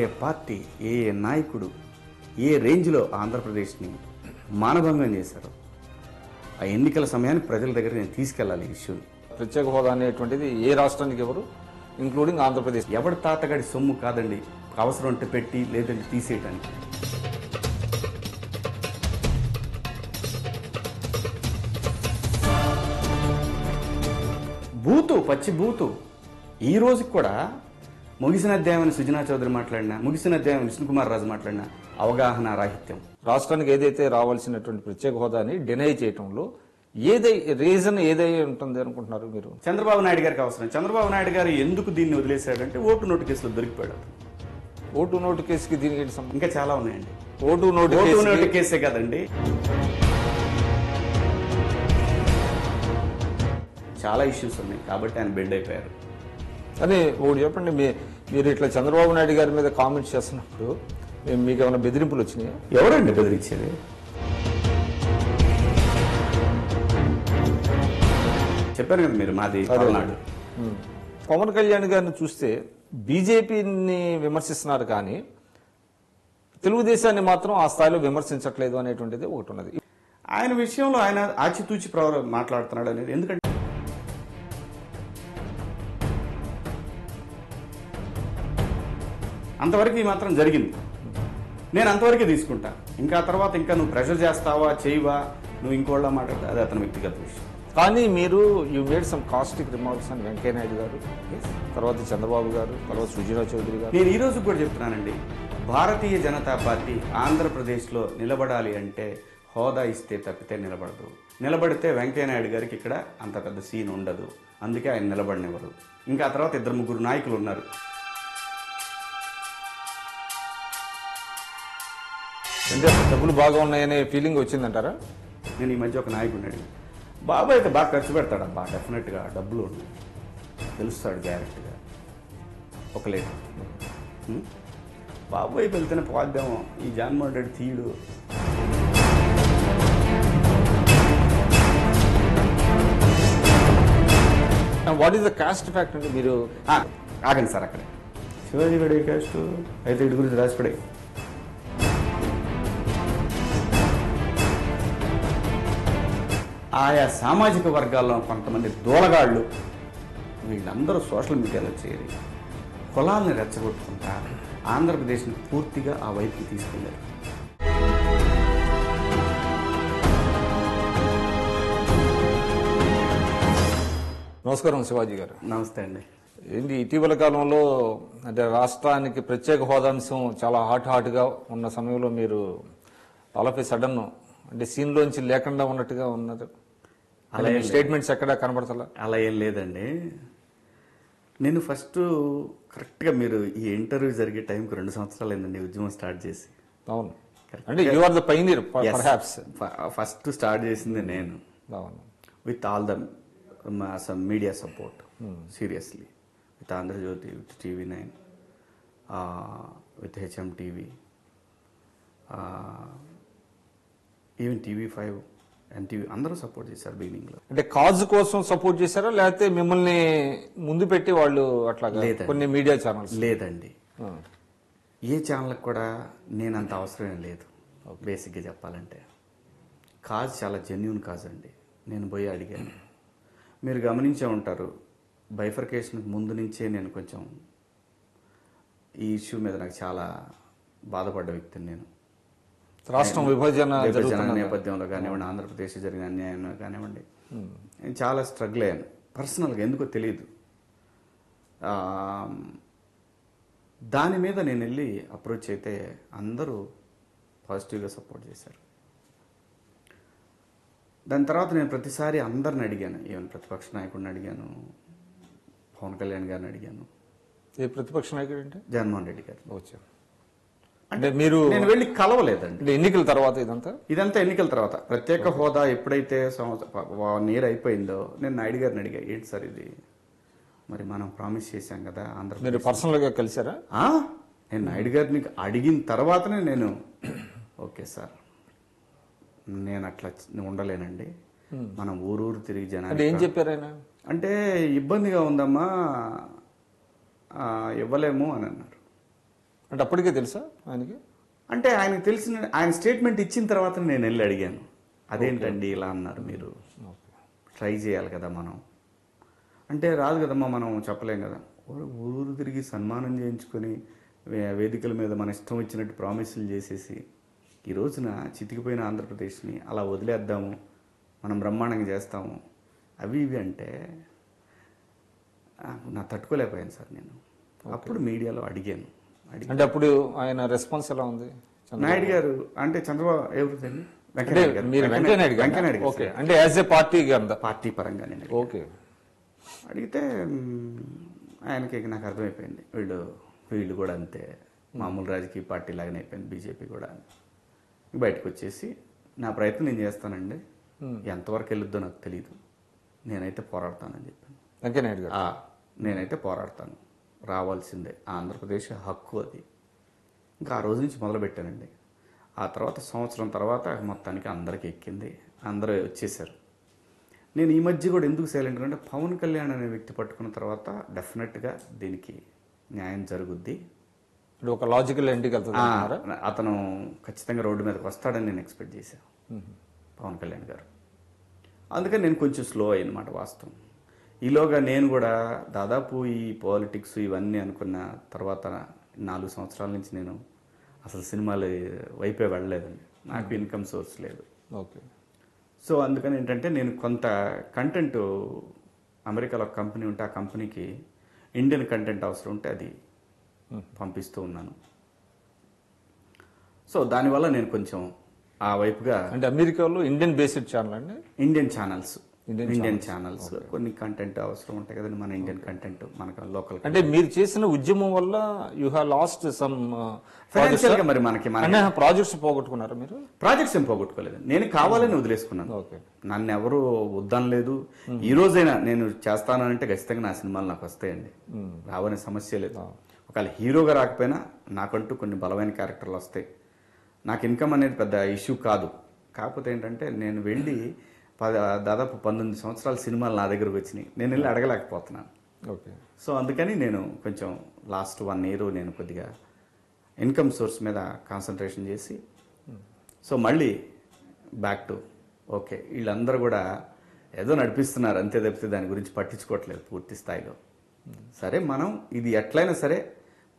ఏ party, ఏ నాయకుడు ఏ రేంజ్లో ఆంధ్రప్రదేశ్ని మానభంగం చేశారో ఆ ఎన్నికల సమయాన్ని ప్రజల దగ్గర నేను తీసుకెళ్ళాలి ఈ ఇష్యూని. ప్రత్యేక హోదా అనేటువంటిది ఏ రాష్ట్రానికి ఎవరు, ఇంక్లూడింగ్ ఆంధ్రప్రదేశ్. ఎవరి తాతగాడి సొమ్ము కాదండి, అవసరం అంటే పెట్టి లేదంటే తీసేయటానికి. బూతు, పచ్చి బూతు. ఈ రోజుకి కూడా ముగిసిన అధ్యాయం సుజనా చౌదరి మాట్లాడినా, ముగిసిన అధ్యాయం విష్ణుకుమార్ రాజు మాట్లాడినా అవగాహన రాహిత్యం. రాష్ట్రానికి ఏదైతే రావాల్సినటువంటి ప్రత్యేక హోదాని డినై చేయటంలో రీజన్ ఏదై ఉంటుంది అనుకుంటున్నారు మీరు? చంద్రబాబు నాయుడు గారికి అవసరం. చంద్రబాబు నాయుడు గారు ఎందుకు దీన్ని వదిలేశాడంటే ఓటు నోటు కేసులో దొరికిపోయాడు. ఓటు నోటు కేసుకి దీనికి ఇంకా చాలా ఉన్నాయండి. ఓటు నోటు కేసే కదండి, చాలా ఇష్యూస్ ఉన్నాయి కాబట్టి ఆయన బెండ్ అయిపోయారు. అని ఒకటి చెప్పండి, మీరు ఇట్లా చంద్రబాబు నాయుడు గారి మీద కామెంట్స్ చేస్తున్నప్పుడు మీకు ఏమైనా బెదిరింపులు వచ్చినాయా? ఎవరండి బెదిరించేది? చెప్పారు కదా మీరు, మాది పల్నాడు. పవన్ కళ్యాణ్ గారిని చూస్తే బీజేపీని విమర్శిస్తున్నారు కానీ తెలుగుదేశాన్ని మాత్రం ఆ స్థాయిలో విమర్శించట్లేదు అనేటువంటిది ఒకటి ఉన్నది. ఆయన విషయంలో ఆయన ఆచితూచి మాట్లాడుతున్నాడు అనేది. ఎందుకంటే అంతవరకు ఈ మాత్రం జరిగింది, నేను అంతవరకే తీసుకుంటా. ఇంకా తర్వాత ఇంకా నువ్వు ప్రెషర్ చేస్తావా చేయవా, నువ్వు ఇంకోళ్ళ మాట్లాడతా, అది అతని వ్యక్తిగత విషయం. కానీ మీరు you made some caustic remarks అని వెంకయ్య నాయుడు గారు, తర్వాత చంద్రబాబు గారు, తర్వాత సుజనా చౌదరి గారు. నేను ఈ రోజు కూడా చెప్తున్నానండి, భారతీయ జనతా పార్టీ ఆంధ్రప్రదేశ్లో నిలబడాలి అంటే హోదా ఇస్తే తప్పితే నిలబడదు. నిలబడితే వెంకయ్య నాయుడు గారికి ఇక్కడ అంత పెద్ద సీన్ ఉండదు, అందుకే ఆయన నిలబడనివ్వరు. ఇంకా ఆ తర్వాత 2-3 నాయకులు ఉన్నారు. అంటే డబ్బులు బాగా ఉన్నాయనే ఫీలింగ్ వచ్చిందంటారా? నేను ఈ మధ్య ఒక నాయకుడు అడిగి, బాబు అయితే బాగా ఖర్చు పెడతాడు అబ్బా, డెఫినెట్గా డబ్బులు ఉన్నాయి, తెలుస్తాడు గ్యారెంటీగా. ఒక లీటర్ బాబు వైపు వెళ్తేనే పోద్దాము, ఈ జగన్మోహన్ రెడ్డి తీయుడు. What is the caste fact అంటే మీరు ఆగండి సార్, అక్కడే శివాజీ గడే కాస్ట్ అయితే ఇటు గురించి రాసిపడే. ఆయా సామాజిక వర్గాల్లో కొంతమంది దూలగాళ్ళు వీళ్ళందరూ సోషల్ మీడియాలో చేరి కులాలను రెచ్చగొట్టుకుంటా ఆంధ్రప్రదేశ్ని పూర్తిగా ఆ వైపుకి తీసుకెళ్లారు. నమస్కారం శివాజీ గారు. నమస్తే అండి. ఏంటి ఇటీవల కాలంలో అంటే రాష్ట్రానికి ప్రత్యేక హోదాంశం చాలా హాట్గా ఉన్న సమయంలో మీరు ఆల్ ఆఫ్ ఏ సడన్ అంటే సీన్లోంచి లేకుండా ఉన్నట్టుగా ఉన్నారు. అలా స్టేట్మెంట్స్ ఎక్కడ కనబడతలా? అలా ఏం లేదండి. నేను ఫస్ట్ కరెక్ట్గా మీరు ఈ ఇంటర్వ్యూ జరిగే టైంకి 2 సంవత్సరాలు అయిందండి ఉద్యమం స్టార్ట్ చేసి. అవును, అంటే you are the pioneer perhaps. First start చేసింది నేను, with all the media support, seriously, with Andhrajyothi, with TV9, with HMTV, even TV5, NTV, అందరూ సపోర్ట్ చేశారు బిగినింగ్లో. అంటే కాజ్ కోసం సపోర్ట్ చేశారా లేకపోతే మిమ్మల్ని ముందు పెట్టి వాళ్ళు అట్లా? కొన్ని మీడియా ఛానల్స్ లేదండి, ఏ ఛానల్కి కూడా నేను అంత అవసరమే లేదు. బేసిక్గా చెప్పాలంటే కాజ్ చాలా జెన్యూన్ కాజ్ అండి. నేను పోయి అడిగాను. మీరు గమనించే ఉంటారు, బైఫర్కేషన్కి ముందు నుంచే నేను కొంచెం ఈ ఇష్యూ మీద నాకు చాలా బాధపడ్డ వ్యక్తిని. నేను రాష్ట్రం విభజన నేపథ్యంలో కానివ్వండి, ఆంధ్రప్రదేశ్ జరిగిన అన్యాయం కానివ్వండి, నేను చాలా స్ట్రగుల్ అయ్యాను పర్సనల్గా, ఎందుకో తెలియదు. దాని మీద నేను వెళ్ళి అప్రోచ్ అయితే అందరూ పాజిటివ్గా సపోర్ట్ చేశారు. దాని తర్వాత నేను ప్రతిసారి అందరిని అడిగాను, ఈవెన్ ప్రతిపక్ష నాయకుడిని అడిగాను, పవన్ కళ్యాణ్ గారిని అడిగాను. ఏ ప్రతిపక్ష నాయకుడు అంటే? జగన్మోహన్ రెడ్డి గారు. వచ్చారు అంటే మీరు? నేను వెళ్ళి కలవలేదండి. ఎన్నికల తర్వాత ఇదంతా ఎన్నికల తర్వాత ప్రత్యేక హోదా ఎప్పుడైతే 1 year అయిపోయిందో నేను నాయుడు గారిని అడిగా, ఏంటి సార్ ఇది, మరి మనం ప్రామిస్ చేశాం కదా ఆంధ్రప్రదేశ్. మీరు పర్సనల్గా కలిసారా? నేను నాయుడు గారిని అడిగిన తర్వాతనే నేను ఓకే సార్, నేను అట్లా ఉండలేనండి, మనం ఊరు తిరిగి జనాలు. ఏం చెప్పారు ఆయన? అంటే ఇబ్బందిగా ఉందమ్మా, ఇవ్వలేము అని అన్నారు. అంటే అప్పటికే తెలుసా ఆయనకి? అంటే ఆయనకు తెలిసిన ఆయన స్టేట్మెంట్ ఇచ్చిన తర్వాత నేను వెళ్ళి అడిగాను, అదేంటండి ఇలా అన్నారు మీరు, ట్రై చేయాలి కదా మనం అంటే. రాదు కదమ్మా, మనం చెప్పలేం కదా. ఊరు తిరిగి సన్మానం చేయించుకొని వేదికల మీద మన ఇష్టం వచ్చినట్టు ప్రామిసులు చేసేసి ఈ రోజున చితికిపోయిన ఆంధ్రప్రదేశ్ని అలా వదిలేద్దాము, మనం బ్రహ్మాండంగా చేస్తాము అవి ఇవి అంటే నా తట్టుకోలేకపోయాను సార్ నేను. అప్పుడు మీడియాలో అడిగాను. అంటే అప్పుడు ఆయన రెస్పాన్స్ ఎలా ఉంది? నాయుడు గారు అంటే చంద్రబాబు ఎవరిదండి వెంకయ్యనాయుడు ఓకే, అంటే యాజ్ ఏ పార్టీ పార్టీ పరంగా నేను ఓకే అడిగితే ఆయనకి నాకు అర్థమైపోయింది, వీళ్ళు కూడా అంతే మామూలు రాజకీయ పార్టీ లాగానే అయిపోయింది, బీజేపీ కూడా. బయటకు వచ్చేసి నా ప్రయత్నం నేను చేస్తానండి, ఎంతవరకు వెళ్ళొద్దో నాకు తెలియదు, నేనైతే పోరాడతానని చెప్పాను. వెంకయ్యనాయుడు గారు నేనైతే పోరాడతాను, రావాల్సిందే, ఆంధ్రప్రదేశ్ హక్కు అది. ఇంకా ఆ రోజు నుంచి మొదలుపెట్టానండి. ఆ తర్వాత సంవత్సరం తర్వాత మొత్తానికి అందరికీ ఎక్కింది, అందరూ వచ్చేసారు. నేను ఈ మధ్య కూడా ఎందుకు సైలెంట్ అంటే పవన్ కళ్యాణ్ అనే వ్యక్తి పట్టుకున్న తర్వాత డెఫినెట్గా దీనికి న్యాయం జరుగుద్ది, ఒక లాజికల్ ఎండ్కి వెళ్తుంది, అతను ఖచ్చితంగా రోడ్డు మీదకి వస్తాడని నేను ఎక్స్పెక్ట్ చేశాను పవన్ కళ్యాణ్ గారు. అందుకని నేను కొంచెం స్లో అయ్యనమాట వాస్తవం. ఈలోగా నేను కూడా దాదాపు ఈ పాలిటిక్స్ ఇవన్నీ అనుకున్న తర్వాత 4 సంవత్సరాల నుంచి నేను అసలు సినిమాలు వైపే వెళ్ళలేదండి, నాకు ఇన్కమ్ సోర్స్ లేదు. ఓకే. సో అందుకని ఏంటంటే నేను కొంత కంటెంట్ అమెరికాలో ఒక కంపెనీ ఉంటే ఆ కంపెనీకి ఇండియన్ కంటెంట్ అవసరం ఉంటే అది పంపిస్తూ ఉన్నాను. సో దానివల్ల నేను కొంచెం ఆ వైపుగా, అంటే అమెరికాలో ఇండియన్ బేస్డ్ ఛానల్ అండి, ఇండియన్ ఛానల్స్ కొన్ని కంటెంట్ అవసరం ఉంటాయి కదండి, మన ఇండియన్ కంటెంట్ మనకు లోకల్. అంటే మీరు చేసిన ఉద్యమం వల్ల you have lost some financial గా మరి మనకి ప్రాజెక్ట్స్ పోగొట్టుకున్నారా మీరు? ప్రాజెక్ట్స్ ఏం పోగొట్టుకోలేదు, నేను కావాలని వదిలేసుకున్నాను. ఓకే. నన్ను ఎవరు వద్దనలేదు. ఈ రోజైనా నేను చేస్తానంటే ఖచ్చితంగా నా సినిమాలు నాకు వస్తాయండి, రావనే సమస్య లేదు. ఒకవేళ హీరోగా రాకపోయినా నాకంటూ కొన్ని బలమైన క్యారెక్టర్లు వస్తాయి. నాకు ఇన్కమ్ అనేది పెద్ద ఇష్యూ కాదు. కాకపోతే ఏంటంటే నేను వెళ్ళి దాదాపు 19 సంవత్సరాల సినిమాలు నా దగ్గరకు వచ్చినాయి, నేను వెళ్ళి అడగలేకపోతున్నాను. ఓకే. సో అందుకని నేను కొంచెం లాస్ట్ 1 year నేను కొద్దిగా ఇన్కమ్ సోర్స్ మీద కాన్సన్ట్రేషన్ చేసి, సో మళ్ళీ బ్యాక్ టు ఓకే. వీళ్ళందరూ కూడా ఏదో నడిపిస్తున్నారు అంతే తప్పితే దాని గురించి పట్టించుకోవట్లేదు పూర్తి స్థాయిలో. సరే, మనం ఇది ఎట్లయినా సరే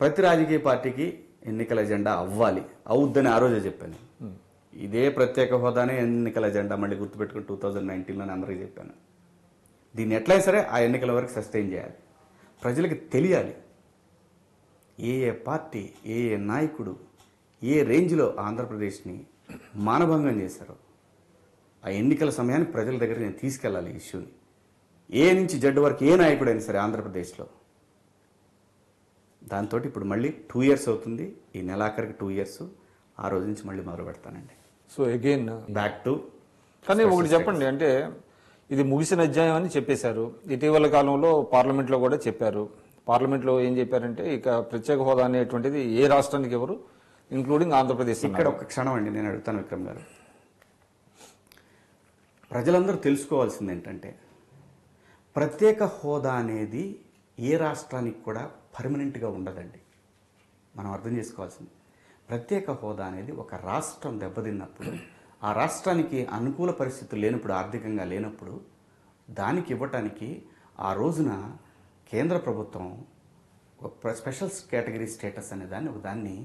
ప్రతి రాజకీయ పార్టీకి ఎన్నికల ఎజెండా అవ్వాలి, అవుద్దని ఆ రోజే చెప్పాను. ఇదే ప్రత్యేక హోదానే ఎన్నికల ఎజెండా, మళ్ళీ గుర్తుపెట్టుకుని 2019లో అందరికీ చెప్పాను. దీన్ని ఎట్లయినా సరే ఆ ఎన్నికల వరకు సస్టైన్ చేయాలి, ప్రజలకు తెలియాలి ఏ పార్టీ ఏ నాయకుడు ఏ రేంజ్లో ఆంధ్రప్రదేశ్ని మానభంగం చేశారో. ఆ ఎన్నికల సమయానికి ప్రజల దగ్గర నేను తీసుకెళ్ళాలి ఈ ఇష్యూని. ఏ నుంచి జడ్ వరకు ఏ నాయకుడైనా సరే ఆంధ్రప్రదేశ్లో. దాంతో ఇప్పుడు మళ్ళీ 2 years అవుతుంది, ఈ నెలాఖరికి 2 years. ఆ రోజు నుంచి మళ్ళీ మొదలు పెడతానండి. So again back to. కానీ ఒకటి చెప్పండి, అంటే ఇది ముగిసిన అధ్యాయం అని చెప్పేశారు. ఇటీవల కాలంలో పార్లమెంట్లో కూడా చెప్పారు. పార్లమెంట్లో ఏం చెప్పారంటే ఇక ప్రత్యేక హోదా అనేటువంటిది ఏ రాష్ట్రానికి ఎవరు, ఇంక్లూడింగ్ ఆంధ్రప్రదేశ్. ఇక్కడ ఒక క్షణం అండి, నేను అడుగుతాను విక్రమ్ గారు. ప్రజలందరూ తెలుసుకోవాల్సింది ఏంటంటే ప్రత్యేక హోదా అనేది ఏ రాష్ట్రానికి కూడా పర్మనెంట్గా ఉండదండి. మనం అర్థం చేసుకోవాల్సింది, ప్రత్యేక హోదా అనేది ఒక రాష్ట్రం దెబ్బతిన్నప్పుడు, ఆ రాష్ట్రానికి అనుకూల పరిస్థితులు లేనప్పుడు, ఆర్థికంగా లేనప్పుడు దానికి ఇవ్వటానికి ఆ రోజున కేంద్ర ప్రభుత్వం ఒక స్పెషల్ కేటగిరీ స్టేటస్ అనే దాన్ని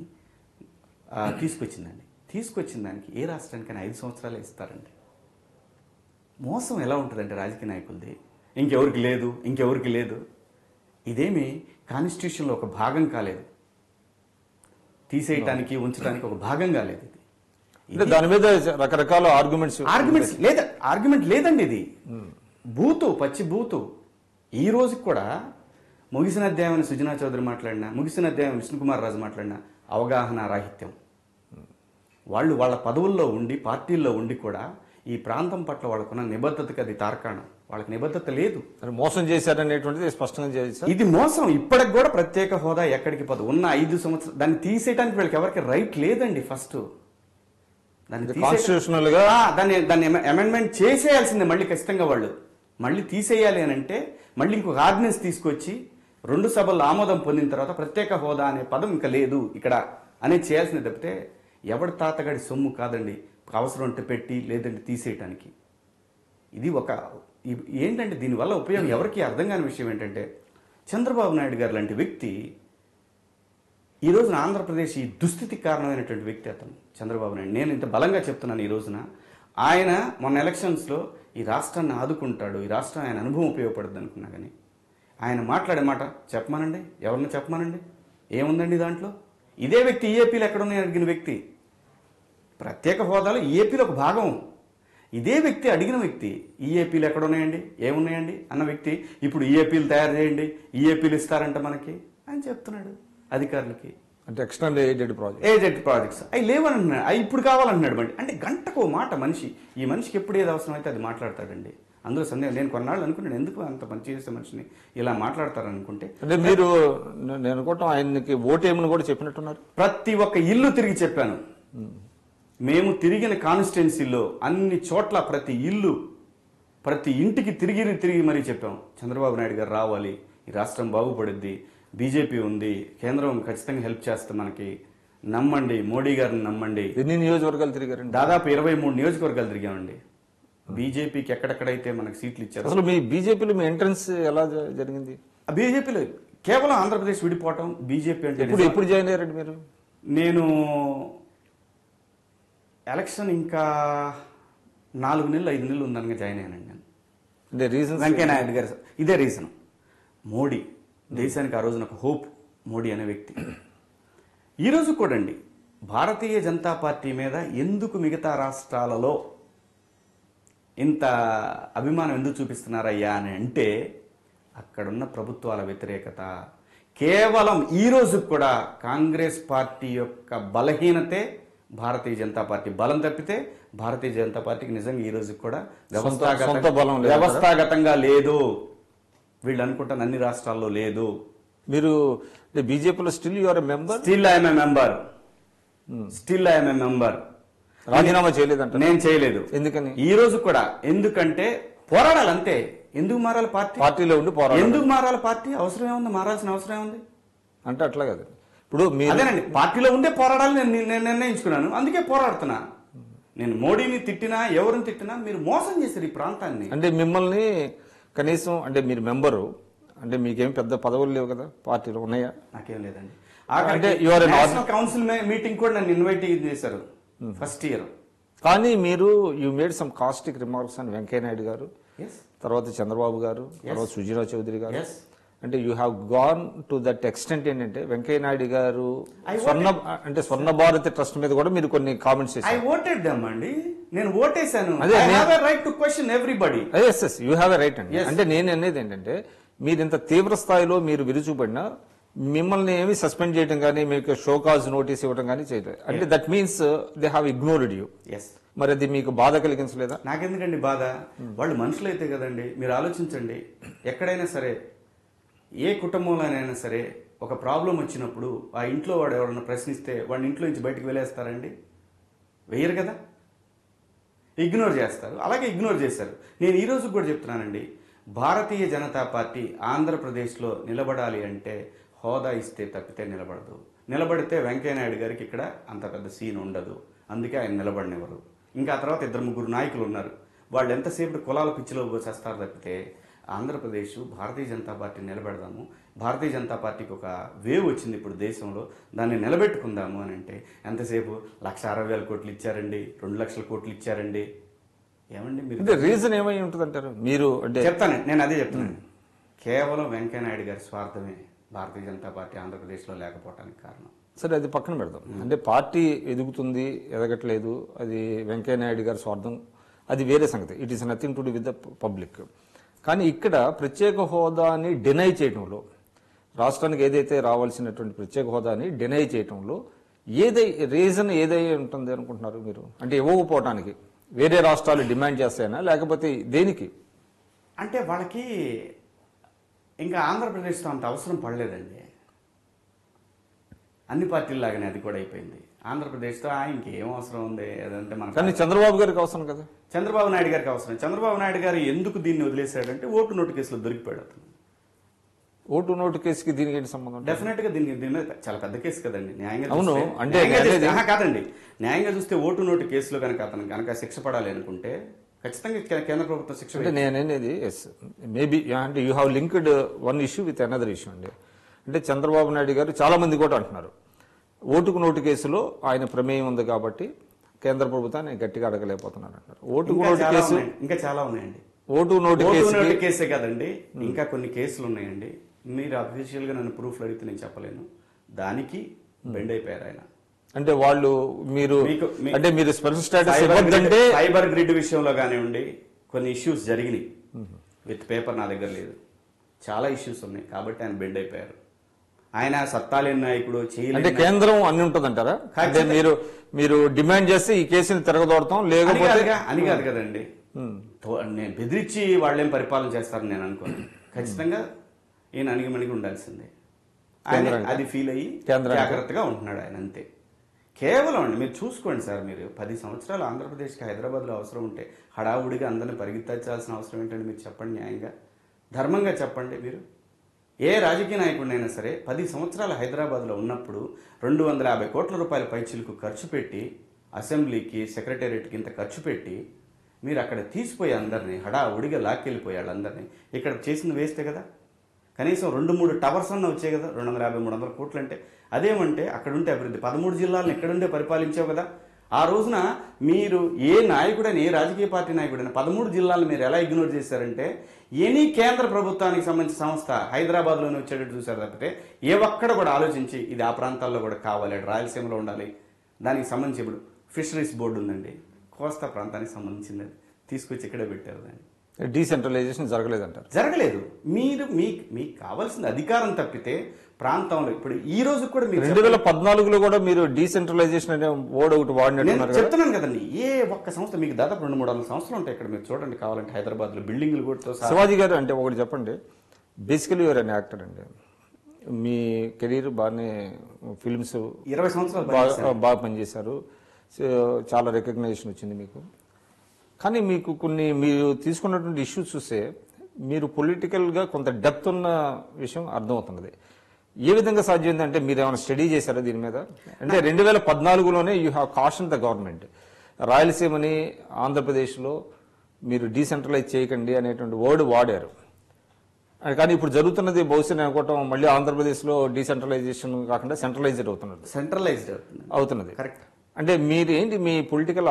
తీసుకొచ్చిందండి. తీసుకొచ్చిన దానికి ఏ రాష్ట్రానికైనా 5 సంవత్సరాలే ఇస్తారండి. మోసం ఎలా ఉంటుందంటే రాజకీయ నాయకులది, ఇంకెవరికి లేదు. ఇదేమి కాన్స్టిట్యూషన్లో ఒక భాగం కాలేదు, తీసేయటానికి ఉంచడానికి ఒక భాగం కాలేదు. ఇది దాని మీద రకరకాల ఆర్గ్యుమెంట్ లేదండి. ఇది పచ్చి బూతు. ఈ రోజుకి కూడా ముగిసిన అధ్యాయం సుజనా చౌదరి మాట్లాడినా, ముగిసిన అధ్యాయం విష్ణుకుమార్ రాజు మాట్లాడినా అవగాహన రాహిత్యం. వాళ్ళు వాళ్ళ పదవుల్లో ఉండి పార్టీల్లో ఉండి కూడా ఈ ప్రాంతం పట్ల వాళ్ళకున్న నిబద్ధతకి అది తార్కాణం. వాళ్ళకి నిబద్ధత లేదు, మోసం చేశారనేటువంటిది స్పష్టంగా చేశారు. ఇది మోసం. ఇప్పటికి కూడా ప్రత్యేక హోదా ఎక్కడికి పోదు. ఉన్న 5 సంవత్సరాలు దాన్ని తీసేయడానికి వీళ్ళకి ఎవరికి రైట్ లేదండి. ఫస్ట్ కాన్స్టిట్యూషనల్ గా దాన్ని అమెండ్మెంట్ చేసేయాల్సిందే. మళ్ళీ ఖచ్చితంగా వాళ్ళు మళ్ళీ తీసేయాలి అని అంటే మళ్ళీ ఇంకొక ఆర్డినెన్స్ తీసుకొచ్చి 2 సభల్లో ఆమోదం పొందిన తర్వాత ప్రత్యేక హోదా అనే పదం ఇంకా లేదు ఇక్కడ అనేది చేయాల్సింది తప్పితే ఎవడి తాతగాడి సొమ్ము కాదండి అవసరం అంటే పెట్టి లేదంటే తీసేయటానికి. ఇది ఏంటంటే దీనివల్ల ఉపయోగం ఎవరికి అర్థం కాని విషయం ఏంటంటే చంద్రబాబు నాయుడు గారు లాంటి వ్యక్తి ఈ రోజున ఆంధ్రప్రదేశ్ ఈ దుస్థితికి కారణమైనటువంటి వ్యక్తి అతను చంద్రబాబు నాయుడు. నేను ఇంత బలంగా చెప్తున్నాను ఈ రోజున. ఆయన మొన్న ఎలక్షన్స్లో ఈ రాష్ట్రాన్ని ఆదుకుంటాడు, ఈ రాష్ట్రం ఆయన అనుభవం ఉపయోగపడుతుంది అనుకున్నా, కానీ ఆయన మాట్లాడే మాట చెప్పమానండి, ఎవరిని చెప్పమానండి, ఏముందండి దాంట్లో? ఇదే వ్యక్తి ఈఏపీలో ఎక్కడున్నాయి అడిగిన వ్యక్తి, ప్రత్యేక హోదాలో ఈఏపీలో ఒక భాగం. ఇదే వ్యక్తి అడిగిన వ్యక్తి ఈఏపీలు ఎక్కడున్నాయండి, ఏమున్నాయండి అన్న వ్యక్తి ఇప్పుడు ఈఏపీలు తయారు చేయండి, ఈఏపీలు ఇస్తారంట మనకి అని చెప్తున్నాడు అధికారులకి. అంటే ఎక్స్టెండ్ ఏజెడ్ ప్రాజెక్ట్స్ అవి లేవని అంటున్నాడు, అవి ఇప్పుడు కావాలంటున్నాడు. అంటే గంటకు మాట మనిషి, ఈ మనిషికి ఎప్పుడు ఏది అవసరం అయితే అది మాట్లాడతాడండి. అందులో సందేహం. నేను కొన్నాళ్ళు అనుకున్నాను ఎందుకు అంత మంచి చేసే మనిషిని ఇలా మాట్లాడతారనుకుంటే. అంటే మీరు నేను అనుకోవటం ఆయనకి ఓటేమని కూడా చెప్పినట్టున్నారు. ప్రతి ఒక్క ఇల్లు తిరిగి చెప్పాను. మేము తిరిగిన కాన్స్టిట్యున్సీలో అన్ని చోట్ల ప్రతి ఇల్లు ప్రతి ఇంటికి తిరిగి మరీ చెప్పాం చంద్రబాబు నాయుడు గారు రావాలి, ఈ రాష్ట్రం బాగుపడుద్ది, బీజేపీ ఉంది, కేంద్రం ఖచ్చితంగా హెల్ప్ చేస్తే మనకి, నమ్మండి, మోడీ గారిని నమ్మండి. ఎన్ని నియోజకవర్గాలు తిరిగారండి? దాదాపు 23 నియోజకవర్గాలు తిరిగామండి. బీజేపీకి ఎక్కడెక్కడైతే మనకి సీట్లు ఇచ్చారు. అసలు మీ బీజేపీలో మీ ఎంట్రన్స్ ఎలా జరిగింది? బీజేపీలో కేవలం ఆంధ్రప్రదేశ్ విడిపోవటం బీజేపీ అంటే. ఎప్పుడు జాయిన్ అయ్యారండి మీరు? నేను ఎలక్షన్ ఇంకా 4 నెలలు 5 నెలలు ఉందనగా జాయిన్ అయ్యానండి నేను. అంటే రీజన్ వెంకయ్య నాయుడు గారు ఇదే రీజన్. మోడీ దేశానికి ఆ రోజున ఒక హోప్, మోడీ అనే వ్యక్తి. ఈరోజు కూడా అండి భారతీయ జనతా పార్టీ మీద ఎందుకు మిగతా రాష్ట్రాలలో ఇంత అభిమానం ఎందుకు చూపిస్తున్నారయ్యా అని అంటే అక్కడున్న ప్రభుత్వాల వ్యతిరేకత. కేవలం ఈ రోజు కూడా కాంగ్రెస్ పార్టీ యొక్క బలహీనతే భారతీయ జనతా పార్టీ బలం తప్పితే భారతీయ జనతా పార్టీకి నిజంగా ఈ రోజు కూడా వ్యవస్థాగతంగా లేదు. వీళ్ళు అనుకుంటాను అన్ని రాష్ట్రాల్లో లేదు. మీరు బీజేపీలో still your member? Still I'm a member. రాజీనామా చేయలేదంట? నేను చేయలేదు. ఎందుకని? ఈ రోజు కూడా ఎందుకంటే పోరాడాలి అంతే. ఎందుకు మారాలి పార్టీ? పార్టీలో ఉండి పోరాడాలి. ఎందుకు మారాలి పార్టీ? అవసరం ఏముంది, మారాల్సిన అవసరం ఏముంది అంటే? అట్లా కదా. ఇప్పుడు అదేనండి, పార్టీలో ఉండే పోరాడాలి నేను నిర్ణయించుకున్నాను, అందుకే పోరాడుతున్నా. నేను మోడీని తిట్టినా ఎవరిని తిట్టినా మీరు మోసం చేశారు ఈ ప్రాంతాన్ని. అంటే మిమ్మల్ని కనీసం అంటే మీరు మెంబరు అంటే మీకేం పెద్ద పదవులు లేవు కదా పార్టీలో, ఉన్నాయా? నాకేం లేదండి. అంటే నేషనల్ కౌన్సిల్ మీటింగ్ కూడా నన్ను ఇన్వైట్ చేశారు ఫస్ట్ ఇయర్. కానీ మీరు you made some caustic remarks అని వెంకయ్య నాయుడు గారు, తర్వాత చంద్రబాబు గారు, తర్వాత సుజనా చౌదరి గారు. అంటే you have gone to that extent. ఏంటంటే వెంకయ్య నాయుడు గారు స్వర్ణ భారతి ట్రస్ట్ మీద కూడా మీరు కొన్ని కామెంట్స్ చేశారు. ఐ ఓటెడ్ దెమ్ అండి, నేను ఓటేశాను. I have a right to question everybody. yes you have a right అండి. అంటే నేను అనేది ఏంటంటే మీరు ఇంత తీవ్ర స్థాయిలో మీరు విరుచుపడినా మిమ్మల్ని ఏమి సస్పెండ్ చేయడం కానీ మీకు షోకాజ్ నోటీస్ ఇవ్వడం కానీ చేయలేదు. అంటే that means they have ignored you. మరి అది మీకు బాధ కలిగించలేదా? నాకెందుకండి బాధ, వాళ్ళు మనుషులు అయితే కదండి. మీరు ఆలోచించండి, ఎక్కడైనా సరే ఏ కుటుంబంలోనైనా సరే ఒక ప్రాబ్లం వచ్చినప్పుడు ఆ ఇంట్లో వాడు ఎవరన్నా ప్రశ్నిస్తే వాడిని ఇంట్లో నుంచి బయటకు వెళ్ళేస్తారండి? వేయరు కదా, ఇగ్నోర్ చేస్తారు. అలాగే ఇగ్నోర్ చేశారు. నేను ఈ రోజు కూడా చెప్తున్నానండి, భారతీయ జనతా పార్టీ ఆంధ్రప్రదేశ్లో నిలబడాలి అంటే హోదా ఇస్తే తప్పితే నిలబడదు. నిలబడితే వెంకయ్య నాయుడు గారికి ఇక్కడ అంత పెద్ద సీన్ ఉండదు, అందుకే ఆయన నిలబడినెవరు. ఇంకా ఆ తర్వాత 2-3 నాయకులు ఉన్నారు, వాళ్ళు ఎంతసేపు కులాల పిచ్చిలో చేస్తారు తప్పితే ఆంధ్రప్రదేశ్ భారతీయ జనతా పార్టీ నిలబెడదాము, భారతీయ జనతా పార్టీకి ఒక వేవ్ వచ్చింది ఇప్పుడు దేశంలో, దాన్ని నిలబెట్టుకుందాము అని అంటే ఎంతసేపు 1,60,000 కోట్లు ఇచ్చారండి, 2 లక్షల కోట్లు ఇచ్చారండి. ఏమండి మీరు రీజన్ ఏమై ఉంటుంది అంటారు మీరు? అంటే చెప్తాను, నేను అదే చెప్తున్నాను. కేవలం వెంకయ్య నాయుడు గారి స్వార్థమే భారతీయ జనతా పార్టీ ఆంధ్రప్రదేశ్లో లేకపోవడానికి కారణం. సరే, అది పక్కన పెడదాం. అంటే పార్టీ ఎదుగుతుంది ఎదగట్లేదు, అది వెంకయ్య నాయుడు గారి స్వార్థం, అది వేరే సంగతి. It is nothing to do with the public. కానీ ఇక్కడ ప్రత్యేక హోదాని డినై చేయడంలో, రాష్ట్రానికి ఏదైతే రావాల్సినటువంటి ప్రత్యేక హోదాని డినై చేయడంలో రీజన్ ఏదై ఉంటుంది అనుకుంటున్నారు మీరు? అంటే ఇవ్వకపోవటానికి వేరే రాష్ట్రాలు డిమాండ్ చేస్తాయనా, లేకపోతే దేనికి? అంటే వాళ్ళకి ఇంకా ఆంధ్రప్రదేశ్తో అంత అవసరం పడలేదండి. అన్ని పార్టీల్లాగానే అది కూడా అయిపోయింది. ఆంధ్రప్రదేశ్తో ఇంకేం అవసరం ఉంది అదంటే మనకు. కానీ చంద్రబాబు గారికి అవసరం కదా. చంద్రబాబు నాయుడు గారికి అవసరం. చంద్రబాబు నాయుడు గారు ఎందుకు దీన్ని వదిలేశాడంటే ఓటు నోటు కేసులో దొరికిపోయాడు. అతను ఓటు నోటు కేసుకి దీనికి ఏంటి సంబంధం? డెఫినెట్ గా దీని మీద చాలా పెద్ద కేసు కదండి. న్యాయంగా అవును, చూస్తే- అంటే న్యాయంగా నేను చూస్తే- కాదండి, న్యాయంగా చూస్తే ఓటు నోటు కేసులో కనుక అతను కనుక శిక్ష పడాలి అనుకుంటే ఖచ్చితంగా కేంద్ర ప్రభుత్వం శిక్ష అంటే నేనేది ఎస్ మేబీ అంటే you have linked one issue with another issue అండి. అంటే చంద్రబాబు నాయుడు గారు చాలా మంది కూడా అంటున్నారు ఓటుకు నోటు కేసులో ఆయన ప్రమేయం ఉంది కాబట్టి కేంద్ర ప్రభుత్వాన్ని గట్టిగా అడగలేకపోతున్నారు అంటారు. ఓటుకు నోటు కేసు ఇంకా చాలా ఉన్నాయండి. ఓటు నోటు కేసు కేసే కదండి, ఇంకా కొన్ని కేసులు ఉన్నాయండి. మీరు అఫీషియల్ గా నన్ను ప్రూఫ్లు అడిగితే నేను చెప్పలేను. దానికి బెండ్ అయిపోయారు ఆయన. అంటే వాళ్ళు మీరు అంటే మీరు స్పెషల్ స్టేటస్ ఇవ్వద్దంటే ఫైబర్ గ్రిడ్ విషయంలో కానివ్వండి కొన్ని ఇష్యూస్ జరిగినాయి. విత్ పేపర్ నా దగ్గర లేదు, చాలా ఇష్యూస్ ఉన్నాయి కాబట్టి ఆయన బెండ్ అయిపోయారు. ఆయన సత్తాలేని నాయకుడు అంటే చేయలేదు. కేంద్రం అన్ని ఉంటుందంటారా? అంటే మీరు డిమాండ్ చేస్తే ఈ కేసుని తిరగదోడతాం లేకపోతే అని కాదు కదండి. నేను బెదిరించి వాళ్ళేం పరిపాలన చేస్తారని నేను అనుకోను. ఖచ్చితంగా ఈయన అణిగిమణిగి ఉండాల్సిందే. ఆయన అది ఫీల్ అయ్యి జాగ్రత్తగా ఉంటున్నాడు ఆయన, అంతే. కేవలం అండి మీరు చూసుకోండి సార్, మీరు 10 సంవత్సరాలు ఆంధ్రప్రదేశ్కి హైదరాబాద్లో అవసరం ఉంటే హడావుడిగా అందరినీ పరిగెత్తించాల్సిన అవసరం ఏంటంటే మీరు చెప్పండి, న్యాయంగా ధర్మంగా చెప్పండి. మీరు ఏ రాజకీయ నాయకుడినైనా సరే 10 సంవత్సరాలు హైదరాబాద్లో ఉన్నప్పుడు 250 కోట్ల రూపాయల పైచిలకు ఖర్చు పెట్టి అసెంబ్లీకి సెక్రటేరియట్కి ఇంత ఖర్చు పెట్టి మీరు అక్కడ తీసిపోయి అందరినీ హడావుడిగా లాక్కెళ్ళిపోయి వాళ్ళందరినీ ఇక్కడ చేసింది వేస్తే కదా. కనీసం 2-3 టవర్స్ అన్న వచ్చాయి కదా. 250-300 కోట్లు అంటే అదేమంటే అక్కడుంటే అభివృద్ధి. 13 జిల్లాలను ఎక్కడుండే పరిపాలించావు కదా. ఆ రోజున మీరు ఏ నాయకుడైనా ఏ రాజకీయ పార్టీ నాయకుడైనా 13 జిల్లాలను మీరు ఎలా ఇగ్నోర్ చేశారంటే ఎనీ కేంద్ర ప్రభుత్వానికి సంబంధించిన సంస్థ హైదరాబాద్లోనే వచ్చేటట్టు చూశారు తప్పితే ఏ ఒక్కడ కూడా ఆలోచించి ఇది ఆ ప్రాంతాల్లో కూడా కావాలి, రాయలసీమలో ఉండాలి. దానికి సంబంధించి ఇప్పుడు ఫిషరీస్ బోర్డు ఉందండి, కోస్తా ప్రాంతానికి సంబంధించింది, తీసుకొచ్చి ఇక్కడే పెట్టారు. దాన్ని డీసెంట్రలైజేషన్ జరగలేదంటారు? జరగలేదు. మీరు మీకు కావాల్సింది అధికారం తప్పితే ప్రాంతంలో ఇప్పుడు ఈ రోజు కూడా మీరు 2014లో కూడా మీరు డీసెంట్రలైజేషన్ అనే వర్డ్ ఒకటి వాడినట్టున్నారు. చెప్తున్నాను కదండి, ఏ ఒక్క సంస్థ మీకు దాదాపు 200-300 సంవత్సరాలు ఉంటాయి ఇక్కడ. మీరు చూడండి కావాలంటే హైదరాబాద్ లో బిల్డింగ్లు కూడా. శివాజీ గారు అంటే ఒకటి చెప్పండి, బేసికలీ యువర్ అన్ యాక్టర్ అండి. మీ కెరీర్ బాగానే ఫిల్మ్స్ 20 సంవత్సరాలు బాగా పనిచేశారు, చాలా రికగ్నైజేషన్ వచ్చింది మీకు. కానీ మీకు మీరు తీసుకున్నటువంటి ఇష్యూస్ చూస్తే మీరు పొలిటికల్గా కొంత డెప్త్ ఉన్న విషయం అర్థమవుతున్నది. ఏ విధంగా సాధ్యం అంటే మీరు ఏమైనా స్టడీ చేశారా దీని మీద? అంటే 2014లోనే you have caution the government, రాయలసీమని ఆంధ్రప్రదేశ్లో మీరు డీసెంట్రలైజ్ చేయకండి అనేటువంటి వర్డ్ వాడారు. కానీ ఇప్పుడు జరుగుతున్నది బహుశా నేను అనుకోవటం మళ్ళీ ఆంధ్రప్రదేశ్లో డీసెంట్రలైజేషన్ కాకుండా సెంట్రలైజ్డ్ అవుతున్నది. కరెక్ట్. అంటే మీరు ఏంటి మీ పొలిటికల్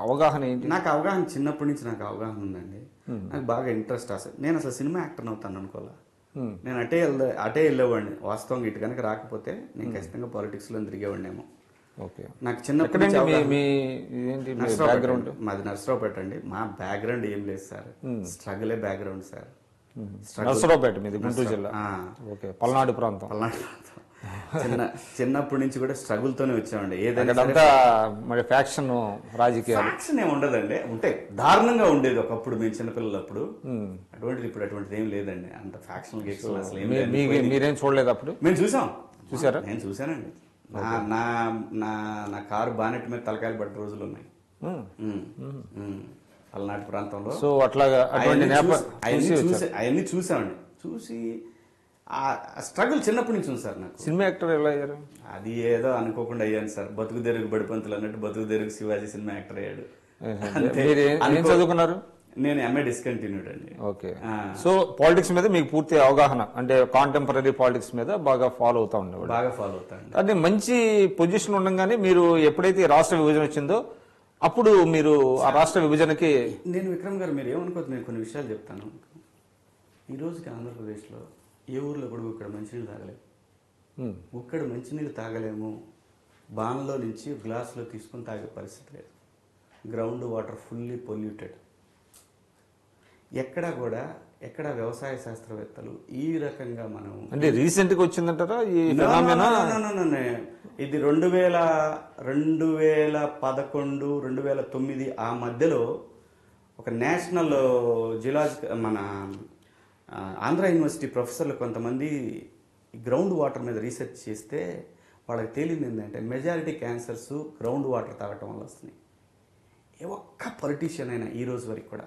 అవగాహన ఏంటి? నాకు అవగాహన చిన్నప్పటి నుంచి నాకు అవగాహన ఉందండి. నాకు బాగా ఇంట్రెస్ట్. నేను అసలు సినిమా యాక్టర్ అవుతాను అనుకోలే. నేను అటే వెళ్ళేవాడిని. వాస్తవంగా ఇటు కనుక రాకపోతే నేను ఖచ్చితంగా పాలిటిక్స్ లో తిరిగేవాడినేమో. నాకు చిన్నప్పటి మాది నర్సరావుపేట అండి. మా బ్యాక్గ్రౌండ్ ఏం లేదు సార్, స్ట్రగులే బ్యాక్గ్రౌండ్ సార్. నర్సరావుపేట మీది గుంటూరు జిల్లా, పల్నాడు ప్రాంతం. చిన్నప్పటి నుంచి కూడా స్ట్రగుల్ తోనే వచ్చామండి. ఏదైనా మరి ఫ్యాక్షన్ రాజకీయాలు ఫ్యాక్షన్ ఏమి ఉండదండి, ఉంటే దారుణంగా ఉండేది ఒకప్పుడు మేము చిన్నపిల్లలప్పుడు. అటువంటిది ఇప్పుడు అటువంటిది ఏం లేదండి. అంత ఫ్యాక్షన్ అసలు మీరేం చూడలేదు అప్పుడు? మేము చూసారా? నేను చూసానండి. నా కారు బానెట్ మీద తలకాయలు పడ్డ రోజులు ఉన్నాయి పల్నాడు ప్రాంతంలో. సో అట్లాగా అవన్నీ చూసామండి. చూసి ఆ స్ట్రగుల్ చిన్నప్పటి నుంచి ఉంది సార్. నాకు సినిమా యాక్టర్ ఎలా అయ్యారు? అది ఏదో అనుకోకుండా అయ్యాను సార్. బతుకు తెరుగు బడిపంతులు అన్నట్టు బతుకు తెరుగు శివాజీ సినిమా యాక్టర్ అయ్యాడు. చదువుకున్నారు? నేను ఎంఏ డిస్కంటిన్యూడ్ అండి. ఓకే. సో పాలిటిక్స్ మీద మీకు పూర్తి అవగాహన, అంటే కాంటెంపరీ పాలిటిక్స్ మీద బాగా ఫాలో అవుతా ఉండేవాడు? బాగా ఫాలో అవుతాను. అంటే మంచి పొజిషన్ ఉండగానే మీరు ఎప్పుడైతే రాష్ట్ర విభజన వచ్చిందో అప్పుడు మీరు ఆ రాష్ట్ర విభజనకి నేను విక్రమ్ గారు మీరు ఏమనుకోవద్దు, నేను కొన్ని విషయాలు చెప్తాను. ఈ రోజుకి ఆంధ్రప్రదేశ్లో ఏ ఊర్లో కూడా ఇక్కడ మంచినీళ్ళు తాగలేము. ఇక్కడ మంచినీళ్ళు తాగలేము. బాన్లో నుంచి గ్లాసులో తీసుకొని తాగే పరిస్థితి లేదు. Ground water fully polluted. ఎక్కడ వ్యవసాయ శాస్త్రవేత్తలు ఈ రకంగా మనం అంటే రీసెంట్ గా వచ్చిందంటారా ఈ ఇది 2011, 2009 ఆ మధ్యలో ఒక నేషనల్ మన ఆంధ్ర యూనివర్సిటీ ప్రొఫెసర్లు కొంతమంది గ్రౌండ్ వాటర్ మీద రీసెర్చ్ చేస్తే వాళ్ళకి తేలింది ఏంటంటే మెజారిటీ క్యాన్సర్స్ గ్రౌండ్ వాటర్ తాగటం వల్ల వస్తున్నాయి. ఏ ఒక్క పొలిటీషియన్ అయినా ఈ రోజు వరకు కూడా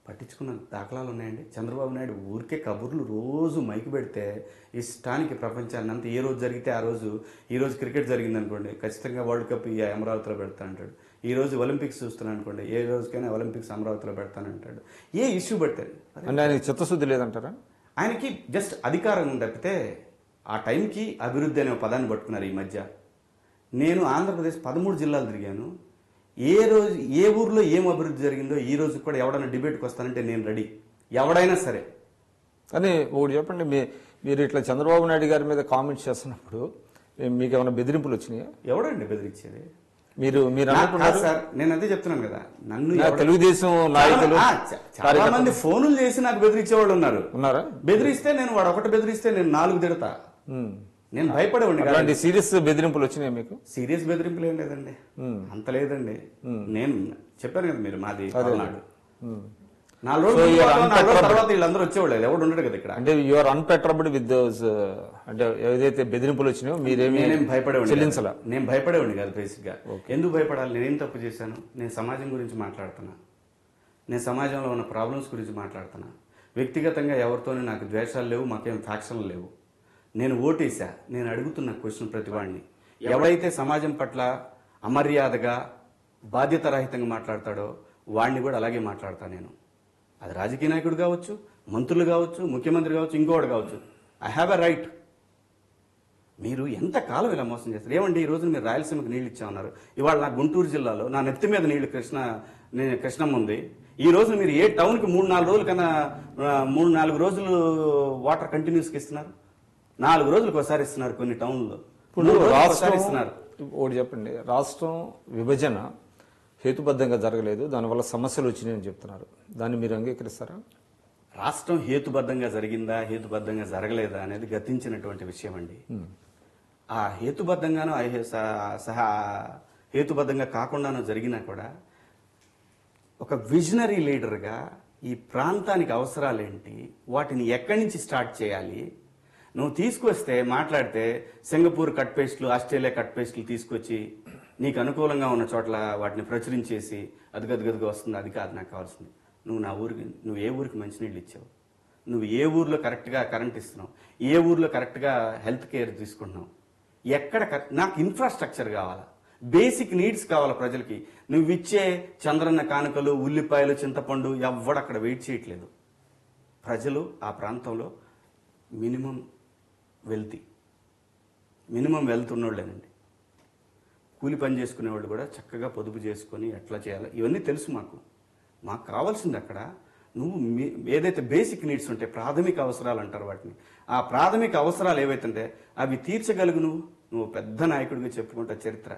పట్టించుకున్న దాఖలాలు ఉన్నాయండి. చంద్రబాబు నాయుడు ఊరికే కబుర్లు రోజు మైకి పెడితే ఇష్టానికి ప్రపంచాన్ని అంతా ఏ రోజు జరిగితే ఆ రోజు, ఈ రోజు క్రికెట్ జరిగింది అనుకోండి ఖచ్చితంగా వరల్డ్ కప్ ఈ అమరావతిలో పెడతా అంటాడు. ఈ రోజు ఒలింపిక్స్ చూస్తున్నాను అనుకోండి ఏ రోజుకైనా ఒలింపిక్స్ అమరావతిలో పెడతానంటాడు. ఏ ఇష్యూ పెడతాడు. అంటే ఆయనకి చిత్తశుద్ధి లేదంటారా? ఆయనకి జస్ట్ అధికారం తప్పితే ఆ టైంకి అభివృద్ధి అనే పదాన్ని పట్టుకున్నారు ఈ మధ్య. నేను ఆంధ్రప్రదేశ్ 13 జిల్లాలు తిరిగాను. ఏ రోజు ఏ ఊర్లో ఏం అభివృద్ధి జరిగిందో ఈ రోజు కూడా ఎవడైనా డిబేట్కి వస్తానంటే నేను రెడీ, ఎవడైనా సరే. కానీ ఒకటి చెప్పండి, మీరు ఇట్లా చంద్రబాబు నాయుడు గారి మీద కామెంట్స్ చేస్తున్నప్పుడు మీకు ఏమైనా బెదిరింపులు వచ్చినాయా? ఎవడండి బెదిరించేది? మీరు అనుకుంటున్నారు సార్, నేను అదే చెప్తున్నాను కదా, నన్ను తెలుగుదేశం నాయకులు చాలా మంది ఫోన్లు చేసి నాకు బెదిరించే వాళ్ళు ఉన్నారా? బెదిరిస్తే నేను వాడు ఒకటి బెదిరిస్తే నేను 4 తిడతా. నేను భయపడేవాడిని కాదు. అలాంటి సీరియస్ బెదిరింపులు వచ్చినాయి మీకు? సీరియస్ బెదిరింపులు ఏం లేదండి, అంత లేదండి. నేను చెప్పాను కదా మీరు మాది పల్నాడు. 4 రోజుల తర్వాత వీళ్ళందరూ వచ్చేవాళ్ళు, ఎవడు ఉండడు కదా ఇక్కడ. అంటే యూఆర్ అన్పెట్రబుల్ విత్ దోస్, అంటే ఏదైతే బెదిరింపులు వచ్చినాయో మీరేమీ చెల్లించాలా? నేను భయపడేవాడిని కాదు బేసిక్ గా. ఎందుకు భయపడాలి? నేనేం తప్పు చేశాను? నేను సమాజం గురించి మాట్లాడుతున్నా, నేను సమాజంలో ఉన్న ప్రాబ్లమ్స్ గురించి మాట్లాడుతున్నా. వ్యక్తిగతంగా ఎవరితోనే నాకు ద్వేషాలు లేవు, మాకేం ఫ్యాక్షన్లు లేవు. నేను ఓటేసా. నేను అడుగుతున్న క్వశ్చన్ ప్రతి వాడిని, ఎవడైతే సమాజం పట్ల అమర్యాదగా బాధ్యతారహితంగా మాట్లాడతాడో వాడిని కూడా అలాగే మాట్లాడతా నేను. అది రాజకీయ నాయకుడు కావచ్చు, మంత్రులు కావచ్చు, ముఖ్యమంత్రి కావచ్చు, ఇంకోటి కావచ్చు. I have a right. మీరు ఎంతకాలం ఇలా మోసం చేస్తారు? ఏమండి, ఈ రోజు మీరు రాయలసీమకు నీళ్ళు ఇచ్చామన్నారు. ఇవాళ నా గుంటూరు జిల్లాలో నా నెత్తి మీద నీళ్లు కృష్ణమ్మ ఉంది. ఈ రోజు మీరు ఏ టౌన్కి 3-4 రోజుల కన్నా 3-4 రోజులు వాటర్ కంటిన్యూస్గా ఇస్తున్నారు. 4 రోజులకు ఒకసారి ఇస్తున్నారు కొన్ని టౌన్లో. ఇప్పుడు రాష్ట్రం ఇస్తున్నారు. ఒకటి చెప్పండి, రాష్ట్రం విభజన హేతుబద్ధంగా జరగలేదు, దానివల్ల సమస్యలు వచ్చినాయని చెప్తున్నారు. దాన్ని మీరు అంగీకరిస్తారా? రాష్ట్రం హేతుబద్ధంగా జరిగిందా, హేతుబద్ధంగా జరగలేదా అనేది గతించినటువంటి విషయం అండి. ఆ హేతుబద్ధంగానో సహా హేతుబద్ధంగా కాకుండానో జరిగినా కూడా ఒక విజనరీ లీడర్గా ఈ ప్రాంతానికి అవసరాలేంటి, వాటిని ఎక్కడి నుంచి స్టార్ట్ చేయాలి, నువ్వు తీసుకొస్తే మాట్లాడితే సింగపూర్ కట్ పేస్టులు, ఆస్ట్రేలియా కట్ పేస్టులు తీసుకొచ్చి నీకు అనుకూలంగా ఉన్న చోట్ల వాటిని ప్రచురించేసి అదిగదిగదిగా వస్తుంది. అది కాదు నాకు కావాల్సింది. నువ్వు ఏ ఊరికి మంచినీళ్ళు ఇచ్చావు, నువ్వు ఏ ఊర్లో కరెక్ట్గా కరెంట్ ఇస్తున్నావు, ఏ ఊర్లో కరెక్ట్గా హెల్త్ కేర్ తీసుకుంటున్నావు, ఎక్కడ నాకు ఇన్ఫ్రాస్ట్రక్చర్ కావాలా, బేసిక్ నీడ్స్ కావాలా ప్రజలకి. నువ్వు ఇచ్చే చంద్రన్న కానుకలు, ఉల్లిపాయలు, చింతపండు ఎవ్వడక్కడ వెయిట్ చేయట్లేదు. ప్రజలు ఆ ప్రాంతంలో మినిమం వెల్త్ ఉన్నోళ్ళేనండి. కూలి పని చేసుకునేవాళ్ళు కూడా చక్కగా పొదుపు చేసుకొని ఎట్లా చేయాలి ఇవన్నీ తెలుసు మాకు కావాల్సింది అక్కడ నువ్వు ఏదైతే బేసిక్ నీడ్స్ ఉంటాయి, ప్రాథమిక అవసరాలు అంటారు వాటిని, ఆ ప్రాథమిక అవసరాలు ఏవైతుంటే అవి తీర్చగలుగు. నువ్వు పెద్ద నాయకుడిగా చెప్పుకుంటా చరిత్ర.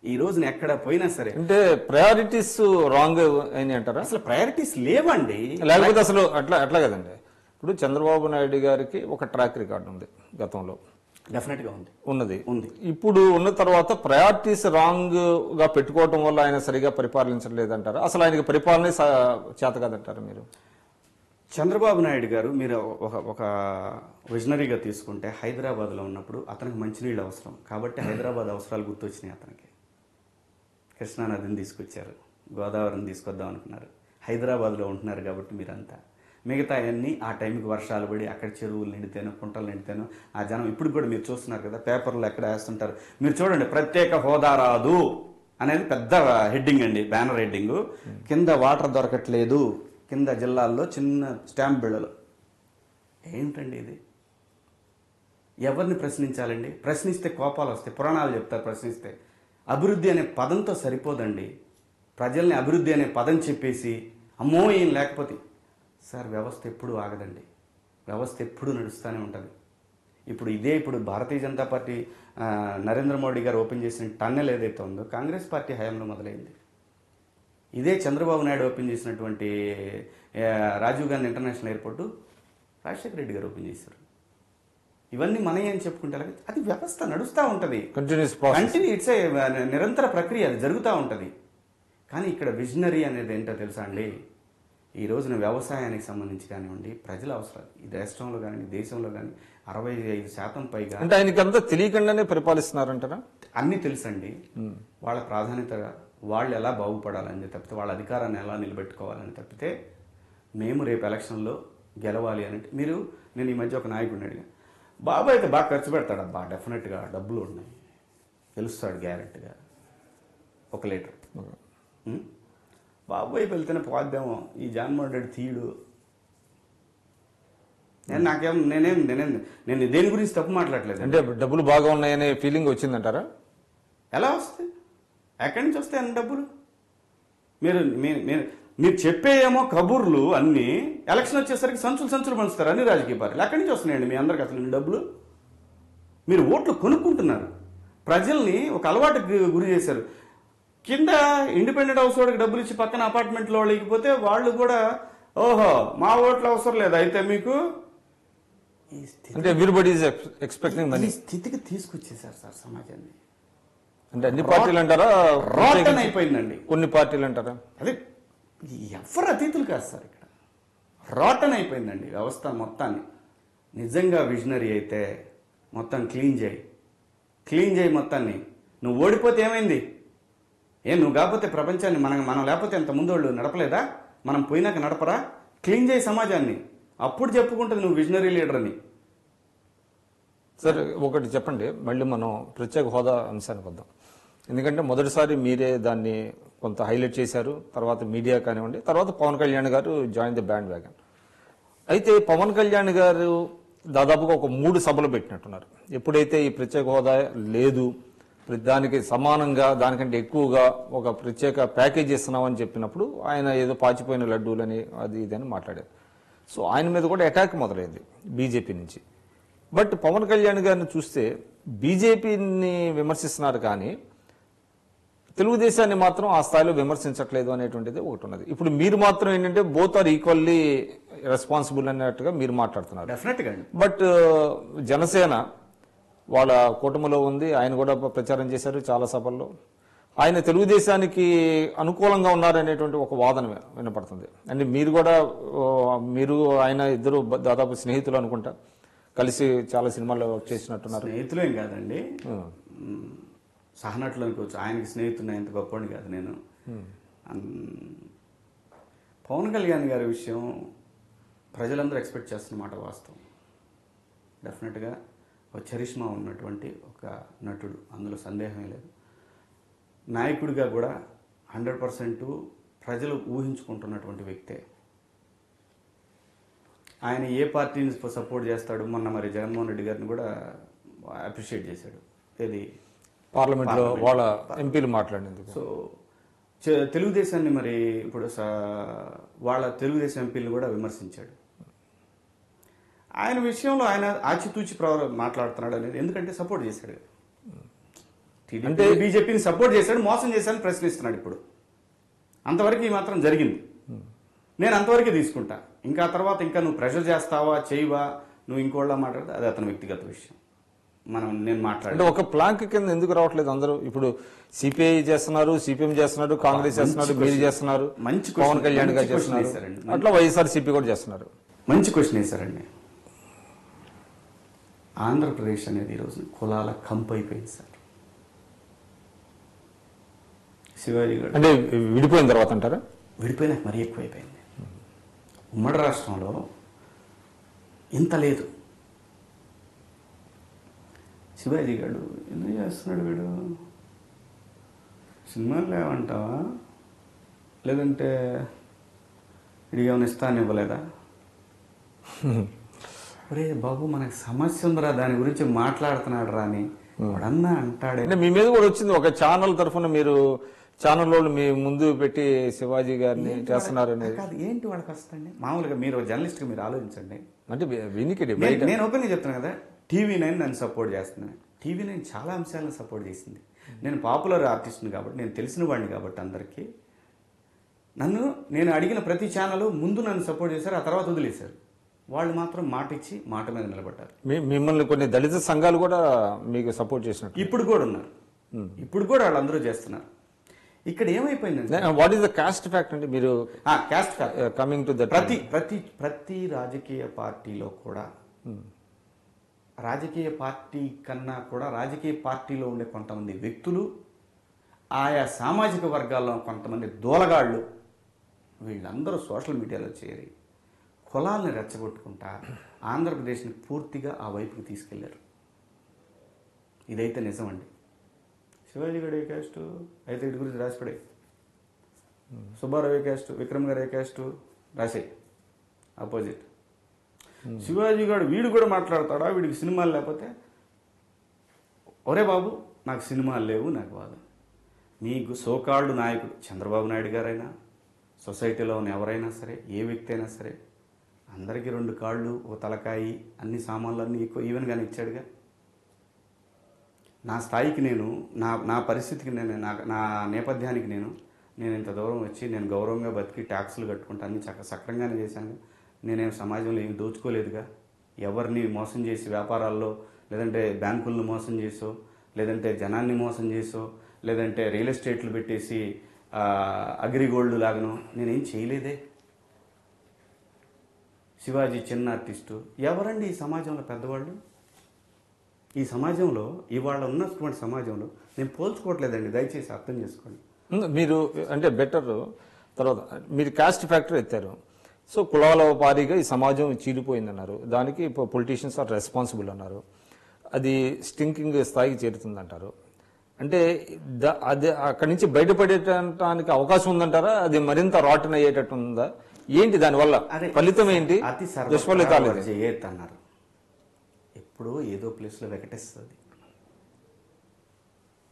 ఈ రోజున ఎక్కడ పోయినా సరే అంటే ప్రయారిటీస్ రాంగ్ అయినాయి అంటారా? అసలు ప్రయారిటీస్ లేవండి. లేకపోతే అసలు అట్లా కదండి. ఇప్పుడు చంద్రబాబు నాయుడు గారికి ఒక ట్రాక్ రికార్డు ఉంది, గతంలో డెఫినెట్ గా ఉంది. ఇప్పుడు ఉన్న తర్వాత ప్రయారిటీస్ రాంగ్ గా పెట్టుకోవటం వల్ల ఆయన సరిగా పరిపాలించలేదంటారా? అసలు ఆయనకి పరిపాలన చేత కాదంటారా మీరు? చంద్రబాబు నాయుడు గారు మీరు ఒక విజనరీగా తీసుకుంటే హైదరాబాద్లో ఉన్నప్పుడు అతనికి మంచినీళ్ళు అవసరం కాబట్టి హైదరాబాద్ అవసరాలు గుర్తొచ్చినాయి అతనికి. కృష్ణానదిని తీసుకొచ్చారు, గోదావరిని తీసుకొద్దాం అనుకున్నారు. హైదరాబాద్లో ఉంటున్నారు కాబట్టి మీరంతా మిగతా అన్నీ ఆ టైంకి వర్షాలు పడి అక్కడ చెరువులు నిండితేనో, కుంటలు నిండితేనో ఆ జనం ఇప్పుడు కూడా మీరు చూస్తున్నారు కదా, పేపర్లు ఎక్కడ వేస్తుంటారు. మీరు చూడండి, ప్రత్యేక హోదా రాదు అనేది పెద్ద హెడ్డింగ్ అండి, బ్యానర్ హెడ్డింగ్. కింద వాటర్ దొరకట్లేదు, కింద జిల్లాల్లో చిన్న స్టాంప్ బిళ్ళలు. ఏమిటండి ఇది? ఎవరిని ప్రశ్నించాలండి? ప్రశ్నిస్తే కోపాలు వస్తాయి, పురాణాలు చెప్తారు. ప్రశ్నిస్తే అభివృద్ధి అనే పదంతో సరిపోదండి. ప్రజల్ని అభివృద్ధి అనే పదం చెప్పేసి అమ్మో ఏం లేకపోతే సార్ వ్యవస్థ ఎప్పుడూ ఆగదండి, వ్యవస్థ ఎప్పుడూ నడుస్తూనే ఉంటుంది. ఇప్పుడు భారతీయ జనతా పార్టీ నరేంద్ర మోడీ గారు ఓపెన్ చేసిన టన్నెల్ ఏదైతే ఉందో కాంగ్రెస్ పార్టీ హయాంలో మొదలైంది. ఇదే చంద్రబాబు నాయుడు ఓపెన్ చేసినటువంటి రాజీవ్ గాంధీ ఇంటర్నేషనల్ ఎయిర్పోర్టు రాజశేఖర రెడ్డి గారు ఓపెన్ చేశారు. ఇవన్నీ మనమే అని చెప్పుకుంటే అది వ్యవస్థ నడుస్తూ ఉంటుంది, ఇట్స్ ఏ నిరంతర ప్రక్రియ, అది జరుగుతూ ఉంటుంది. కానీ ఇక్కడ విజనరీ అనేది ఏంటో తెలుసా అండి? ఈ రోజున వ్యవసాయానికి సంబంధించి కానివ్వండి, ప్రజల అవసరాలు ఈ రాష్ట్రంలో కానీ దేశంలో కానీ 65% పైగా అంటే ఆయనకంతా తెలియకుండానే పరిపాలిస్తున్నారంటారా? అన్నీ తెలుసండి. వాళ్ళ ప్రాధాన్యత వాళ్ళు ఎలా బాగుపడాలని తప్పితే, వాళ్ళ అధికారాన్ని ఎలా నిలబెట్టుకోవాలని తప్పితే మేము రేపు ఎలక్షన్లో గెలవాలి అని మీరు, నేను ఈ మధ్య ఒక నాయకుడిని అడిగా, బాబు అయితే బాగా ఖర్చు పెడతాడు అబ్బా, డెఫినెట్గా డబ్బులు ఉన్నాయి, గెలుస్తాడు గ్యారెంటీగా 1 లీటర్. బాబు వైపు వెళ్తేనే పోద్దేమో, ఈ జగన్మోహన్ రెడ్డి తీయుడు. నేను దేని గురించి తప్పు మాట్లాడలేదు. అంటే డబ్బులు బాగా ఉన్నాయనే ఫీలింగ్ వచ్చిందంటారా? ఎలా వస్తాయి? ఎక్కడి నుంచి వస్తాయి అన్ని డబ్బులు? మీరు చెప్పేయేమో కబుర్లు అన్నీ, ఎలక్షన్ వచ్చేసరికి సంచులు పంచుతారు అన్ని రాజకీయ పార్టీలు. ఎక్కడి నుంచి వస్తున్నాయండి మీ అందరికి అసలు ఇన్ని డబ్బులు? మీరు ఓట్లు కొనుక్కుంటున్నారు, ప్రజల్ని ఒక అలవాటుకి గురి చేశారు. కింద ఇండిపెండెంట్ హౌస్ వాడికి డబ్బులు ఇచ్చి పక్కన అపార్ట్మెంట్లో వాళ్ళు ఇకపోతే వాళ్ళు కూడా ఓహో మా ఓట్లు అవసరం లేదు అయితే మీకు, అంటే ఎవ్రీబడి ఈజ్ ఎక్స్పెక్టింగ్ మనీ స్థితికి తీసుకొచ్చేసారు సార్ సమాజాన్ని. అంటే అన్ని పార్టీలు అంటారా? రోటన్ అయిపోయిందండి. కొన్ని పార్టీలు అంటారా? అదే ఎవరు అతీతులు కాదు సార్, ఇక్కడ రోటన్ అయిపోయిందండి వ్యవస్థ మొత్తాన్ని. నిజంగా విజనరీ అయితే మొత్తం క్లీన్ చేయి మొత్తాన్ని. నువ్వు ఓడిపోతే ఏమైంది? నువ్వు కాకపోతే ప్రపంచాన్ని మనం లేకపోతే ఇంత ముందు వాళ్ళు నడపలేదా? మనం పోయినాక నడపరా? క్లీన్ చేయి సమాజాన్ని, అప్పుడు చెప్పుకుంటుంది నువ్వు విజనరీ లీడర్ అని. సార్ ఒకటి చెప్పండి, మళ్ళీ మనం ప్రత్యేక హోదా అంశానికి వద్దాం. ఎందుకంటే మొదటిసారి మీరే దాన్ని కొంత హైలైట్ చేశారు, తర్వాత మీడియా కానివ్వండి, తర్వాత పవన్ కళ్యాణ్ గారు జాయిన్ ది బ్యాండ్ వ్యాగన్. అయితే పవన్ కళ్యాణ్ గారు దాదాపుగా ఒక 3 సభలు పెట్టినట్టున్నారు. ఎప్పుడైతే ఈ ప్రత్యేక హోదా లేదు, దానికి సమానంగా దానికంటే ఎక్కువగా ఒక ప్రత్యేక ప్యాకేజ్ ఇస్తున్నామని చెప్పినప్పుడు ఆయన ఏదో పాచిపోయిన లడ్డూలని అది ఇదని మాట్లాడారు. సో ఆయన మీద కూడా అటాక్ మొదలైంది బీజేపీ నుంచి. బట్ పవన్ కళ్యాణ్ గారిని చూస్తే బీజేపీని విమర్శిస్తున్నారు కానీ తెలుగుదేశాన్ని మాత్రం ఆ స్థాయిలో విమర్శించట్లేదు అనేటువంటిది ఒకటి ఉన్నది. ఇప్పుడు మీరు మాత్రం ఏంటంటే బోత్ ఆర్ ఈక్వల్లీ రెస్పాన్సిబుల్ అన్నట్టుగా మీరు మాట్లాడుతున్నారు. డెఫినెట్గా. బట్ జనసేన వాళ్ళ కూటమిలో ఉంది, ఆయన కూడా ప్రచారం చేశారు చాలా సభల్లో. ఆయన తెలుగుదేశానికి అనుకూలంగా ఉన్నారనేటువంటి ఒక వాదన వినపడుతుంది. అంటే మీరు కూడా, మీరు ఆయన ఇద్దరు దాదాపు స్నేహితులు అనుకుంటా, కలిసి చాలా సినిమాల్లో వర్క్ చేసినట్టున్నారు. స్నేహితులు ఏం కాదండి, సహనటులు అనుకోవచ్చు. ఆయనకి స్నేహితున్నా ఎంత గొప్పని కాదు నేను. పవన్ కళ్యాణ్ గారి విషయం ప్రజలందరూ ఎక్స్పెక్ట్ చేస్తున్నమాట వాస్తవం. డెఫినెట్గా ఒక చరిష్మా ఉన్నటువంటి ఒక నటుడు, అందులో సందేహమే లేదు. నాయకుడిగా కూడా 100% ప్రజలు ఊహించుకుంటున్నటువంటి వ్యక్తే. ఆయన ఏ పార్టీని సపోర్ట్ చేస్తాడు, మొన్న మరి జగన్మోహన్ రెడ్డి గారిని కూడా అప్రిషియేట్ చేశాడు. ఏది పార్లమెంట్లో వాళ్ళ ఎంపీలు మాట్లాడినందుకు. సో తెలుగుదేశాన్ని మరి ఇప్పుడు వాళ్ళ తెలుగుదేశం ఎంపీలు కూడా విమర్శించాడు. ఆయన విషయంలో ఆయన ఆచితూచి మాట్లాడుతున్నాడు అనేది, ఎందుకంటే సపోర్ట్ చేశాడు. అంటే బీజేపీని సపోర్ట్ చేశాడు, మోసం చేశాడని ప్రశ్నిస్తున్నాడు ఇప్పుడు. అంతవరకు ఈ మాత్రం జరిగింది, నేను అంతవరకే తీసుకుంటా. ఇంకా తర్వాత ఇంకా నువ్వు ప్రెషర్ చేస్తావా చేయవా, నువ్వు ఇంకోళ్ళ మాట్లాడితే అది అతని వ్యక్తిగత విషయం. నేను మాట్లాడే ఒక ప్లాంక్ కింద ఎందుకు రావట్లేదు అందరూ? ఇప్పుడు సిపిఐ చేస్తున్నారు, సిపిఎం చేస్తున్నారు, కాంగ్రెస్ చేస్తున్నారు, మీరు చేస్తున్నారు, పవన్ కళ్యాణ్ గారు చేస్తున్నారు, అట్లా వైఎస్ఆర్సీపీ కూడా చేస్తున్నారు. మంచి క్వశ్చన్ వేశారండి. ఆంధ్రప్రదేశ్ అనేది ఈరోజు కులాల కంపు అయిపోయింది సార్. శివాజీ గారు అంటే విడిపోయిన తర్వాత అంటారా? విడిపోయినాక మరీ ఎక్కువైపోయింది. ఉమ్మడి రాష్ట్రంలో ఇంత లేదు. శివాజీ గారు ఎందుకు చేస్తున్నాడు వీడు? సినిమాలు లేవంటావా, లేదంటే వీడికి ఏమైనా ఇస్తాను ఇవ్వలేదా? ఒరే బాబు మనకు సమస్య ఉందిరా, దాని గురించి మాట్లాడుతున్నాడు రా అని వాడన్నా అంటాడే. అంటే మీ మీద కూడా వచ్చింది ఒక ఛానల్ తరఫున, మీరు ఛానల్ వాళ్ళు మీ ముందు పెట్టి శివాజీ గారిని చేస్తున్నారు అనేది. కాదు, ఏంటి వాళ్ళకి వస్తుంది? మామూలుగా మీరు జర్నలిస్ట్గా మీరు ఆలోచించండి. అంటే వినికిడి నేను ఓపెన్గా చెప్తున్నాను కదా, టీవీ9 నన్ను సపోర్ట్ చేస్తున్నాను. టీవీ9 చాలా అంశాలను సపోర్ట్ చేసింది. నేను పాపులర్ ఆర్టిస్ట్ని కాబట్టి, నేను తెలిసిన వాడిని కాబట్టి అందరికీ, నేను అడిగిన ప్రతి ఛానల్ ముందు నన్ను సపోర్ట్ చేశారు, ఆ తర్వాత వదిలేశారు. వాళ్ళు మాత్రం మాట ఇచ్చి మాట మీద నిలబడ్డారు. మిమ్మల్ని కొన్ని దళిత సంఘాలు కూడా మీకు సపోర్ట్ చేసినట్టు ఇప్పుడు కూడా ఉన్నారు. ఇప్పుడు కూడా వాళ్ళందరూ చేస్తున్నారు. ఇక్కడ ఏమైపోయిందంటే, what is the caste fact అంటే మీరు cost fact coming to that, ప్రతి రాజకీయ పార్టీలో కూడా, రాజకీయ పార్టీ కన్నా కూడా రాజకీయ పార్టీలో ఉండే కొంతమంది వ్యక్తులు, ఆయా సామాజిక వర్గాల్లో కొంతమంది దోలగాళ్ళు, వీళ్ళందరూ సోషల్ మీడియాలో చేరి కులాలను రెచ్చగొట్టుకుంటా ఆంధ్రప్రదేశ్ని పూర్తిగా ఆ వైపుకి తీసుకెళ్లారు. ఇదైతే నిజమండి. శివాజీ గడు ఏ క్యాస్ట్ అయితే ఇటు గురించి రాసిపడే, సుబ్బారావు ఏ క్యాస్ట్, విక్రమ్ గారు ఏ క్యాస్ట్ రాసే ఆపోజిట్. శివాజీ గారు వీడు కూడా మాట్లాడతాడా, వీడికి సినిమాలు లేకపోతే ఒరే బాబు నాకు సినిమాలు లేవు నాకు బాధ. మీకు సోకాళ్ళు నాయకుడు చంద్రబాబు నాయుడు గారైనా సొసైటీలో ఉన్న ఎవరైనా సరే ఏ వ్యక్తి అయినా సరే అందరికీ 2 కాళ్ళు ఒక తలకాయి అన్ని సామాన్లు అన్నీ ఎక్కువ ఈవెన్గానే ఇచ్చాడుగా. నా స్థాయికి నేను నా పరిస్థితికి నేను నా నేపథ్యానికి నేను ఇంత దూరం వచ్చి నేను గౌరవంగా బతికి ట్యాక్సులు కట్టుకుంటా అన్ని సక్రంగానే చేశాను. నేనేం సమాజంలో ఏమి దోచుకోలేదుగా. ఎవరిని మోసం చేసి వ్యాపారాల్లో లేదంటే బ్యాంకులను మోసం చేసో లేదంటే జనాన్ని మోసం చేసో లేదంటే రియల్ ఎస్టేట్లు పెట్టేసి అగ్రిగోల్డ్ లాగనో నేనేం చేయలేదే. శివాజీ చిన్న ఆర్టిస్టు. ఎవరండి ఈ సమాజంలో పెద్దవాళ్ళు? ఈ సమాజంలో ఇవాళ ఉన్నటువంటి సమాజంలో నేను పోల్చుకోవట్లేదండి, దయచేసి అర్థం చేసుకోండి. మీరు అంటే బెటర్ తర్వాత మీరు కాస్ట్ ఫ్యాక్టర్ ఎత్తారు. సో కులాల వారీగా ఈ సమాజం చీలిపోయిందన్నారు. దానికి పొలిటీషియన్స్ ఆర్ రెస్పాన్సిబుల్ అన్నారు. అది స్టింకింగ్ స్థాయికి చేరుతుందంటారు. అంటే అది అక్కడి నుంచి బయటపడేటానికి అవకాశం ఉందంటారా? అది మరింత రాటన్ అయ్యేటట్టు ఉందా? ఏంటి దానివల్ల ఫలితం ఏంటి? దుష్ఫలితాలు అన్నారు. ఎప్పుడో ఏదో ప్లేస్లో వెకటేస్తుంది.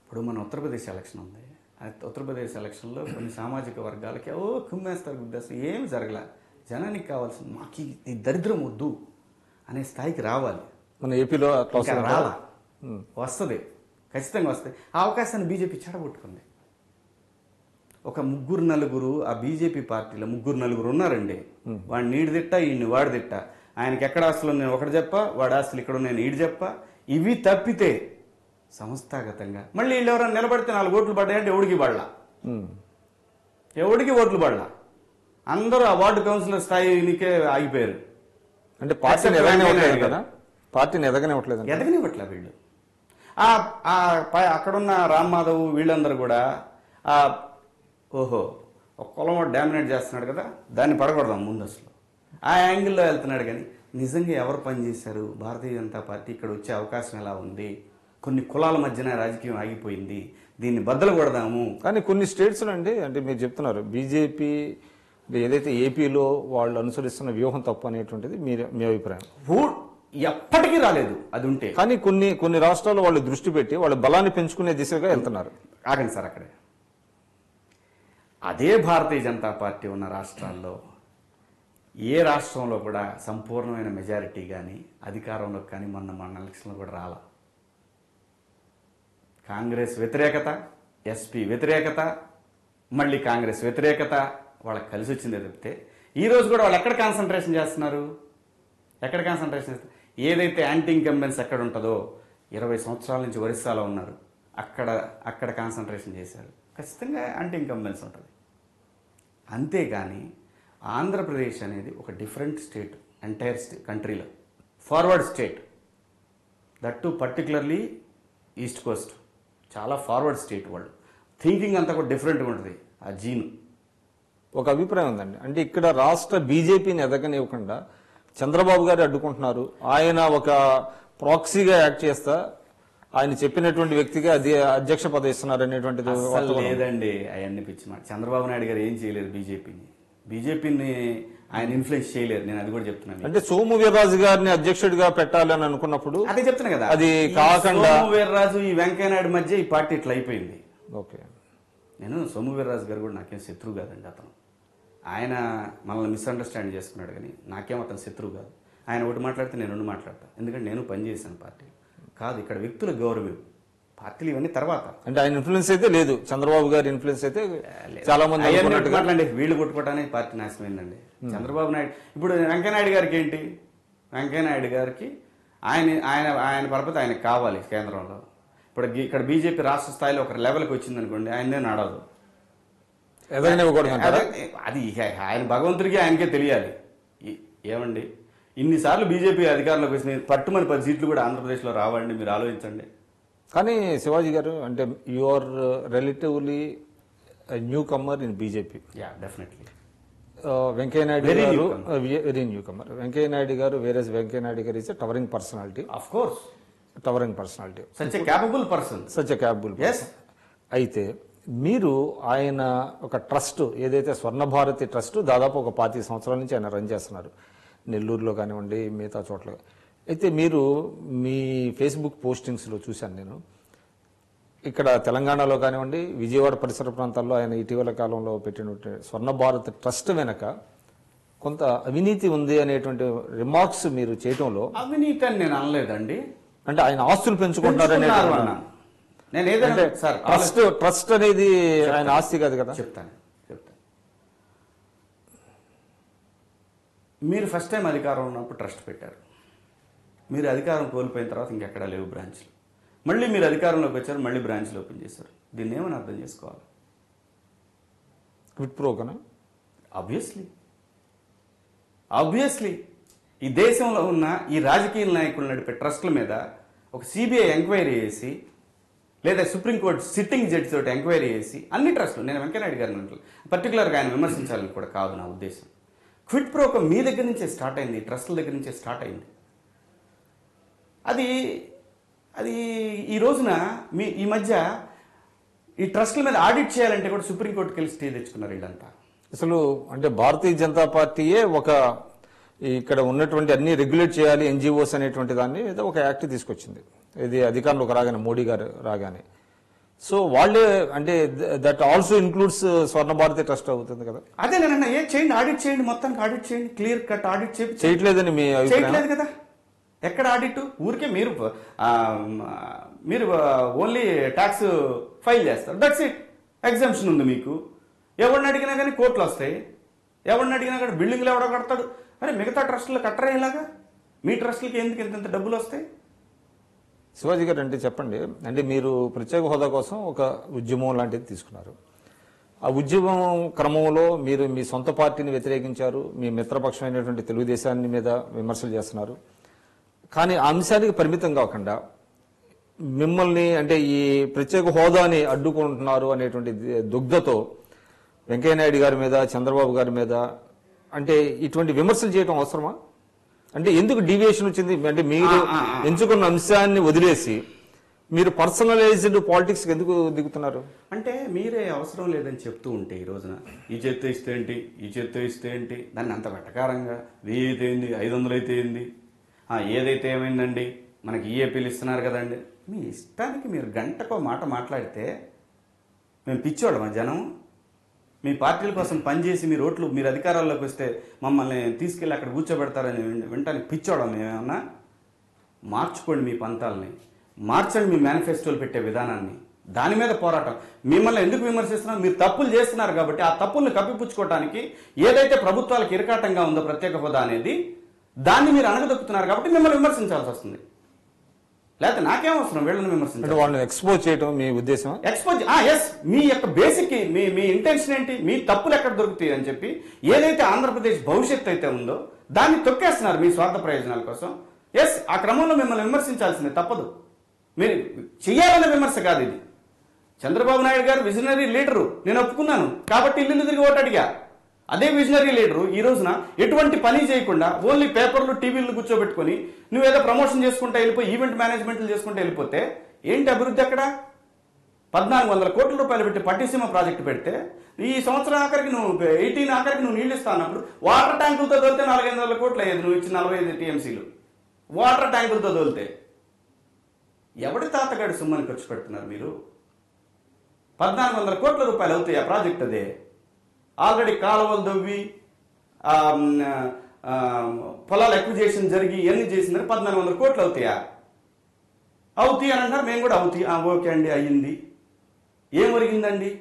ఇప్పుడు మన ఉత్తరప్రదేశ్ ఎలక్షన్ ఉంది. ఉత్తరప్రదేశ్ ఎలక్షన్లో కొన్ని సామాజిక వర్గాలకి కుమ్మేస్తారు, గుద్దేస్తారు, ఏమి జరగల. జనానికి కావాల్సింది మాకు ఈ దరిద్రం వద్దు అనే స్థాయికి రావాలి. మన ఏపీలో రాలా, వస్తుంది, ఖచ్చితంగా వస్తుంది. ఆ అవకాశాన్ని బీజేపీ చెడగొట్టుకుంది. ఒక 3-4 ఆ బీజేపీ పార్టీలో 3-4 ఉన్నారండి. వాడిని నీడు తిట్ట, ఈయన్ని వాడు తిట్ట. ఆయనకి ఎక్కడ ఆస్తులు నేను ఒకటి చెప్ప, వాడి ఆస్తులు ఇక్కడ నేను ఈడు చెప్ప. ఇవి తప్పితే సంస్థాగతంగా మళ్ళీ వీళ్ళు ఎవరైనా నిలబడితే 4 ఓట్లు పడ్డాయంటే ఎవడికి ఓట్లు పడలా. అందరూ ఆ వార్డు కౌన్సిలర్ స్థాయినికే ఆగిపోయారు. అంటే పార్టీని ఎదగనివ్వట్లేదు. ఎదగనివ్వట్లే వీళ్ళు. అక్కడున్న రామ్ మాధవ్ వీళ్ళందరూ కూడా ఓహో ఒక కులం డామినేట్ చేస్తున్నాడు కదా, దాన్ని పడకూడదాం ముందు అసలు ఆ యాంగిల్లో వెళ్తున్నాడు. కానీ నిజంగా ఎవరు పనిచేశారు? భారతీయ జనతా పార్టీ ఇక్కడ వచ్చే అవకాశం ఎలా ఉంది? కొన్ని కులాల మధ్యన రాజకీయం ఆగిపోయింది, దీన్ని బద్దలు కొడదాము. కానీ కొన్ని స్టేట్స్లో అండి, అంటే మీరు చెప్తున్నారు బీజేపీ ఏదైతే ఏపీలో వాళ్ళు అనుసరిస్తున్న వ్యూహం తప్పు అనేటువంటిది మీ అభిప్రాయం? ఎప్పటికీ రాలేదు అది ఉంటే. కానీ కొన్ని రాష్ట్రాల్లో వాళ్ళు దృష్టి పెట్టి వాళ్ళ బలాన్ని పెంచుకునే దిశగా వెళ్తున్నారు. ఆగండి సార్, అక్కడే అదే భారతీయ జనతా పార్టీ ఉన్న రాష్ట్రాల్లో ఏ రాష్ట్రంలో కూడా సంపూర్ణమైన మెజారిటీ కానీ అధికారంలో కానీ మన ఎలక్షన్లో కూడా రాల. కాంగ్రెస్ వ్యతిరేకత, ఎస్పీ వ్యతిరేకత, మళ్ళీ కాంగ్రెస్ వ్యతిరేకత వాళ్ళకి కలిసి వచ్చిందే తప్పితే ఈరోజు కూడా వాళ్ళు ఎక్కడ కాన్సన్ట్రేషన్ చేస్తున్నారు? ఎక్కడ కాన్సన్ట్రేషన్ చేస్తారు? ఏదైతే యాంటీ ఇన్కంబెన్స్ ఎక్కడ ఉంటుందో 20 సంవత్సరాల నుంచి ఒరిస్సాలో ఉన్నారు, అక్కడ కాన్సన్ట్రేషన్ చేశారు. ఖచ్చితంగా యాంటీ ఇన్కంబెన్స్ ఉంటుంది. అంతేగాని ఆంధ్రప్రదేశ్ అనేది ఒక డిఫరెంట్ స్టేట్, ఎంటైర్ కంట్రీలో forward state, that to particularly east Coast, చాలా ఫార్వర్డ్ స్టేట్. వాళ్ళు థింకింగ్ అంతా కూడా డిఫరెంట్గా ఉంటుంది. ఆ జీను ఒక అభిప్రాయం ఉందండి. అంటే ఇక్కడ రాష్ట్ర బీజేపీని ఎదగనివ్వకుండా చంద్రబాబు గారు అడ్డుకుంటున్నారు. ఆయన ఒక ప్రాక్సీగా యాక్ట్ చేస్తా ఆయన చెప్పినటువంటి వ్యక్తిగా అది అధ్యక్ష పదవి ఇస్తున్నారు అనేటువంటిది లేదండి. అవన్నీ పిచ్చి మాట. చంద్రబాబు నాయుడు గారు ఏం చేయలేరు బీజేపీని ఆయన ఇన్ఫ్లుయెన్స్ చేయలేరు. నేను అది కూడా చెప్తున్నాను. అంటే సోము వీర్రాజు గారిని అధ్యక్షుడిగా పెట్టాలని అనుకున్నప్పుడు అదే చెప్తున్నా కదా, అది కాకుండా సోము వీర్రాజు ఈ వెంకయ్య నాయుడు మధ్య ఈ పార్టీ ఇట్లా అయిపోయింది. ఓకే, నేను సోము వీర్రాజు గారు కూడా నాకేం శత్రువు కాదండి. అతను ఆయన మనల్ని మిస్అండర్స్టాండ్ చేసుకున్నాడు, కానీ నాకేం అతను శత్రువు కాదు. ఆయన ఒకటి మాట్లాడితే నేను 2 మాట్లాడతాను. ఎందుకంటే నేను పనిచేశాను పార్టీ కాదు. ఇక్కడ వ్యక్తుల గౌరవం, పార్టీలు ఇవన్నీ తర్వాత. అంటే ఆయన ఇన్ఫ్లుయెన్స్ అయితే లేదు, చంద్రబాబు గారి ఇన్ఫ్లుయెన్స్ అయితే చాలా మంది మాట్లాడండి. వీళ్ళు కొట్టుకోవడానికి పార్టీ నాశనమైందండి. చంద్రబాబు నాయుడు ఇప్పుడు వెంకయ్యనాయుడు గారికి ఏంటి? వెంకయ్యనాయుడు గారికి ఆయన పరపతి ఆయనకు కావాలి కేంద్రంలో. ఇప్పుడు ఇక్కడ బీజేపీ రాష్ట్ర స్థాయిలో ఒక లెవెల్కి వచ్చింది అనుకోండి, ఆయనే నడదు. అది ఆయన భగవంతుడికి ఆయనకే తెలియాలి. ఏమండి ఇన్నిసార్లు బీజేపీ అధికారంలోకి వచ్చిన పట్టుమని 10 సీట్లు కూడా ఆంధ్రప్రదేశ్లో రావండి, మీరు ఆలోచించండి. కానీ శివాజీ గారు అంటే you are relatively newcomer in BJP. Yeah, definitely. Venkaiah Naidu Very గారు newcomer. Very newcomer. Venkaiah Naidu గారు వెంకయ్య నాయుడు గారు is towering personality. Of course such a capable person. Such a capable. Yes. అయితే మీరు ఆయన ఒక ట్రస్ట్ ఏదైతే స్వర్ణ భారతి ట్రస్ట్ దాదాపు ఒక 25 సంవత్సరాల నుంచి ఆయన రన్ చేస్తున్నారు, నెల్లూరులో కానివ్వండి మిగతా చోట్ల. అయితే మీరు మీ ఫేస్బుక్ పోస్టింగ్స్లో చూశాను నేను, ఇక్కడ తెలంగాణలో కానివ్వండి విజయవాడ పరిసర ప్రాంతాల్లో ఆయన ఇటీవల కాలంలో పెట్టినటువంటి స్వర్ణ భారత్ ట్రస్ట్ వెనక కొంత అవినీతి ఉంది అనేటువంటి రిమార్క్స్ మీరు చేయటంలో, అవినీతి అని నేను అనలేదండి, అంటే ఆయన ఆస్తులు పెంచుకుంటున్నారనే పెంచుకున్నారు అన్నాను. నేను ఏదైనా సార్ ట్రస్ట్ అనేది ఆయన ఆస్తి కాదు కదా. చెప్తాను. మీరు ఫస్ట్ టైం అధికారం ఉన్నప్పుడు ట్రస్ట్ పెట్టారు, మీరు అధికారం కోల్పోయిన తర్వాత ఇంకెక్కడా లేవు బ్రాంచ్లు, మళ్ళీ మీరు అధికారంలోకి వచ్చారు, మళ్ళీ బ్రాంచ్లు ఓపెన్ చేశారు. దీన్ని ఏమని అర్థం చేసుకోవాలి? క్విట్ ప్రోకనా? ఆబ్వియస్లీ ఈ దేశంలో ఉన్న ఈ రాజకీయ నాయకులు నడిపే ట్రస్టుల మీద ఒక సిబిఐ ఎంక్వైరీ చేసి, లేదా సుప్రీంకోర్టు సిట్టింగ్ జడ్జి తోటి ఎంక్వైరీ చేసి, అన్ని ట్రస్టులు, నేను వెంకయ్యనాయుడు గారిని పర్టికులర్గా ఆయన విమర్శించాలని కూడా కాదు నా ఉద్దేశం, క్విట్ ప్రోకో మీ దగ్గర నుంచే స్టార్ట్ అయింది, ట్రస్టుల దగ్గర నుంచే స్టార్ట్ అయింది. అది ఈ రోజున ఈ మధ్య ఈ ట్రస్టుల మీద ఆడిట్ చేయాలంటే కూడా సుప్రీంకోర్టుకి వెళ్ళి స్టే తెచ్చుకున్నారు వీళ్ళంతా. అసలు అంటే భారతీయ జనతా పార్టీయే ఇక్కడ ఉన్నటువంటి అన్ని రెగ్యులేట్ చేయాలి ఎన్జిఓస్ అనేటువంటి దాన్ని ఏదో ఒక యాక్ట్ తీసుకొచ్చింది, ఇది అధికారంలోకి రాగానే, మోడీ గారు రాగానే. సో వాళ్ళే అంటే that also includes Swarna Bharati trust అవుతుంది కదా. అదే నేను చేయండి, ఆడిట్ చేయండి, మొత్తానికి ఆడిట్ చేయండి, క్లియర్ కట్ ఆడిట్ చేయట్లేదని మీ చేయట్లేదు కదా. ఎక్కడ ఆడిట్? ఊరికే మీరు ఓన్లీ ట్యాక్స్ ఫైల్ చేస్తారు, దట్స్ ఇట్. ఎగ్జామ్షన్ ఉంది మీకు, ఎవరిని అడిగినా కానీ కోర్టులు వస్తాయి, ఎవరిని అడిగినా కానీ బిల్డింగ్లు ఎవడో కడతాడు. అరే మిగతా ట్రస్టులు కట్టరే ఇలాగా, మీ ట్రస్టులకి ఎందుకు ఇంత డబ్బులు వస్తాయి? శివాజీ గారు అంటే చెప్పండి, అంటే మీరు ప్రత్యేక హోదా కోసం ఒక ఉద్యమం లాంటిది తీసుకున్నారు, ఆ ఉద్యమం క్రమంలో మీరు మీ సొంత పార్టీని వ్యతిరేకించారు, మీ మిత్రపక్షమైనటువంటి తెలుగుదేశాన్ని మీద విమర్శలు చేస్తున్నారు. కానీ ఆ అంశానికి పరిమితం కాకుండా మిమ్మల్ని అంటే ఈ ప్రత్యేక హోదాని అడ్డుకుంటున్నారు అనేటువంటి దుగ్ధతో వెంకయ్య నాయుడు గారి మీద, చంద్రబాబు గారి మీద అంటే ఇటువంటి విమర్శలు చేయడం అవసరమా? అంటే ఎందుకు డీవియేషన్ వచ్చింది? అంటే మీరు ఎంచుకున్న అంశాన్ని వదిలేసి మీరు పర్సనలైజ్డ్ పాలిటిక్స్ ఎందుకు దిగుతున్నారు? అంటే మీరే అవసరం లేదని చెప్తూ ఉంటే ఈ రోజున ఈ చేత్తో ఇస్తే ఏంటి, ఈ చేత్తో ఇస్తే ఏంటి, దాన్ని అంత వెటకారంగా 1000 అయితే ఏంది, 500 అయితే ఏంది, ఏదైతే ఏమైందండి, మనకి ఈఏపీలు ఇస్తున్నారు కదండి, మీ ఇష్టానికి మీరు గంటకో మాట మాట్లాడితే మేము పిచ్చోళ్ళమా జనం? మీ పార్టీల కోసం పనిచేసి మీ ఓట్లు మీరు అధికారాల్లోకి వస్తే మమ్మల్ని తీసుకెళ్ళి అక్కడ కూర్చోబెడతారని వింటానికి పిచ్చోళ్ళం మేమేమన్నా? మార్చుకోండి మీ పంతాలని, మార్చండి మీ మేనిఫెస్టోలు పెట్టే విధానాన్ని, దాని మీద పోరాటం. మిమ్మల్ని ఎందుకు విమర్శిస్తున్నాం? మీరు తప్పులు చేస్తున్నారు కాబట్టి ఆ తప్పుల్ని కప్పిపుచ్చుకోవడానికి ఏదైతే ప్రభుత్వాలకు ఇరకాటంగా ఉందో ప్రత్యేక హోదా అనేది, దాన్ని మీరు అణగదొక్కుతున్నారు కాబట్టి మిమ్మల్ని విమర్శించాల్సి వస్తుంది. లేకపోతే నాకేం అవసరం వీళ్ళని విమర్శించాలి? వాళ్ళని ఎక్స్పోజ్ చేయడం మీ ఉద్దేశం? Expose, yes. మీ యొక్క బేసిక్ మీ ఇంటెన్షన్ ఏంటి? మీ తప్పులు ఎక్కడ దొరుకుతాయి అని చెప్పి ఏదైతే ఆంధ్రప్రదేశ్ భవిష్యత్తు అయితే ఉందో దాన్ని తొక్కేస్తున్నారు మీ స్వార్థ ప్రయోజనాల కోసం. ఎస్, ఆ క్రమంలో మిమ్మల్ని విమర్శించాల్సిందే, తప్పదు. మీరు చెయ్యాలన్న విమర్శ కాదు ఇది. చంద్రబాబు నాయుడు గారు విజనరీ లీడరు, నేను ఒప్పుకున్నాను కాబట్టి ఇల్లు తిరిగి ఓటు అడిగా. అదే విజనరీ లీడరు ఈ రోజున ఎటువంటి పని చేయకుండా ఓన్లీ పేపర్లు టీవీలు కూర్చోబెట్టుకుని నువ్వేదో ప్రమోషన్ చేసుకుంటా వెళ్ళిపోయి ఈవెంట్ మేనేజ్మెంట్లు చేసుకుంటూ వెళ్ళిపోతే ఏంటి అభివృద్ధి అక్కడ? 1400 కోట్ల రూపాయలు పెట్టి పట్టిసీమ ప్రాజెక్టు పెడితే ఈ సంవత్సరం ఆఖరికి నువ్వు 18 ఆఖరికి నువ్వు నీళ్ళు ఇస్తా అన్నప్పుడు వాటర్ ట్యాంకులతో తోలితే 400 కోట్లు అయ్యేది, నువ్వు ఇచ్చిన 45 టీఎంసీలు వాటర్ ట్యాంకులతో తోలితే. ఎవడి తాతగాడి సొమ్మని ఖర్చు పెడుతున్నారు మీరు? 1400 కోట్ల రూపాయలు అవుతాయి ఆ ప్రాజెక్ట్. అదే ఆల్రెడీ కాలువలు దవ్వి పొలాల ఎక్విజేషన్ జరిగి ఇవన్నీ చేసిందని 1400 కోట్లు అవుతాయా? అవుతాయి అని అంటారు, మేము కూడా అవుతాయి. ఓకే అండి, అయ్యింది. ఏం ఒరిగిందండి?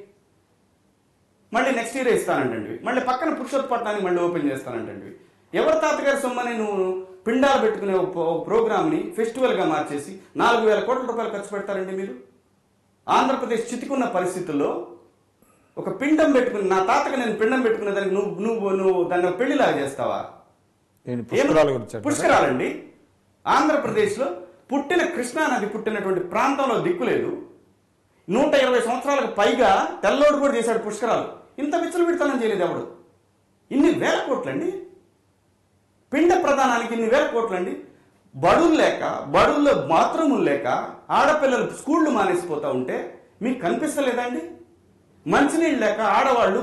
మళ్ళీ నెక్స్ట్ ఇయర్ ఇస్తానంటండి, మళ్ళీ పక్కన పురుషోత్పట్నానికి మళ్ళీ ఓపెన్ చేస్తానంటండి. ఎవరి తాతగారి సొమ్మని నువ్వు పిండాలు పెట్టుకునే ప్రోగ్రామ్ని ఫెస్టివల్గా మార్చేసి 4000 కోట్ల రూపాయలు ఖర్చు పెడతారండి మీరు? ఆంధ్రప్రదేశ్ చితికున్న పరిస్థితుల్లో ఒక పిండం పెట్టుకుని, నా తాతకి నేను పిండం పెట్టుకునే దానికి నువ్వు దాన్ని పెళ్లిలాగా చేస్తావా? పుష్కరాలండి. ఆంధ్రప్రదేశ్లో పుట్టిన కృష్ణానది పుట్టినటువంటి ప్రాంతంలో దిక్కులేదు. 120 సంవత్సరాలకు పైగా తెల్లోడు కూడా చేశాడు పుష్కరాలు. ఇంత విచ్చలవిడితనం చేయలేదు ఎవడు. ఇన్ని వేల కోట్లండి. పిండ ప్రధానానికి ఇన్ని వేల కోట్లండి. బడులు లేక, బడుల్లో బాత్రూములు లేక ఆడపిల్లలు స్కూళ్ళు మానేసిపోతూ ఉంటే మీకు కనిపిస్తలేదండి? మంచినీళ్ళు లేక ఆడవాళ్ళు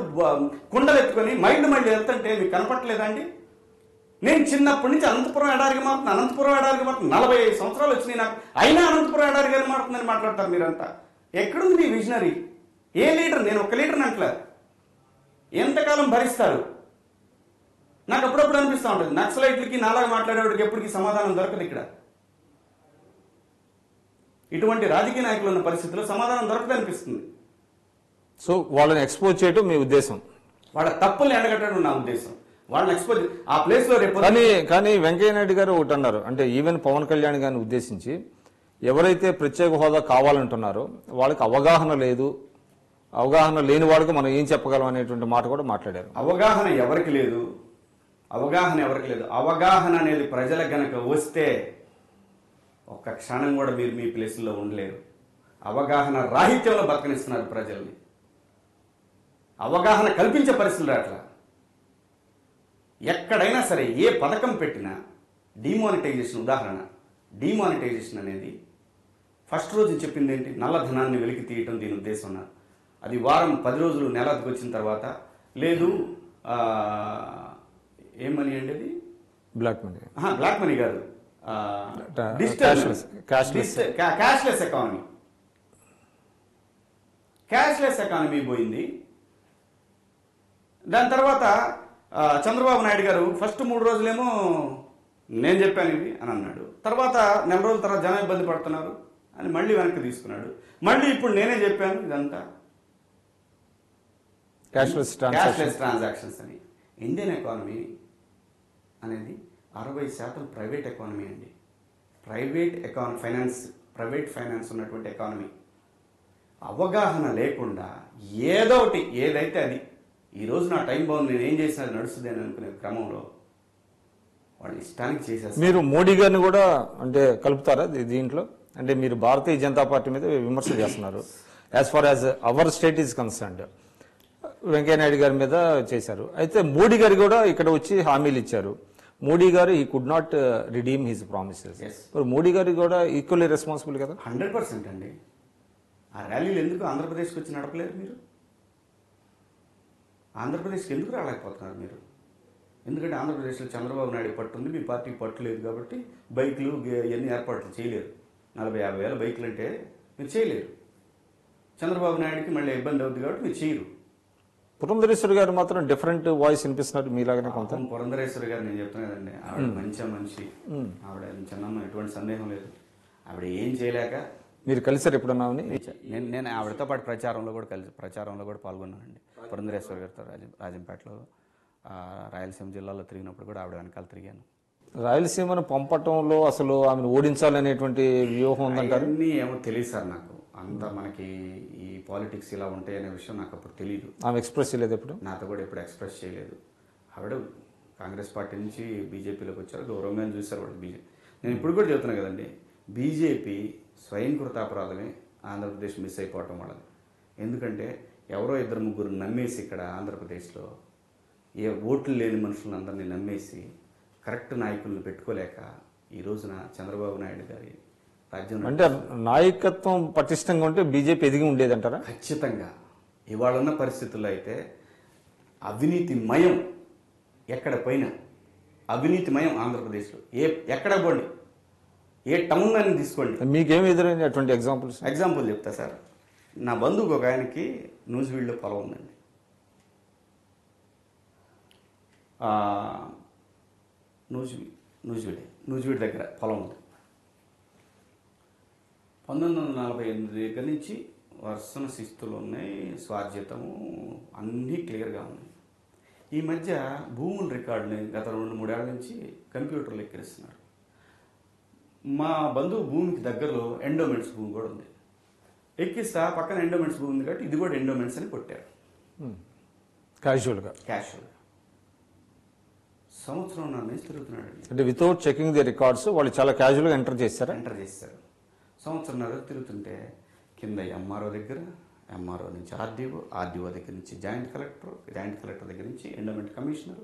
కుండలు ఎత్తుకొని మైళ్ళు వెళ్తుంటే మీకు కనపట్టలేదండి? నేను చిన్నప్పటి నుంచి అనంతపురం ఎడారికి మారుతుంది, 45 సంవత్సరాలు వచ్చినాయి నాకు, అయినా అనంతపురం ఎడారిగానే మారుతుందని మాట్లాడతారు మీరంతా. ఎక్కడుంది మీ విజనరీ? ఏ లీడర్? నేను ఒక లీడర్ని అంటలే. ఎంతకాలం భరిస్తారు? నాకు అప్పుడప్పుడు అనిపిస్తూ ఉంటుంది, నక్సలైట్లకి నాలాగా మాట్లాడేవాడికి ఎప్పటికీ సమాధానం దొరకదు ఇక్కడ. ఇటువంటి రాజకీయ నాయకులు ఉన్న పరిస్థితుల్లో సమాధానం దొరకదు అనిపిస్తుంది. సో వాళ్ళని ఎక్స్పోజ్ చేయడం మీ ఉద్దేశం? వాళ్ళ తప్పుల్ని ఎండగట్టడం నా ఉద్దేశం. వాళ్ళని ఎక్స్పోజ్ ఆ ప్లేస్ లో రేపు కానీ వెంకయ్య నాయుడు గారు ఒకటి అన్నారు, అంటే ఈవెన్ పవన్ కళ్యాణ్ గారిని ఉద్దేశించి ఎవరైతే ప్రత్యేక హోదా కావాలంటున్నారో వాళ్ళకి అవగాహన లేదు, అవగాహన లేని వాళ్ళకు మనం ఏం చెప్పగలం అనేటువంటి మాట కూడా మాట్లాడారు. అవగాహన ఎవరికి లేదు, అవగాహన అనేది ప్రజల గనక వస్తే ఒక్క క్షణం కూడా మీరు మీ ప్లేస్లో ఉండలేరు. అవగాహన రాహిత్యంలో బతకనిస్తున్నారు ప్రజల్ని. అవగాహన కల్పించే పరిస్థితులు అట్లా. ఎక్కడైనా సరే ఏ పథకం పెట్టినా డిమానిటైజేషన్, ఉదాహరణ డిమానిటైజేషన్ అనేది ఫస్ట్ రోజు చెప్పింది ఏంటి? నల్లధనాన్ని వెలికి తీయటం దీని ఉద్దేశం అన్నారు. అది వారం 10 రోజులు నెలకు వచ్చిన తర్వాత లేదు, ఏం మనీ అండి అది? బ్లాక్ మనీ కాదు, క్యాష్లెస్ ఎకానమీ. క్యాష్లెస్ ఎకానమీ పోయింది. దాని తర్వాత చంద్రబాబు నాయుడు గారు ఫస్ట్ 3 రోజులేమో నేను చెప్పాను ఇది అని అన్నాడు. తర్వాత నెల రోజుల తర్వాత జనం ఇబ్బంది పడుతున్నారు అని మళ్ళీ వెనక్కి తీసుకున్నాడు. మళ్ళీ ఇప్పుడు నేనే చెప్పాను ఇదంతా క్యాష్లెస్ ట్రాన్సాక్షన్స్ అని. ఇండియన్ ఎకానమీ అనేది 60% ప్రైవేట్ ఎకానమీ అండి. ప్రైవేట్ ఫైనాన్స్ ఉన్నటువంటి ఎకానమీ. అవగాహన లేకుండా ఏదో ఒకటి ఏదైతే అది ఈరోజు నా టైం బాగుంది, నేను ఏం చేసినా అది నడుస్తుంది అని అనుకునే క్రమంలో వాళ్ళు ఇష్టానికి చేసేస్తారు. మీరు మోడీ గారిని కూడా అంటే కలుపుతారా దీంట్లో? అంటే మీరు భారతీయ జనతా పార్టీ మీద విమర్శ చేస్తున్నారు. As far as our state is concerned Venkaiah Naidu గారి మీద చేశారు. అయితే మోడీ గారు కూడా ఇక్కడ వచ్చి హామీలు ఇచ్చారు. మోడీ గారు ఈ could not redeem his promises. మరి మోడీ గారు కూడా ఈక్వల్లీ రెస్పాన్సిబుల్ కదా? 100% అండి. ఆ ర్యాలీలు ఎందుకు ఆంధ్రప్రదేశ్కి వచ్చి నడపలేరు మీరు? ఆంధ్రప్రదేశ్కి ఎందుకు రాలేకపోతున్నారు మీరు? ఎందుకంటే ఆంధ్రప్రదేశ్లో చంద్రబాబు నాయుడు పట్టు ఉంది, మీ పార్టీకి పట్టు లేదు కాబట్టి బైకులు ఇవన్నీ ఏర్పాట్లు చేయలేరు. 40-50 వేల బైకులు అంటే మీరు చేయలేరు. చంద్రబాబు నాయుడుకి మళ్ళీ ఇబ్బంది అవుతుంది కాబట్టి మీరు చేయరు. పురంధరేశ్వరి గారు మాత్రం డిఫరెంట్ వాయిస్ వినిపిస్తున్నారు మీలాగానే కొంత. పురంధరేశ్వరి గారు నేను చెప్తున్నా కదండి, ఆవిడ మంచి మనిషి, ఆవిడ చిన్నమ్మ, ఎటువంటి సందేహం లేదు. ఆవిడ ఏం చేయలేక మీరు కలిసారు ఎప్పుడన్నా? నేను ఆవిడతో పాటు ప్రచారంలో కూడా పాల్గొన్నానండి. పురంధరేశ్వరి గారితో రాజంపేటలో రాయలసీమ జిల్లాలో తిరిగినప్పుడు కూడా ఆవిడ వెనకాల తిరిగాను. రాయలసీమను పంపటంలో అసలు ఆమెను ఓడించాలనేటువంటి వ్యూహం ఉందంటారు? అన్నీ ఏమో తెలియదు సార్ నాకు. అంతా మనకి ఈ పాలిటిక్స్ ఇలా ఉంటాయి అనే విషయం నాకు అప్పుడు తెలియదు. ఆమె ఎక్స్ప్రెస్ చేయలేదు ఎప్పుడు? నాతో కూడా ఎప్పుడు ఎక్స్ప్రెస్ చేయలేదు. ఆవిడ కాంగ్రెస్ పార్టీ నుంచి బీజేపీలోకి వచ్చారు, గౌరవంగా చూశారు కూడా బీజేపీ. నేను ఇప్పుడు కూడా చెప్తున్నా కదండి, బీజేపీ స్వయంకృతాపరాధమే ఆంధ్రప్రదేశ్ మిస్ అయిపోవటం వాళ్ళది. ఎందుకంటే ఎవరో 2-3 నమ్మేసి ఇక్కడ ఆంధ్రప్రదేశ్లో ఏ ఓట్లు లేని మనుషులందరినీ నమ్మేసి కరెక్ట్ నాయకులను పెట్టుకోలేక ఈ రోజున చంద్రబాబు నాయుడు గారి రాజ్యం అంటే నాయకత్వం పటిష్టంగా ఉంటే బీజేపీ ఎదిగి ఉండేదంటారా? ఖచ్చితంగా. ఇవాళ ఉన్న పరిస్థితుల్లో అయితే అవినీతిమయం, ఎక్కడ పోయినా అవినీతిమయం ఆంధ్రప్రదేశ్లో. ఎక్కడ పోండి, ఏ టౌన్ అని తీసుకోండి. మీకేమి ఎదురైన అటువంటి ఎగ్జాంపుల్ చెప్తా సార్. నా బంధువుకు ఒక ఆయనకి నూజివీడులో పొలం ఉందండి. నూజివీడు దగ్గర పొలం ఉంది. 1948 దగ్గర నుంచి వరుసన శిస్తులు ఉన్నాయి, స్వాధ్యతము అన్నీ క్లియర్గా ఉన్నాయి. ఈ మధ్య భూముల రికార్డుని గత 2-3 ఏళ్ల నుంచి కంప్యూటర్లు ఎక్కిరిస్తున్నారు. మా బంధువు భూమికి దగ్గరలో ఎండోమెంట్స్ భూమి కూడా ఉంది. ఎక్కిస్తా పక్కన ఎండోమెంట్స్ భూమి ఉంది కాబట్టి ఇది కూడా ఎండోమెంట్స్ అని కొట్టారు క్యాజువల్గా. సంవత్సరం నా మీద తిరుగుతున్నాడు. అంటే వితౌట్ చెకింగ్ ది రికార్డ్స్ వాళ్ళు చాలా క్యాజువల్గా ఎంటర్ చేస్తారు. సంవత్సరంన్నర తిరుగుతుంటే కింద ఎంఆర్ఓ దగ్గర, ఎంఆర్ఓ నుంచి ఆర్డీఓ, ఆర్డీఓ దగ్గర నుంచి జాయింట్ కలెక్టర్, జాయింట్ కలెక్టర్ దగ్గర నుంచి ఎండోమెంట్ కమిషనర్.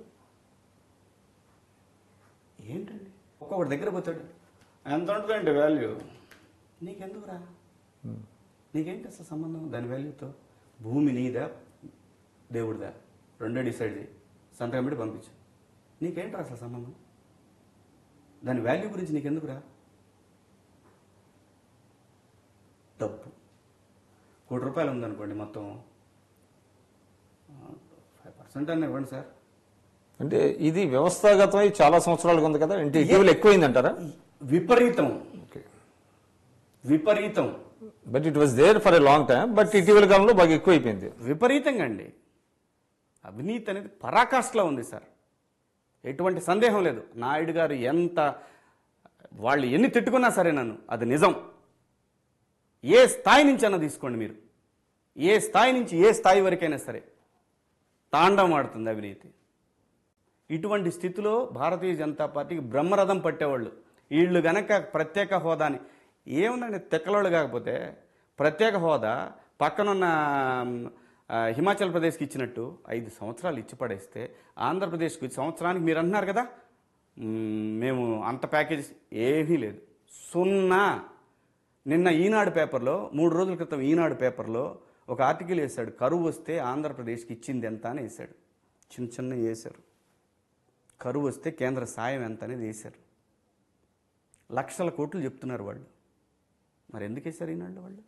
ఏంటండి ఒక్కొక్కటి దగ్గర పోతాడు, ఎంత ఉంటుందండి వాల్యూ, నీకెందుకురా, నీకేంటి అసలు సంబంధం దాని వాల్యూతో? భూమి నీదా దేవుడిదా రెండో డిసైడ్ చేయి, సంతకం పెట్టి పంపించు, నీకేంట్రా అసలు సంబంధం? దాని వాల్యూ గురించి నీకెందుకురా? డబ్బు ₹1,00,00,000 ఉందనుకోండి, మొత్తం 5% అన్న ఇవ్వండి సార్. అంటే ఇది వ్యవస్థాగతమై చాలా సంవత్సరాలుగా ఉంది కదా, అంటే ఇటీవల ఎక్కువైందంటారా? విపరీతం, విపరీతం. But it was there for a long time, but ఇటీవల కాలంలో బాగా ఎక్కువైపోయింది. విపరీతంగా అండి. అవినీతి అనేది పరాకాష్ఠలో ఉంది సార్, ఎటువంటి సందేహం లేదు. నాయుడు గారు వాళ్ళు ఎన్ని తిట్టుకున్నా సరే నన్ను, అది నిజం. ఏ స్థాయి నుంచి అన్న తీసుకోండి మీరు, ఏ స్థాయి నుంచి ఏ స్థాయి వరకైనా సరే తాండవం ఆడుతుంది అవినీతి. ఇటువంటి స్థితిలో భారతీయ జనతా పార్టీకి బ్రహ్మరథం పట్టేవాళ్ళు వీళ్ళు గనక ప్రత్యేక హోదాని, ఏముందండి తెక్కలోళ్ళు కాకపోతే ప్రత్యేక హోదా పక్కనున్న హిమాచల్ ప్రదేశ్కి ఇచ్చినట్టు 5 సంవత్సరాలు ఇచ్చి పడేస్తే, ఆంధ్రప్రదేశ్కి సంవత్సరానికి మీరు అంటున్నారు కదా మేము అంత ప్యాకేజ్, ఏమీ లేదు, 0. నిన్న ఈనాడు పేపర్లో 3 రోజుల క్రితం ఈనాడు పేపర్లో ఒక ఆర్టికల్ వేశాడు, కరువు వస్తే ఆంధ్రప్రదేశ్కి ఇచ్చింది ఎంత అని వేశాడు. చిన్న వేశారు, కరువు వస్తే కేంద్ర సాయం ఎంత అనేది వేశారు. లక్షల కోట్లు చెప్తున్నారు వాళ్ళు. మరి ఎందుకు వేశారు ఈనాడు వాళ్ళు?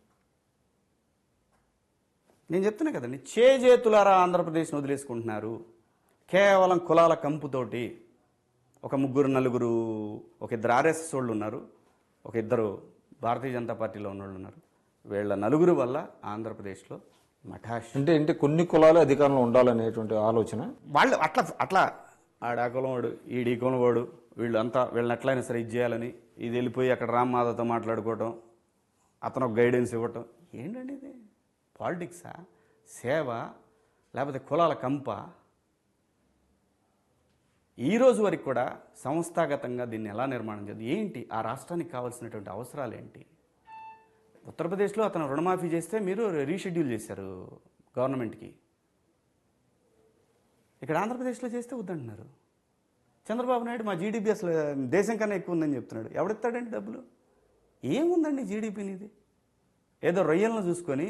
నేను చెప్తున్నా కదండి, చేతులారా ఆంధ్రప్రదేశ్ని వదిలేసుకుంటున్నారు కేవలం కులాల కంపుతోటి. ఒక 3-4 ఒక 2 ఆర్ఎస్ఎస్ వాళ్ళు ఉన్నారు, ఒక 2 భారతీయ జనతా పార్టీలో ఉన్న వాళ్ళు ఉన్నారు. వీళ్ళ 4 వల్ల ఆంధ్రప్రదేశ్లో మఠాష్. అంటే కొన్ని కులాలు అధికారంలో ఉండాలనేటువంటి ఆలోచన వాళ్ళు అట్లా ఆడా కులం వాడు, ఈడీ కులం వాడు, వీళ్ళని ఎట్లయినా సరే ఇది చేయాలని, ఇది వెళ్ళిపోయి అక్కడ రామ్మాధవ్తో మాట్లాడుకోవటం, అతను ఒక గైడెన్స్ ఇవ్వటం. ఏంటండి ఇది? పాలిటిక్సా, సేవ, లేకపోతే కులాల కంప? ఈ రోజు వరకు కూడా సంస్థాగతంగా దీన్ని ఎలా నిర్మాణం చేద్దాం, ఏంటి ఆ రాష్ట్రానికి కావాల్సినటువంటి అవసరాలు ఏంటి? ఉత్తరప్రదేశ్లో అతను రుణమాఫీ చేస్తే మీరు రీషెడ్యూల్ చేశారు గవర్నమెంట్కి, ఇక్కడ ఆంధ్రప్రదేశ్లో చేస్తే వద్దంటున్నారు. చంద్రబాబు నాయుడు మా జీడిపి అసలు దేశం కన్నా ఎక్కువ ఉందని చెప్తున్నాడు. ఎవడెత్తాడండి డబ్బులు? ఏముందండి జీడిపిని? ఇది ఏదో రొయ్యలను చూసుకొని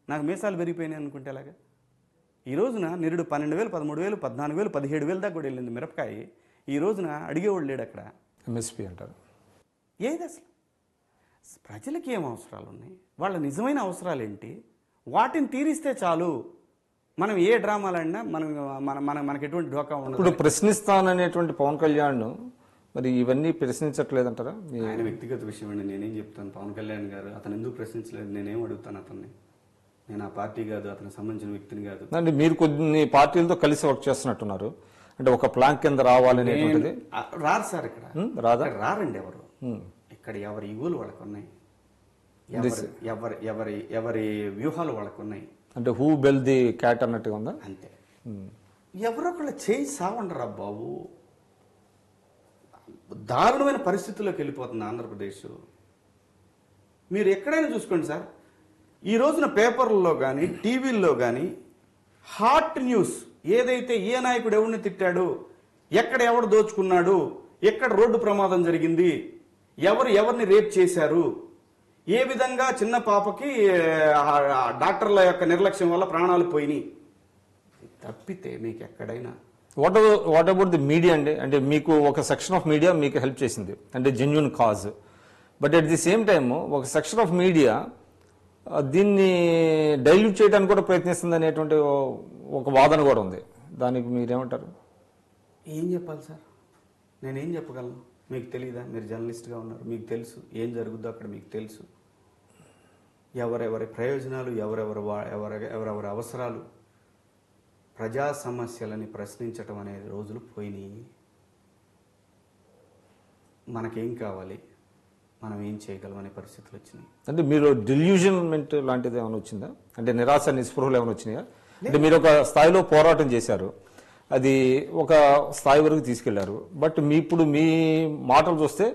నాకు మీసాలు పెరిగిపోయినాయి అనుకుంటే ఎలాగా? ఈ రోజున నిరుడు 12,000, 13,000, 14,000, 17,000 దాకా కూడా వెళ్ళింది మిరపకాయ. ఈ రోజున అడిగేవాళ్ళు లేడు అక్కడ. ఎంఎస్పీ అంటారు. ఏది అసలు? ప్రజలకి ఏం అవసరాలు ఉన్నాయి, వాళ్ళ నిజమైన అవసరాలు ఏంటి, వాటిని తీరిస్తే చాలు. మనం ఏ డ్రామాలన్నా మనకి ఎటువంటి ఢోకా ఉండదు. ఇప్పుడు ప్రశ్నిస్తాననేటువంటి పవన్ కళ్యాణ్ మరి ఇవన్నీ ప్రశ్నించట్లేదంటారా? ఆయన వ్యక్తిగత విషయం అండి, నేనేం చెప్తాను. పవన్ కళ్యాణ్ గారు అతను ఎందుకు ప్రశ్నించలేదు, నేనేం అడుగుతాను అతన్ని? నేను ఆ పార్టీ కాదు, అతనికి సంబంధించిన వ్యక్తిని కాదు. అంటే మీరు కొన్ని పార్టీలతో కలిసి వర్క్ చేస్తున్నట్టున్నారు, అంటే ఒక ప్లాన్ కింద రావాలనేటువంటిది. రారు సార్ ఇక్కడ, రాదా? రారండి ఎవరు. ఇక్కడ ఎవరి ఈగోలు వాళ్ళకు ఉన్నాయి, ఎవరి వ్యూహాలు వాళ్ళకు ఉన్నాయి. అంటే హూ బెల్ ది క్యాట్ అన్నట్టుగా ఉందా? అంతే. ఎవరొకళ్ళు చేయి సావండరా బాబు. దారుణమైన పరిస్థితుల్లోకి వెళ్ళిపోతుంది ఆంధ్రప్రదేశ్. మీరు ఎక్కడైనా చూసుకోండి సార్, ఈ రోజున పేపర్లలో కానీ టీవీల్లో కానీ హాట్ న్యూస్ ఏదైతే, ఏ నాయకుడు ఎవరిని తిట్టాడు, ఎక్కడ ఎవడు దోచుకున్నాడు, ఎక్కడ రోడ్డు ప్రమాదం జరిగింది, ఎవరిని రేప్ చేశారు, ఏ విధంగా చిన్న పాపకి డాక్టర్ల యొక్క నిర్లక్ష్యం వల్ల ప్రాణాలు పోయినాయి తప్పితే మీకు ఎక్కడైనా. వాట్ అబౌట్ ది మీడియా అండి? అంటే మీకు ఒక సెక్షన్ ఆఫ్ మీడియా మీకు హెల్ప్ చేసింది, అంటే genuine cause. But at the same time ఒక సెక్షన్ ఆఫ్ మీడియా దీన్ని డైల్యూట్ చేయడానికి కూడా ప్రయత్నిస్తుంది అనేటువంటి ఒక వాదన కూడా ఉంది. దానికి మీరేమంటారు? ఏం చెప్పాలి సార్, నేనేం చెప్పగలను? మీకు తెలియదా? మీరు జర్నలిస్ట్గా ఉన్నారు, మీకు తెలుసు ఏం జరుగుద్దో అక్కడ, మీకు తెలుసు ఎవరెవరి ప్రయోజనాలు, ఎవరెవరి అవసరాలు. ప్రజా సమస్యలని ప్రశ్నించటం అనే రోజులు పోయినాయి. మనకేం కావాలి, మనం ఏం చేయగలం అనే పరిస్థితులు వచ్చినాయి. అంటే మీరు డెల్యూజన్మెంట్ లాంటిది ఏమైనా వచ్చిందా? అంటే నిరాశ నిస్పృహలు ఏమైనా వచ్చినాయా? అంటే మీరు ఒక స్థాయిలో పోరాటం చేశారు, అది ఒక స్థాయి వరకు తీసుకెళ్లారు, బట్ ఇప్పుడు మీ మాటలు చూస్తే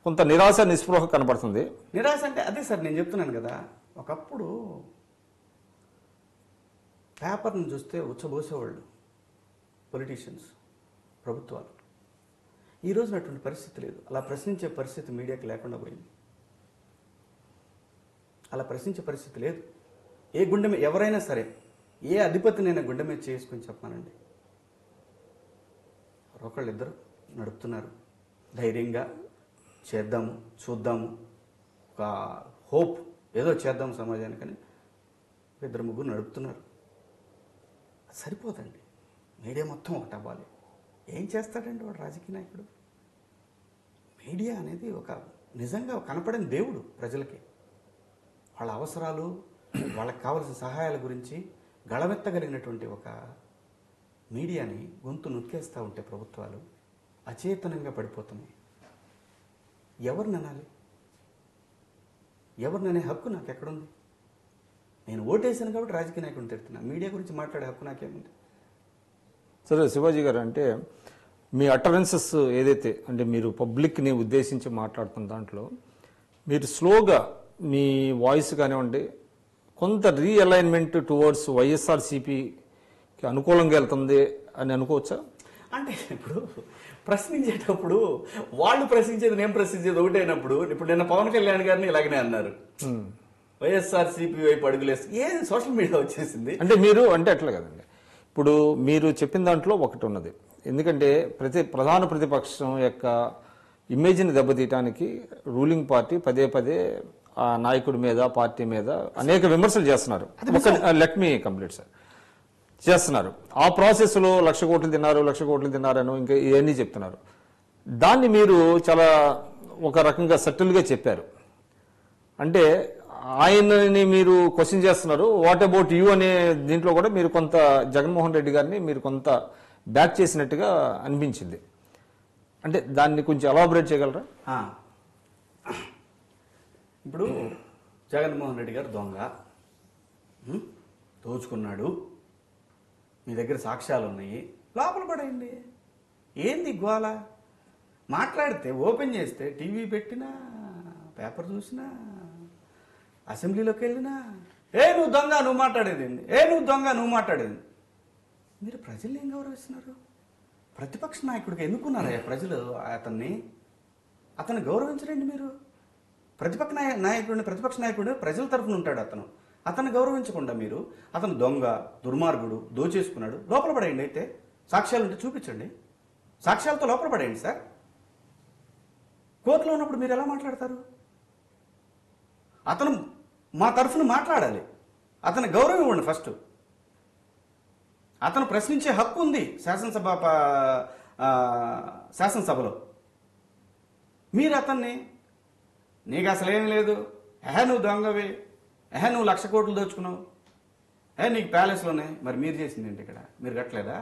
కొంత నిరాశ నిస్పృహ కనపడుతుంది. నిరాశ అంటే అదే సార్, నేను చెప్తున్నాను కదా, ఒకప్పుడు పేపర్ని చూస్తే ఉచ్చబోసేవాళ్ళు పొలిటీషియన్స్, ప్రభుత్వాలు. ఈ రోజున అటువంటి పరిస్థితి లేదు. అలా ప్రశ్నించే పరిస్థితి మీడియాకి లేకుండా పోయింది. అలా ప్రశ్నించే పరిస్థితి లేదు. ఏ గుండె మీద ఎవరైనా సరే, ఏ అధిపతినైనా గుండె మీద చేసుకుని చెప్పానండి, ఒకళ్ళిద్దరు నడుపుతున్నారు. ధైర్యంగా చేద్దాము, చూద్దాము, ఒక హోప్, ఏదో చేద్దాం సమాజానికని ఇద్దరు ముగ్గురు నడుపుతున్నారు. అది సరిపోదండి. మీడియా మొత్తం ఒకటి అవ్వాలి. ఏం చేస్తాడండి వాడు రాజకీయ నాయకుడు? మీడియా అనేది ఒక నిజంగా కనపడని దేవుడు ప్రజలకి. వాళ్ళ అవసరాలు, వాళ్ళకి కావాల్సిన సహాయాల గురించి గళమెత్తగలిగినటువంటి ఒక మీడియాని గొంతు నొక్కేస్తూ ఉంటే ప్రభుత్వాలు అచేతనంగా పడిపోతున్నాయి. ఎవరిని అనాలి? ఎవరిననే హక్కు నాకు ఎక్కడుంది? నేను ఓటేసాను కాబట్టి రాజకీయ నాయకుడిని తిడుతున్నా. మీడియా గురించి మాట్లాడే హక్కు నాకేముంది? సరే శివాజీ గారు, అంటే మీ అటరెన్సెస్ ఏదైతే, అంటే మీరు పబ్లిక్ని ఉద్దేశించి మాట్లాడుతున్న దాంట్లో మీరు స్లోగా మీ వాయిస్ కానివ్వండి, కొంత రీఅలైన్మెంట్ టువర్డ్స్ వైఎస్ఆర్సీపీకి అనుకూలంగా వెళ్తుంది అని అనుకోవచ్చా? అంటే ఇప్పుడు ప్రశ్నించేటప్పుడు వాళ్ళు ప్రశ్నించేది నేను ప్రశ్నించేది ఒకటైనప్పుడు, ఇప్పుడు నిన్న పవన్ కళ్యాణ్ గారిని ఇలాగనే అన్నారు, వైఎస్ఆర్సీపీ వైపు అడుగులేసి ఏది సోషల్ మీడియా వచ్చేసింది. అంటే మీరు అంటే అట్లా కదండి, ఇప్పుడు మీరు చెప్పిన దాంట్లో ఒకటి ఉన్నది. ఎందుకంటే ప్రధాన ప్రతిపక్షం యొక్క ఇమేజ్ని దెబ్బతీయటానికి రూలింగ్ పార్టీ పదే పదే ఆ నాయకుడి మీద, పార్టీ మీద అనేక విమర్శలు చేస్తున్నారు. Let me complete sir. చేస్తున్నారు. ఆ ప్రాసెస్లో 1,00,000 కోట్లు తిన్నారు, 1,00,000 కోట్లు తిన్నారని ఇంకా ఇవన్నీ చెప్తున్నారు. దాన్ని మీరు చాలా ఒక రకంగా సటిల్గా చెప్పారు. అంటే ఆయనని మీరు క్వశ్చన్ చేస్తున్నారు. వాట్ అబౌట్ యూ అనే దీంట్లో కూడా మీరు కొంత జగన్మోహన్ రెడ్డి గారిని మీరు కొంత బ్యాక్ చేసినట్టుగా అనిపించింది. అంటే దాన్ని కొంచెం ఎలాబరేట్ చేయగలరా? ఇప్పుడు జగన్మోహన్ రెడ్డి గారు దొంగ, దోచుకున్నాడు, మీ దగ్గర సాక్ష్యాలు ఉన్నాయి, లోపల పడేయండి. ఏంది గోల? మాట్లాడితే ఓపెన్ చేస్తే టీవీ పెట్టినా, పేపర్ చూసినా, అసెంబ్లీలోకి వెళ్ళినా, నువ్వు దొంగ, నువ్వు మాట్లాడేది, నువ్వు దొంగ, నువ్వు మాట్లాడేది. మీరు ప్రజల్ని ఏం గౌరవిస్తున్నారు? ప్రతిపక్ష నాయకుడికి ఎన్నుకున్నారా ప్రజలు అతన్ని గౌరవించరండి మీరు. ప్రతిపక్ష నాయకుడు ప్రజల తరఫున ఉంటాడు. అతన్ని గౌరవించకుండా మీరు అతను దొంగ, దుర్మార్గుడు, దోచేసుకున్నాడు, లోపల పడేయండి. అయితే సాక్ష్యాలు ఉంటే చూపించండి, సాక్ష్యాలతో లోపల పడేయండి సార్. కోర్టులో ఉన్నప్పుడు మీరు ఎలా మాట్లాడతారు? అతను మా తరఫున మాట్లాడాలి, అతని గౌరవం ఇవ్వండి ఫస్ట్. అతను ప్రశ్నించే హక్కు ఉంది శాసనసభలో. మీరు అతన్ని, నీకు అసలేం లేదు, నువ్వు దొంగవి, నువ్వు 1,00,000 కోట్లు దోచుకున్నావు, నీకు ప్యాలెస్లు ఉన్నాయి. మరి మీరు చేసింది ఏంటి? ఇక్కడ మీరు కట్టలేదా?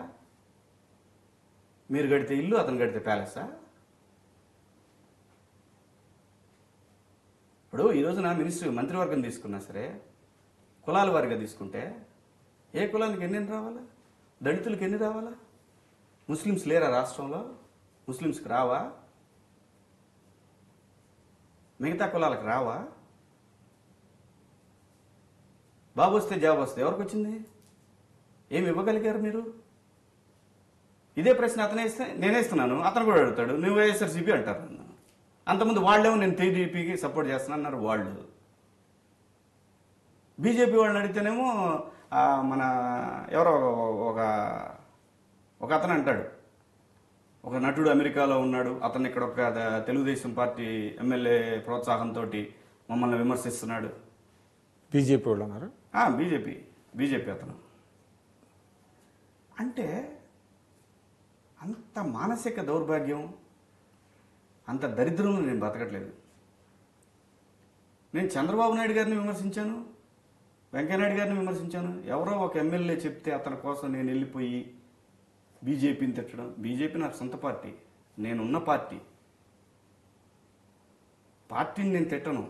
మీరు కడితే ఇల్లు, అతను కడితే ప్యాలెసా? ఇప్పుడు ఈ రోజున మంత్రివర్గం తీసుకున్నా సరే, కులాల వారిగా తీసుకుంటే ఏ కులానికి ఎన్ని రావాలా? దళితులకు ఎన్ని రావాలా? ముస్లిమ్స్ లేరా రాష్ట్రంలో? ముస్లిమ్స్కి రావా? మిగతా కులాలకు రావా? బాబు వస్తే జాబ్ వస్తే ఎవరికి వచ్చింది? ఏమి ఇవ్వగలిగారు మీరు? ఇదే ప్రశ్న అతనేస్తే నేనేస్తున్నాను, అతను కూడా అడుగుతాడు, నువ్వు వైఎస్ఆర్సీపీ అంటారు. అంతకుముందు వాళ్ళేమో నేను టీడీపీకి సపోర్ట్ చేస్తున్నా అన్నారు వాళ్ళు. బీజేపీ వాళ్ళని అడిగితేనేమో మన ఎవరో ఒక అతను అంటాడు, ఒక నటుడు అమెరికాలో ఉన్నాడు, అతను ఇక్కడ ఒక తెలుగుదేశం పార్టీ ఎమ్మెల్యే ప్రోత్సాహంతో మమ్మల్ని విమర్శిస్తున్నాడు. బీజేపీ వాళ్ళు అన్నారు. బీజేపీ అతను. అంటే అంత మానసిక దౌర్భాగ్యం, అంత దరిద్రంలో నేను బతకట్లేదు. నేను చంద్రబాబు నాయుడు గారిని విమర్శించాను, వెంకయ్యనాయుడు గారిని విమర్శించాను. ఎవరో ఒక ఎమ్మెల్యే చెప్తే అతని కోసం నేను వెళ్ళిపోయి బీజేపీని తిట్టడం. బీజేపీ నాకు సొంత పార్టీ, నేనున్న పార్టీని నేను తిట్టను.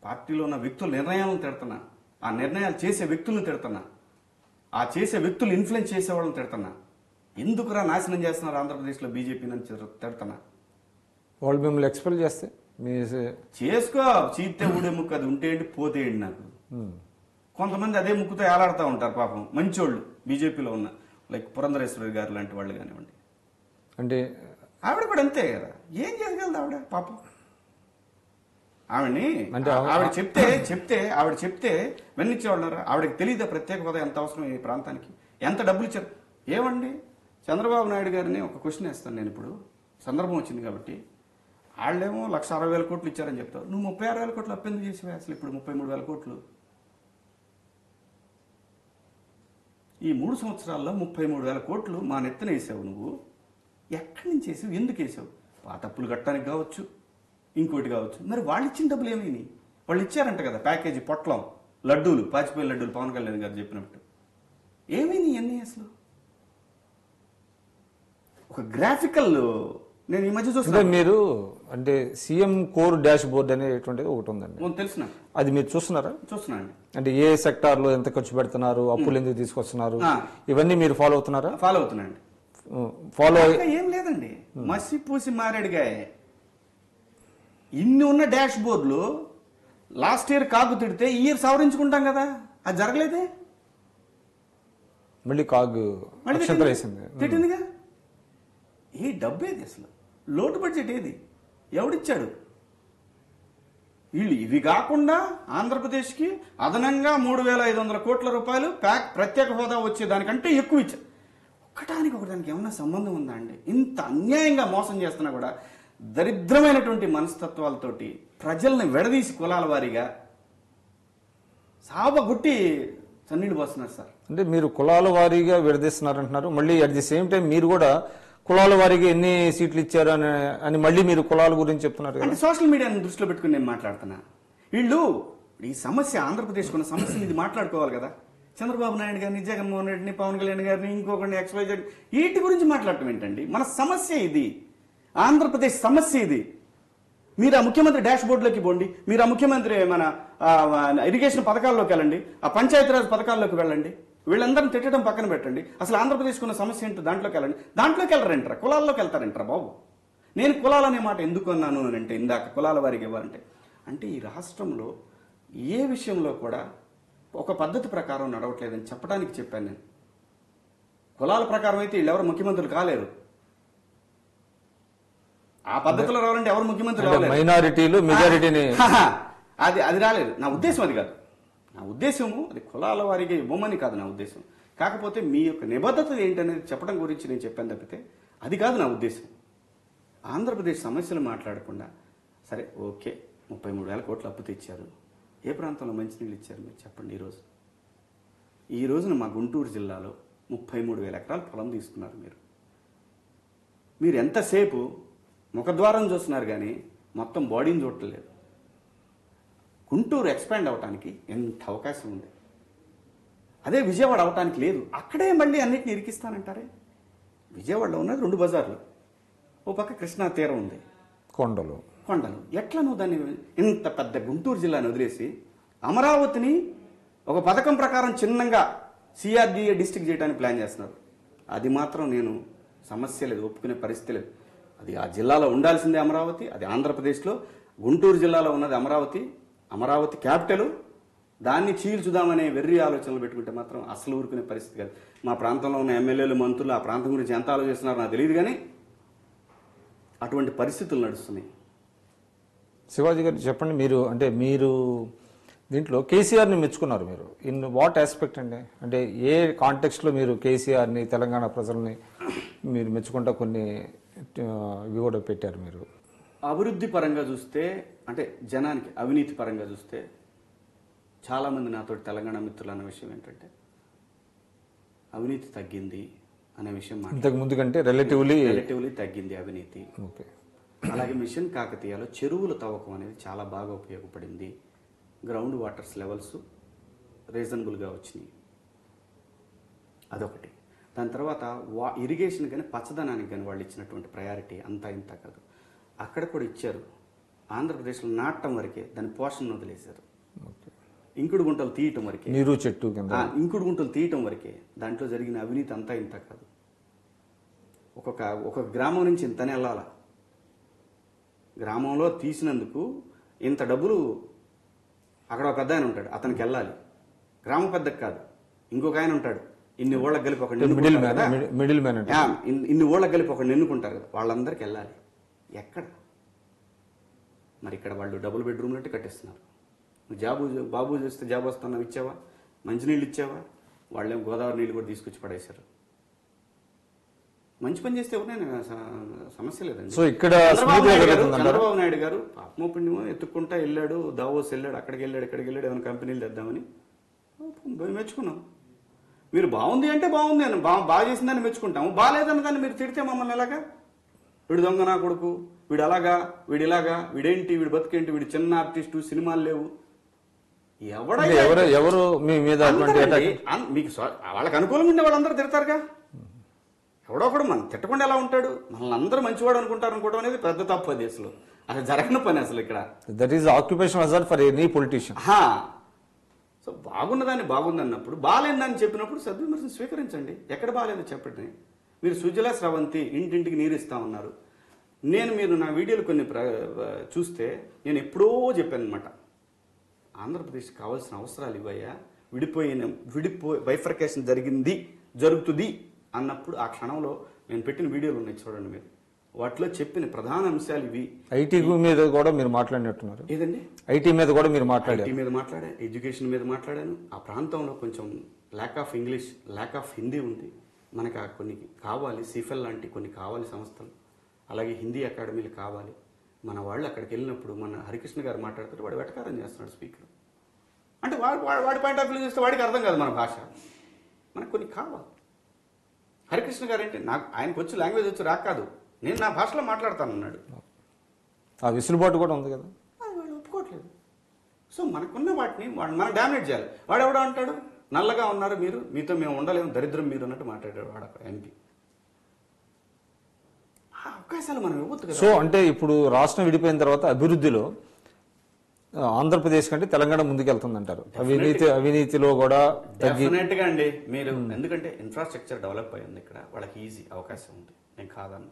పార్టీలో ఉన్న వ్యక్తుల నిర్ణయాలను తిడుతున్నా, ఆ నిర్ణయాలు చేసే వ్యక్తులను తిడుతున్నా, ఆ చేసే వ్యక్తులు ఇన్ఫ్లుయెన్స్ చేసేవాళ్ళని తిడుతున్నా. ఎందుకురా నాశనం చేస్తున్నారు ఆంధ్రప్రదేశ్లో బీజేపీ నుంచి తిడుతున్నా. వాళ్ళు మిమ్మల్ని ఎక్స్పెల్ చేస్తే చేసుకో, చీపితే ఊడే ముక్క, అది ఉంటే ఏంటి పోతే ఏంటి. నాకు కొంతమంది అదే ముక్కుతో ఏలాడుతూ ఉంటారు పాపం, మంచోళ్ళు బీజేపీలో ఉన్న, లైక్ పురంధరేశ్వరి గారు లాంటి వాళ్ళు కానివ్వండి. అంటే ఆవిడ కూడా అంతే కదా, ఏం చేయగలదు ఆవిడ పాపం. ఆవిడని అంటే ఆవిడ చెప్తే వెన్నిచ్చేవాళ్ళారా? ఆవిడకి తెలియదా ప్రత్యేక హోదా ఎంత అవసరం ఈ ప్రాంతానికి, ఎంత డబ్బులు ఇచ్చారు? ఏమండి, చంద్రబాబు నాయుడు గారిని ఒక క్వశ్చన్ వేస్తాను నేను ఇప్పుడు, సందర్భం వచ్చింది కాబట్టి. వాళ్ళేమో 1,60,000 కోట్లు ఇచ్చారని చెప్తావు, నువ్వు 36,000 కోట్లు అప్పెందుకు చేసివా అసలు? ఇప్పుడు 33,000 కోట్లు ఈ 3 సంవత్సరాల్లో 33,000 కోట్లు మా నెత్తన వేసావు నువ్వు. ఎక్కడి నుంచి వేసావు, ఎందుకు వేసావు? పాత అప్పులు కట్టడానికి కావచ్చు, ఇంకోటి కావచ్చు. మరి వాళ్ళు ఇచ్చిన డబ్బులు ఏమైనాయి? వాళ్ళు ఇచ్చారంట కదా ప్యాకేజీ, పొట్లం లడ్డూలు, పాచిపోయిన లడ్డూలు, పవన్ కళ్యాణ్ గారు చెప్పినట్టు. ఏమైనాయి అన్నీ అసలు? ఒక గ్రాఫికల్ నేను ఈ మధ్య చూస్తున్నా. మీరు అంటే సీఎం కోర్ డాష్ బోర్డ్ అనేటువంటిది ఒకటి ఉందండి, తెలుసు నాకు. అది మీరు చూస్తున్నారా? చూస్తున్నాను. అంటే ఏ సెక్టార్ లో ఎంత ఖర్చు పెడుతున్నారు, అప్పులు ఎందుకు తీసుకొస్తున్నారు, ఇవన్నీ మీరు ఫాలో అవుతున్నారా? ఫాలో అవుతున్నాండి. ఫాలో ఏం లేదండి, మసి పూసి మారేడుగా ఇన్ని ఉన్న డాష్ బోర్డులు లాస్ట్ ఇయర్ కాకు తిడితే ఈ ఇయర్ సవరించుకుంటాం కదా, అది జరగలేదే. మళ్ళీ కాగు తిట్టిందిగా. ఏ డబ్బు ఏది అసలు? లోటు బడ్జెట్ ఏది? ఎవడిచ్చాడు? వీళ్ళు ఇవి కాకుండా ఆంధ్రప్రదేశ్కి అదనంగా 3,500 కోట్ల రూపాయలు ప్రత్యేక హోదా వచ్చేదానికంటే ఎక్కువ ఇచ్చారు. ఒకదానికి ఏమన్నా సంబంధం ఉందా అండి? ఇంత అన్యాయంగా మోసం చేస్తున్నా కూడా దరిద్రమైనటువంటి మనస్తత్వాలతోటి ప్రజల్ని విడదీసి కులాల వారీగా సాబగుట్టి చన్నీళ్ళు పోస్తున్నారు సార్. అంటే మీరు కులాల వారీగా విడదీస్తున్నారు అంటున్నారు, మళ్ళీ అట్ ది సేమ్ టైం మీరు కూడా కులాల వారీగా ఎన్ని సీట్లు ఇచ్చారు అని మళ్ళీ మీరు కులాల గురించి చెప్తున్నారు. అంటే సోషల్ మీడియాను దృష్టిలో పెట్టుకుని నేను మాట్లాడుతున్నా. వీళ్ళు ఈ సమస్య, ఆంధ్రప్రదేశ్ ఉన్న సమస్యని ఇది మాట్లాడుకోవాలి కదా. చంద్రబాబు నాయుడు గారిని, జగన్మోహన్ రెడ్డిని, పవన్ కళ్యాణ్ గారిని, ఇంకొకరిని XYZ వీటి గురించి మాట్లాడటం ఏంటండి? మన సమస్య ఇది, ఆంధ్రప్రదేశ్ సమస్య ఇది. మీరు ఆ ముఖ్యమంత్రి డాష్ బోర్డులోకి పోండి, మీరు ఆ ముఖ్యమంత్రి మన ఇరిగేషన్ పథకాల్లోకి వెళ్ళండి, ఆ పంచాయతీరాజ్ పథకాల్లోకి వెళ్ళండి, వీళ్ళందరినీ తిట్టడం పక్కన పెట్టండి. అసలు ఆంధ్రప్రదేశ్కి ఉన్న సమస్య ఏంటో దాంట్లోకి వెళ్ళండి. దాంట్లోకి వెళ్ళరంటారా? కులాల్లోకి వెళ్తారంటారా బాబు? నేను కులాలనే మాట ఎందుకు అన్నాను అంటే, ఇందాక కులాల వారికి ఇవ్వాలంటే, అంటే ఈ రాష్ట్రంలో ఏ విషయంలో కూడా ఒక పద్ధతి ప్రకారం నడవట్లేదని చెప్పడానికి చెప్పాను నేను. కులాల ప్రకారం అయితే వీళ్ళెవరు ముఖ్యమంత్రులు కాలేరు. ఆ పద్ధతిలో రావాలంటే ఎవరు ముఖ్యమంత్రి రావాలి? మైనారిటీలు మెజారిటీని అది రాలేదు. నా ఉద్దేశం అది కాదు. నా ఉద్దేశము అది కులాల వారిగా ఇవ్వమని కాదు నా ఉద్దేశం. కాకపోతే మీ యొక్క నిబద్ధత ఏంటనేది చెప్పడం గురించి నేను చెప్పాను తప్పితే అది కాదు నా ఉద్దేశం. ఆంధ్రప్రదేశ్ సమస్యలు మాట్లాడకుండా, సరే ఓకే 33,000 కోట్లు అప్పు తెచ్చారు, ఏ ప్రాంతంలో మంచినీళ్ళు ఇచ్చారు మీరు చెప్పండి. ఈ రోజున మా గుంటూరు జిల్లాలో 33,000 ఎకరాల పొలం తీసుకున్నారు. మీరు ఎంతసేపు ముఖద్వారం చూస్తున్నారు కానీ మొత్తం బాడీని చూడలేదు. గుంటూరు ఎక్స్పాండ్ అవడానికి ఎంత అవకాశం ఉంది, అదే విజయవాడ అవటానికి లేదు. అక్కడే మళ్ళీ అన్నిటిని ఇరికిస్తానంటారే. విజయవాడలో ఉన్నది 2 బజార్లు, ఓ పక్క కృష్ణా తీరం ఉంది, కొండలు. ఎట్లా నువ్వు దాన్ని ఇంత పెద్ద గుంటూరు జిల్లాని వదిలేసి అమరావతిని ఒక పథకం ప్రకారం చిన్నగా CRDA డిస్ట్రిక్ట్ చేయడానికి ప్లాన్ చేస్తున్నారు? అది మాత్రం నేను సమస్య లేదు, ఒప్పుకునే పరిస్థితి లేదు. అది ఆ జిల్లాలో ఉండాల్సిందే అమరావతి. అది ఆంధ్రప్రదేశ్లో గుంటూరు జిల్లాలో ఉన్నది అమరావతి క్యాపిటల్. దాన్ని చీల్చుదామనే వెర్రి ఆలోచనలు పెట్టుకుంటే మాత్రం అసలు ఊరుకునే పరిస్థితి కాదు. మా ప్రాంతంలో ఉన్న ఎమ్మెల్యేలు, మంత్రులు ఆ ప్రాంతం గురించి ఎంత ఆలోచిస్తున్నారో నాకు తెలియదు, కానీ అటువంటి పరిస్థితులు నడుస్తున్నాయి. శివాజీ గారు చెప్పండి, మీరు దీంట్లో కేసీఆర్ని మెచ్చుకున్నారు. మీరు ఇన్ వాట్ ఆస్పెక్ట్ అండి? అంటే ఏ కాంటెక్స్ట్లో మీరు కేసీఆర్ని, తెలంగాణ ప్రజల్ని మీరు మెచ్చుకుంటా కొన్ని ఇవి కూడా పెట్టారు? మీరు అభివృద్ధి పరంగా చూస్తే, అంటే జనానికి అవినీతి పరంగా చూస్తే, చాలామంది నాతో తెలంగాణ మిత్రులు అన్న విషయం ఏంటంటే అవినీతి తగ్గింది అనే విషయం. ఇంతకు ముందు కంటే రిలేటివ్లీ తగ్గింది అవినీతి. అలాగే మిషన్ కాకతీయలో చెరువుల తవ్వకం అనేది చాలా బాగా ఉపయోగపడింది. గ్రౌండ్ వాటర్స్ లెవెల్స్ రీజనబుల్గా వచ్చినాయి, అదొకటి. దాని తర్వాత ఇరిగేషన్ కానీ పచ్చదనానికి కానీ వాళ్ళు ఇచ్చినటువంటి ప్రయారిటీ అంతా ఇంత కాదు, అక్కడ కూడా ఇచ్చారు. ఆంధ్రప్రదేశ్లో నాటడం వరకే, దాని పోషణ వదిలేశారు. ఇంకుడు గుంటలు తీయటం వరకే, నీరు చెట్టు ఇంకుడు గుంటలు తీయటం వరకే. దాంట్లో జరిగిన అవినీతి అంతా ఇంత కాదు. ఒక్కొక్క గ్రామం నుంచి ఇంతనే వెళ్ళాల, గ్రామంలో తీసినందుకు ఇంత డబ్బులు అక్కడ ఒక పెద్ద ఆయన ఉంటాడు, అతనికి వెళ్ళాలి. గ్రామ పెద్దకు కాదు, ఇంకొక ఆయన ఉంటాడు, ఇన్ని ఊళ్ళకి కలిపి ఒక మిడిల్ మ్యాన్ ఇన్ని ఊళ్ళకి కలిపి ఒక ఎన్నుకుంటారు కదా, వాళ్ళందరికీ వెళ్ళాలి. ఎక్కడ మరి ఇక్కడ వాళ్ళు డబుల్ బెడ్రూమ్లు అంటే కట్టిస్తున్నారు. నువ్వు బాబు చేస్తే జాబ్ వస్తున్నావు, ఇచ్చావా? మంచినీళ్ళు ఇచ్చావా? వాళ్ళేం గోదావరి నీళ్ళు కూడా తీసుకొచ్చి పడేశారు. మంచి పని చేస్తే ఎవరైనా సమస్య లేదండి. సో ఇక్కడ చంద్రబాబు నాయుడు గారు పాపమోపుణ్యమో ఎత్తుక్కుంటా వెళ్ళాడు, దావోస్ వెళ్ళాడు, అక్కడికి వెళ్ళాడు, ఇక్కడికి వెళ్ళాడు, ఏమైనా కంపెనీలు తెద్దామని మెచ్చుకున్నాం. మీరు బాగుంది అంటే బాగుంది అని, బాగా చేసిందని మెచ్చుకుంటాము. బాగాలేదన్న దాన్ని మీరు తిడితే మమ్మల్ని ఎలాగా? వీడు దొంగ నా కొడుకు, వీడు అలాగా, వీడు ఇలాగా, వీడేంటి, వీడు బతికేంటి, వీడు చిన్న ఆర్టిస్టు, సినిమాలు లేవు, ఎవరు మీ మీద మీకు వాళ్ళకి అనుకూలంగా ఉండే వాళ్ళందరూ తిడతారుగా. ఎవడో ఒకడు మనం తిట్టకుండా ఎలా ఉంటాడు? మనల్ని అందరూ మంచివాడు అనుకుంటారు అనుకోవడం అనేది పెద్ద తప్పు. అది అసలు జరగని పని అసలు ఇక్కడ. That is occupation hazard for any politician. So బాగున్నదాన్ని బాగుంది అన్నప్పుడు, బాగాలేదని చెప్పినప్పుడు సద్విమర్శను స్వీకరించండి. ఎక్కడ బాగాలేదు చెప్పండి. మీరు సుజల స్రవంతి ఇంటింటికి నీరు ఇస్తా ఉన్నారు. మీరు నా వీడియోలు కొన్ని చూస్తే నేను ఎప్పుడో చెప్పాను అనమాట, ఆంధ్రప్రదేశ్కి కావాల్సిన అవసరాలు ఇవయ్యా, బైఫర్కేషన్ జరుగుతుంది అన్నప్పుడు ఆ క్షణంలో నేను పెట్టిన వీడియోలు ఉన్నాయి చూడండి మీరు. వాటిలో చెప్పిన ప్రధాన అంశాలు ఇవి. ఐటీ మీద కూడా మీరు మాట్లాడినట్టున్నారు. ఏదండి? ఐటీ మీద కూడా మీరు మాట్లాడారు. ఐటీ మీద మాట్లాడా, ఎడ్యుకేషన్ మీద మాట్లాడాను. ఆ ప్రాంతంలో కొంచెం lack of English, lack of Hindi ఉంది. మనకు కొన్ని కావాలి, సిఫెల్ లాంటి కొన్ని కావాలి సంస్థలు, అలాగే హిందీ అకాడమీలు కావాలి. మన వాళ్ళు అక్కడికి వెళ్ళినప్పుడు మన హరికృష్ణ గారు మాట్లాడుతుంటే వాడు వెటకారం చేస్తున్నాడు స్పీకర్. అంటే వాడి పాయింట్ ఆఫ్ వ్యూ చూస్తే వాడికి అర్థం కాదు మన భాష. మనకు కొన్ని కావాలి. హరికృష్ణ గారు ఏంటి, ఆయనకు వచ్చి లాంగ్వేజ్ వచ్చి రాక కాదు, నేను నా భాషలో మాట్లాడతాను అన్నాడు. ఆ విసులుబాటు కూడా ఉంది కదా, అది వాళ్ళు ఒప్పుకోవట్లేదు. సో మనకున్న వాటిని మనం డామినేట్ చేయాలి. వాడు ఎవడో అంటాడు, నల్లగా ఉన్నారు మీరు, మీతో మేము ఉండలేము, దరిద్రం మీరు అన్నట్టు మాట్లాడాడు వాడు ఎంపీ. అవకాశాలు మనం ఇవ్వద్దు కదా. సో అంటే ఇప్పుడు రాష్ట్రం విడిపోయిన తర్వాత అభివృద్ధిలో ఆంధ్రప్రదేశ్ కంటే తెలంగాణ ముందుకెళ్తుందంటారు. అవినీతిలో కూడా డెఫినెట్ గా అండి. మీరు ఎందుకంటే ఇన్ఫ్రాస్ట్రక్చర్ డెవలప్ అయ్యింది ఇక్కడ, వాళ్ళకి ఈజీ అవకాశం ఉంది. నేను కాదను.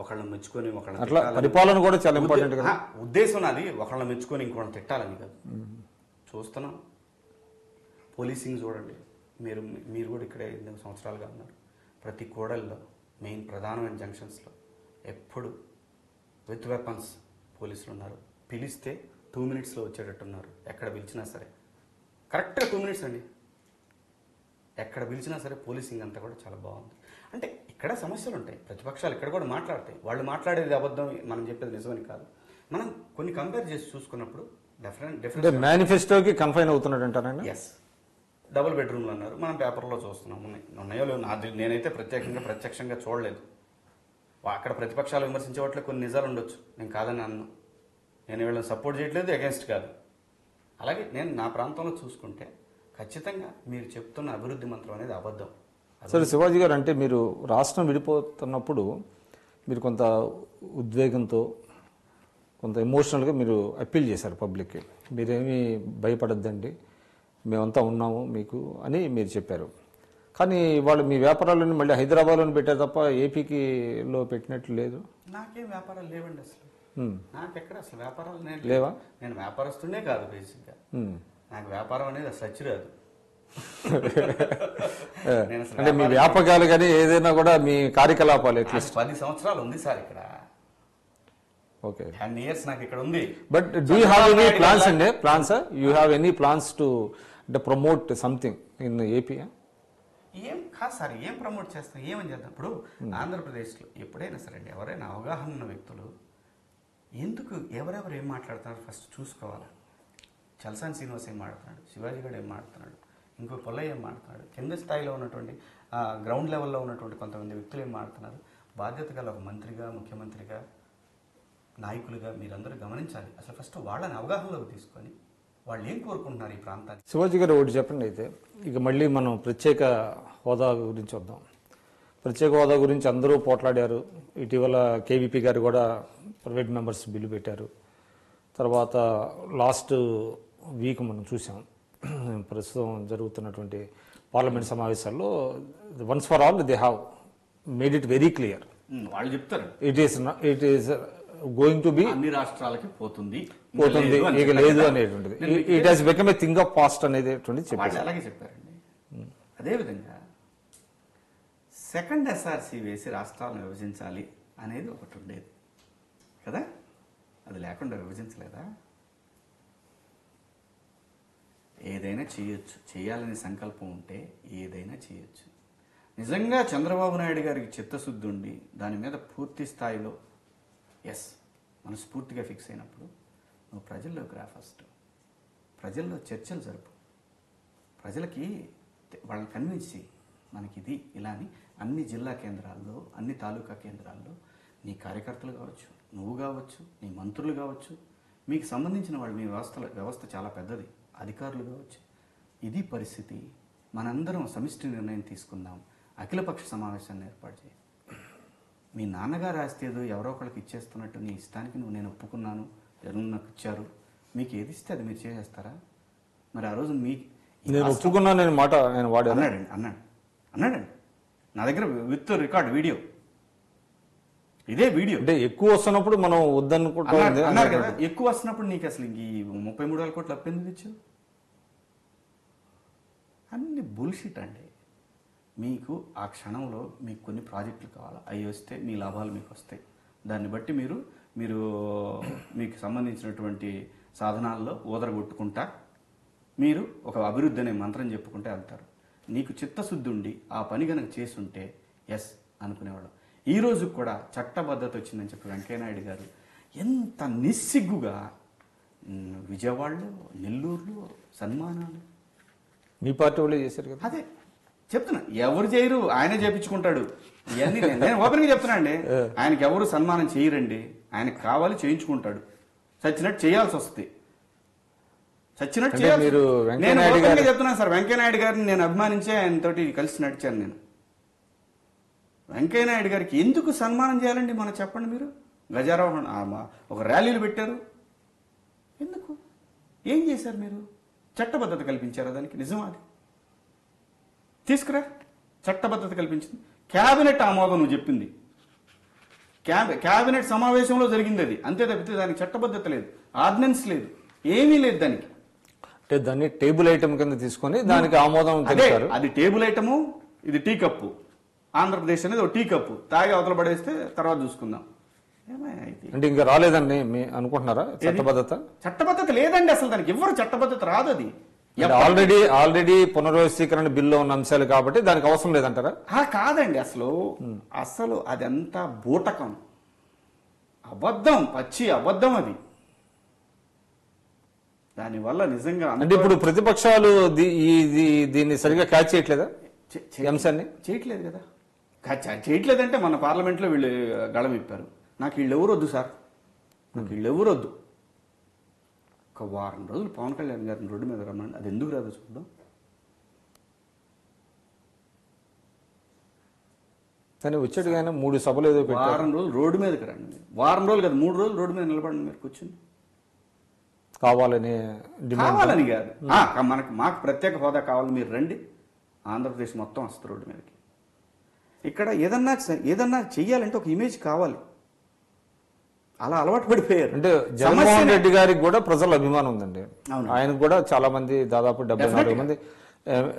ఒకళ్ళని మెచ్చుకొని అట్లా పరిపాలన కూడా చాలా ఇంపార్టెంట్ కదా. ఉద్దేశం నాది ఒకళ్ళని మెచ్చుకొని ఇంకోళ్ళని తిట్టాలని కాదు. చూస్తున్నాం పోలీసింగ్ చూడండి. మీరు కూడా ఇక్కడే 8 సంవత్సరాలుగా ఉన్నారు. ప్రతి కోడల్లో మెయిన్ ప్రధానమైన జంక్షన్స్లో ఎప్పుడు విత్ వెపన్స్ పోలీసులు ఉన్నారు. పిలిస్తే 2 minutesలో వచ్చేటట్టున్నారు. ఎక్కడ పిలిచినా సరే కరెక్ట్గా 2 minutes అండి. ఎక్కడ పిలిచినా సరే పోలీసింగ్ అంతా కూడా చాలా బాగుంది. అంటే ఇక్కడ సమస్యలు ఉంటాయి, ప్రతిపక్షాలు ఇక్కడ కూడా మాట్లాడతాయి. వాళ్ళు మాట్లాడేది అబద్ధం, మనం చెప్పేది నిజమని కాదు. మనం కొన్ని కంపేర్ చేసి చూసుకున్నప్పుడు డెఫినెట్ మేనిఫెస్టోకి కన్ఫైన్ అవుతున్నాడు అంటారండి. ఎస్, డబుల్ బెడ్రూమ్లు అన్నారు, మనం పేపర్లో చూస్తున్నాం. ఉన్నాయో లేవు నేనైతే ప్రత్యక్షంగా చూడలేదు. అక్కడ ప్రతిపక్షాలు విమర్శించే వాటిలో కొన్ని నిజాలు ఉండొచ్చు, నేను కాదని అన్నాను. నేను వీళ్ళని సపోర్ట్ చేయట్లేదు, అగెన్స్ట్ కాదు. అలాగే నేను నా ప్రాంతంలో చూసుకుంటే ఖచ్చితంగా మీరు చెప్తున్న అభివృద్ధి మంత్రం అనేది అబద్ధం. సరే శివాజీ గారు, అంటే మీరు రాష్ట్రం విడిపోతున్నప్పుడు మీరు కొంత ఉద్వేగంతో, కొంత ఎమోషనల్గా మీరు అప్పీల్ చేశారు పబ్లిక్కి. మీరేమీ భయపడద్దండి, మేమంతా ఉన్నాము మీకు అని మీరు చెప్పారు. కానీ వాళ్ళు మీ వ్యాపారాలను మళ్ళీ హైదరాబాద్లో పెట్టారు తప్ప ఏపీలో పెట్టినట్లు లేదు. నాకేం వ్యాపారాలు లేవండి అసలు. నాకెక్కడ అసలు వ్యాపారాలు లేవా? నేను వ్యాపారస్తునే కాదు బేసిక్గా. నాకు వ్యాపారం అనేది అసలు సచ్చిరాదు. అంటే మీ వ్యాపకాలు కానీ ఏదైనా కూడా మీ కార్యకలాపాలు 10 సంవత్సరాలు ఉంది సార్ ఇక్కడ. ఓకే, 10 years నాకు ఇక్కడ ఉంది. But do you have any plans అండి? Plans you have any plans to promote something in AP? ఏం కాదు సార్, ఏం ప్రమోట్ చేస్తాం, ఏమని చేద్దాం. ఇప్పుడు ఆంధ్రప్రదేశ్లో ఎప్పుడైనా సరే అండి, ఎవరైనా అవగాహన ఉన్న వ్యక్తులు ఎందుకు ఎవరెవరు ఏం మాట్లాడుతున్నారు ఫస్ట్ చూసుకోవాలి. చలసాని శ్రీనివాస్ ఏం మాట్లాడుతున్నాడు, శివాజీ గారు ఏం మాట్లాడుతున్నాడు, ఇంకో పొల్లయ్య ఏం మాట్లాడుతున్నాడు, కింద స్థాయిలో ఉన్నటువంటి గ్రౌండ్ లెవెల్లో ఉన్నటువంటి కొంతమంది వ్యక్తులు ఏం మాట్లాడుతున్నారు. బాధ్యత గల ఒక మంత్రిగా, ముఖ్యమంత్రిగా, నాయకులుగా మీరందరూ గమనించాలి. అసలు ఫస్ట్ వాళ్ళని అవగాహనలోకి తీసుకొని వాళ్ళు ఏం కోరుకుంటున్నారు ఈ ప్రాంతాన్ని. శివాజీ గారు ఒకటి చెప్పండి. అయితే ఇక మళ్ళీ మనం ప్రత్యేక హోదా గురించి వద్దాం. ప్రత్యేక హోదా గురించి అందరూ పోట్లాడారు. ఇటీవల కేవీపీ గారు కూడా ప్రైవేట్ మెంబర్స్ బిల్లు పెట్టారు. తర్వాత లాస్ట్ వీక్ మనం చూసాం ప్రస్తుతం జరుగుతున్నటువంటి పార్లమెంట్ సమావేశాల్లో once for all they have made it very clear. వాళ్ళు చెప్తారు it is going to be అన్ని రాష్ట్రాలకి పోతుంది పోతుంది, లేదు అని ఇక చెప్పారు లేదు కదా. అనేటువంటిది. నేను మీకు it has become a thing of past అనేటువంటిది చెప్పారు. వాళ్ళు అలాగే చెప్పారండి. అదేవిధంగా సెకండ్ ఎస్ఆర్సి వేసి రాష్ట్రాలను విభజించాలి అనేది ఒకటి ఉండేది కదా, అది లేకుండా విభజించలేదా? ఏదైనా చేయొచ్చు, చేయాలనే సంకల్పం ఉంటే ఏదైనా చేయొచ్చు. నిజంగా చంద్రబాబు నాయుడు గారికి చిత్తశుద్ధి ఉండి దాని మీద పూర్తి స్థాయిలో మనస్ఫూర్తిగా ఫిక్స్ అయినప్పుడు నువ్వు ప్రజల్లోకి రా, ఫస్ట్ ప్రజల్లో చర్చలు జరుపు, ప్రజలకి వాళ్ళని కన్విన్స్ చేయి, మనకి ఇది ఇలా అని. అన్ని జిల్లా కేంద్రాల్లో, అన్ని తాలూకా కేంద్రాల్లో నీ కార్యకర్తలు కావచ్చు, నువ్వు కావచ్చు, నీ మంత్రులు కావచ్చు, మీకు సంబంధించిన వాళ్ళు, మీ వ్యవస్థ చాలా పెద్దది, అధికారులు కావచ్చు. ఇది పరిస్థితి. మనందరం సమిష్టి నిర్ణయం తీసుకుందాం, అఖిలపక్ష సమావేశాన్ని ఏర్పాటు చేయి. మీ నాన్నగారు ఆస్తి ఏదో ఎవరో ఒకళ్ళకి ఇచ్చేస్తున్నట్టు నీ ఇష్టానికి నేను ఒప్పుకున్నాను, జగన్ నాకు ఇచ్చారు, మీకు ఏది ఇస్తే అది మీరు చేసేస్తారా? మరి ఆ రోజు నేను ఒప్పుకున్నాను నేను మాట నేను వాడు అన్నాడండి నా దగ్గర విత్ రికార్డ్ వీడియో, ఇదే వీడియో. అంటే ఎక్కువ వస్తున్నప్పుడు మనం వద్దనుకుంటాం అన్నారు కదా, ఎక్కువ వస్తున్నప్పుడు నీకు అసలు ఈ 33,000 కోట్లు అప్పెందుకు ఇచ్చావు? అన్ని బుల్షిట్ అండి. మీకు ఆ క్షణంలో మీకు కొన్ని ప్రాజెక్టులు కావాలి, అవి వస్తే మీ లాభాలు మీకు వస్తాయి. దాన్ని బట్టి మీకు సంబంధించినటువంటి సాధనాల్లో ఊదరగొట్టుకుంటా మీరు ఒక అభివృద్ధి అనే మంత్రం చెప్పుకుంటే వెళ్తారు. నీకు చిత్తశుద్ధి ఉండి ఆ పని కనుక చేసుంటే అనుకునేవాడు. ఈ రోజు కూడా చట్టబద్ధత వచ్చిందని చెప్పి వెంకయ్యనాయుడు గారు ఎంత నిస్సిగ్గుగా విజయవాడలో, నెల్లూరులో సన్మానాలు మీ పార్టీ వాళ్ళే చేశారు కదా. అదే చెప్తున్నా, ఎవరు చేయరు, ఆయనే చేయించుకుంటాడు. ఇవన్నీ నేను ఓపెన్గా చెప్తున్నా అండి. ఆయనకి ఎవరు సన్మానం చేయరండి, ఆయనకు కావాలి చేయించుకుంటాడు. చచ్చినట్టు చేయాల్సి వస్తుంది, చచ్చినట్టు చేయాలి. నేను ఓపెన్గా చెప్తున్నాను సార్, వెంకయ్యనాయుడు గారిని నేను అభిమానించే ఆయనతోటి కలిసి నడిచాను నేను. వెంకయ్యనాయుడు గారికి ఎందుకు సన్మానం చేయాలండి మనం చెప్పండి మీరు? గజారోహణ ఒక ర్యాలీలు పెట్టారు, ఎందుకు? ఏం చేశారు మీరు? చట్టబద్ధత కల్పించారా దానికి? నిజమా? అది తీసుకురా, చట్టబద్ధత కల్పించింది. క్యాబినెట్ ఆమోదం నువ్వు చెప్పింది క్యాబినెట్ సమావేశంలో జరిగింది, అది అంతే తప్పితే దానికి చట్టబద్ధత లేదు, ఆర్డినెన్స్ లేదు, ఏమీ లేదు దానికి. అంటే దాన్ని టేబుల్ ఐటమ్ కింద తీసుకొని దానికి ఆమోదం తెలిపారు. అది టేబుల్ ఐటము, ఇది టీ కప్పు. ఆంధ్రప్రదేశ్ అనేది ఒక టీ కప్పు, తాగి అవతల పడేస్తే తర్వాత చూసుకుందాం. అంటే ఇంకా రాలేదండి అనుకుంటున్నారా చట్టబద్ధత లేదండి అసలు, దానికి ఎవరు చట్టబద్ధత రాదు. అది ఆల్రెడీ పునర్వ్యవస్థీకరణ బిల్లు ఉన్న అంశాలు కాబట్టి దానికి అవసరం లేదంటారా? కాదండి, అసలు అదంతా బూటకం, అబద్ధం, పచ్చి అబద్ధం అది. దానివల్ల నిజంగా అంటే ఇప్పుడు ప్రతిపక్షాలు దీన్ని సరిగా క్యాచ్ చేయట్లేదా? అంశాన్ని చేయట్లేదు కదా. చేయట్లేదంటే మన పార్లమెంట్లో వీళ్ళు గళం ఇప్పారు, నాకు వీళ్ళు ఎవరు వద్దు సార్, నాకు వీళ్ళు ఎవరు వద్దు. ఒక వారం రోజులు పవన్ కళ్యాణ్ గారిని రోడ్డు మీద రమ్మండి, అది ఎందుకు రాదో చూద్దాం. కానీ వచ్చాడు కానీ 3 సభలు ఏదో వారం రోజులు రోడ్డు మీదకి రండి మీరు. వారం రోజులు కదా, 3 రోజులు రోడ్డు మీద నిలబడండి మీరు కూర్చుని. కావాలని కాదు, మాకు ప్రత్యేక హోదా కావాలని మీరు రండి, ఆంధ్రప్రదేశ్ మొత్తం వస్తుంది రోడ్డు మీదకి. ఇక్కడ ఏదన్నా చెయ్యాలంటే ఒక ఇమేజ్ కావాలి, అలా అలవాటు పడిపోయారు. అంటే జగన్మోహన్ రెడ్డి గారికి కూడా ప్రజల అభిమానం ఉందండి. ఆయనకు కూడా చాలా మంది, దాదాపు 74 మంది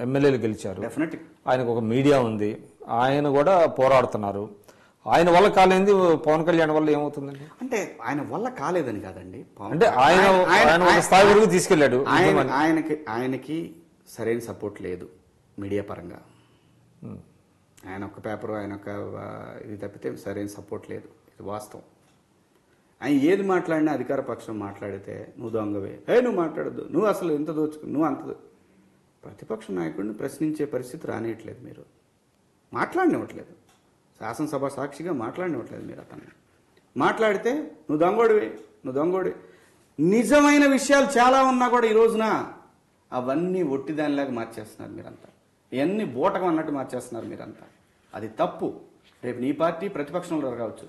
ఎమ్మెల్యేలు గెలిచారు. ఆయనకు ఒక మీడియా ఉంది, ఆయన కూడా పోరాడుతున్నారు. ఆయన వల్ల కాలేంది, పవన్ కళ్యాణ్ వల్ల ఏమవుతుందండి? అంటే ఆయన వల్ల కాలేదని కాదండి, అంటే ఆయన స్థాయి వరకు తీసుకెళ్లాడు. ఆయనకి సరైన సపోర్ట్ లేదు మీడియా పరంగా. ఆయన ఒక పేపర్, ఆయన ఒక ఇది తప్పితే సరైన సపోర్ట్ లేదు, ఇది వాస్తవం. ఆయన ఏది మాట్లాడినా అధికార పక్షం మాట్లాడితే నువ్వు దొంగవే, నువ్వు మాట్లాడద్దు, నువ్వు అసలు ఎంత నువ్వు అంత. ప్రతిపక్ష నాయకుడిని ప్రశ్నించే పరిస్థితి రానియట్లేదు, మీరు మాట్లాడనివ్వట్లేదు, శాసనసభ సాక్షిగా మాట్లాడనివ్వట్లేదు మీరు. అతన్ని మాట్లాడితే నువ్వు దొంగోడివి. నిజమైన విషయాలు చాలా ఉన్నా కూడా ఈ రోజున అవన్నీ ఒట్టిదానిలాగా మార్చేస్తున్నారు మీరంతా, ఇవన్నీ బూటకం అన్నట్టు మార్చేస్తున్నారు మీరంతా. అది తప్పు. రేపు నీ పార్టీ ప్రతిపక్షంలో కావచ్చు,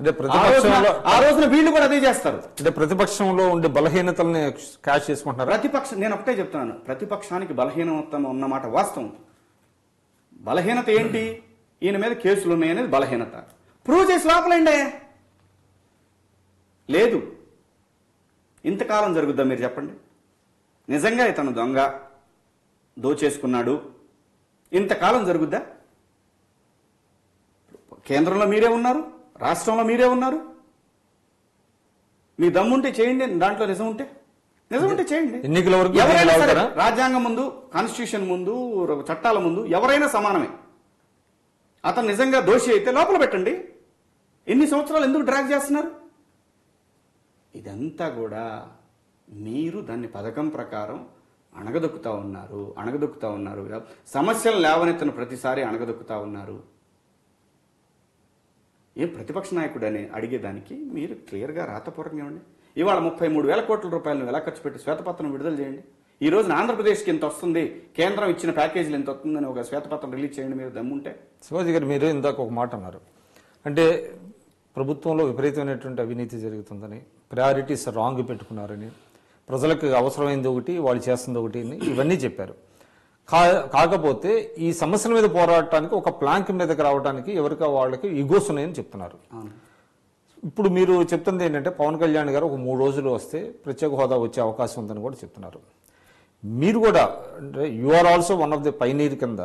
ఆ రోజున వీళ్ళు కూడా అదే చేస్తారు. అంటే ప్రతిపక్షంలో ఉండే బలహీనతల్ని క్యాష్ చేసుకుంటున్నారు. నేను ఒకటే చెప్తున్నాను, ప్రతిపక్షానికి బలహీనత ఉన్నమాట వాస్తవం. బలహీనత ఏంటి? ఈయన మీద కేసులు ఉన్నాయనేది బలహీనత. ప్రూవ్ చేసి లోపలండి, లేదు. ఇంతకాలం జరుగుద్దా మీరు చెప్పండి? నిజంగా ఇతను దొంగ దోచేసుకున్నాడు ఇంతకాలం జరుగుద్దా? కేంద్రంలో మీరే ఉన్నారు, రాష్ట్రంలో మీరే ఉన్నారు. మీ దమ్ముంటే చేయండి, దాంట్లో నిజం ఉంటే చేయండి. ఎన్నికల వరకు ఎవరైనా సరే రాజ్యాంగం ముందు, కాన్స్టిట్యూషన్ ముందు, చట్టాల ముందు ఎవరైనా సమానమే. అతను నిజంగా దోషి అయితే లోపల పెట్టండి. ఎన్ని సంవత్సరాలు ఎందుకు డ్రాగ్ చేస్తున్నారు? ఇదంతా కూడా మీరు దాన్ని పథకం ప్రకారం అణగదొక్కుతా ఉన్నారు. సమస్యలు లేవనెత్తిన ప్రతిసారి అణగదొక్కుతా ఉన్నారు. ఏం ప్రతిపక్ష నాయకుడు అని అడిగేదానికి మీరు క్లియర్గా రాతపూర్వకంగా ఇవ్వండి. ఇవాళ 33,000 కోట్ల రూపాయలను ఎలా ఖర్చు పెట్టి శ్వేతపత్రం విడుదల చేయండి. ఈ రోజున ఆంధ్రప్రదేశ్కి ఎంత వస్తుంది, కేంద్రం ఇచ్చిన ప్యాకేజీలు ఎంత వస్తుందని ఒక శ్వేతపత్రం రిలీజ్ చేయండి మీరు దమ్ముంటే. శివాజీ గారు, మీరు ఇందాక ఒక మాట అన్నారు, అంటే ప్రభుత్వంలో విపరీతమైనటువంటి అవినీతి జరుగుతుందని, ప్రయారిటీస్ రాంగ్ పెట్టుకున్నారని, ప్రజలకు అవసరమైంది ఒకటి, వాళ్ళు చేస్తుంది ఒకటి, ఇవన్నీ చెప్పారు. కాకపోతే ఈ సమస్యల మీద పోరాడటానికి ఒక ప్లాంక్ మీదకి రావడానికి ఎవరికా వాళ్ళకి ఇగోస్ ఉన్నాయని చెప్తున్నారు. ఇప్పుడు మీరు చెప్తుంది ఏంటంటే పవన్ కళ్యాణ్ గారు ఒక 3 రోజులు వస్తే ప్రత్యేక హోదా వచ్చే అవకాశం ఉందని కూడా చెప్తున్నారు. మీరు కూడా అంటే you are also one of the pioneer కింద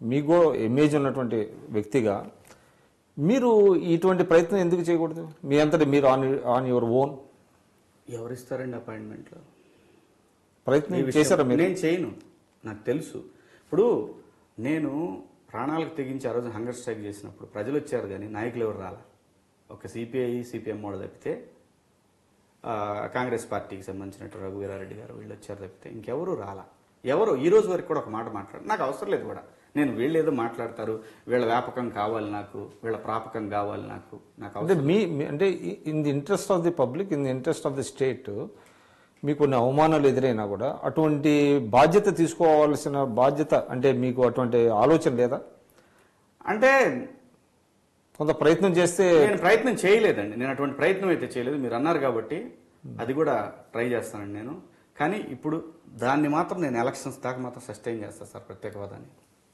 మీకు ఇమేజ్ ఉన్నటువంటి వ్యక్తిగా మీరు ఇటువంటి ప్రయత్నం ఎందుకు చేయకూడదు? మీ అంతటి మీరు ఆన్ యువర్ ఓన్ ఎవరిస్తారండి అపాయింట్మెంట్లో? ప్రయత్నం చేశారా మీరు? నేను చేయను, నాకు తెలుసు. ఇప్పుడు నేను ప్రాణాలకు తెగించి ఆ రోజు హంగర్ స్ట్రైక్ చేసినప్పుడు ప్రజలు వచ్చారు, కానీ నాయకులు ఎవరు రాలా. ఒక సిపిఎం వాళ్ళు తప్పితే, కాంగ్రెస్ పార్టీకి సంబంధించినట్టు రఘువీరారెడ్డి గారు వీళ్ళు వచ్చారు తప్పితే ఇంకెవరు రాలా. ఎవరు ఈ రోజు వరకు కూడా ఒక మాట మాట్లాడు, నాకు అవసరం లేదు కూడా. నేను వీళ్ళు ఏదో మాట్లాడతారు, వీళ్ళ వ్యాపకం కావాలి నాకు, వీళ్ళ ప్రాపకం కావాలి నాకు అవసరం. అంటే in the interest of the public, in the interest of the state, మీకు కొన్ని అవమానాలు ఎదురైనా కూడా అటువంటి బాధ్యత తీసుకోవాల్సిన బాధ్యత, అంటే మీకు అటువంటి ఆలోచన లేదా? అంటే కొంత ప్రయత్నం చేస్తే. నేను ప్రయత్నం చేయలేదండి, నేను అటువంటి ప్రయత్నం అయితే చేయలేదు. మీరు అన్నారు కాబట్టి అది కూడా ట్రై చేస్తానండి నేను. కానీ ఇప్పుడు దాన్ని మాత్రం నేను ఎలక్షన్స్ దాకా మాత్రం సస్టైన్ చేస్తాను సార్. ప్రత్యేక హోదాని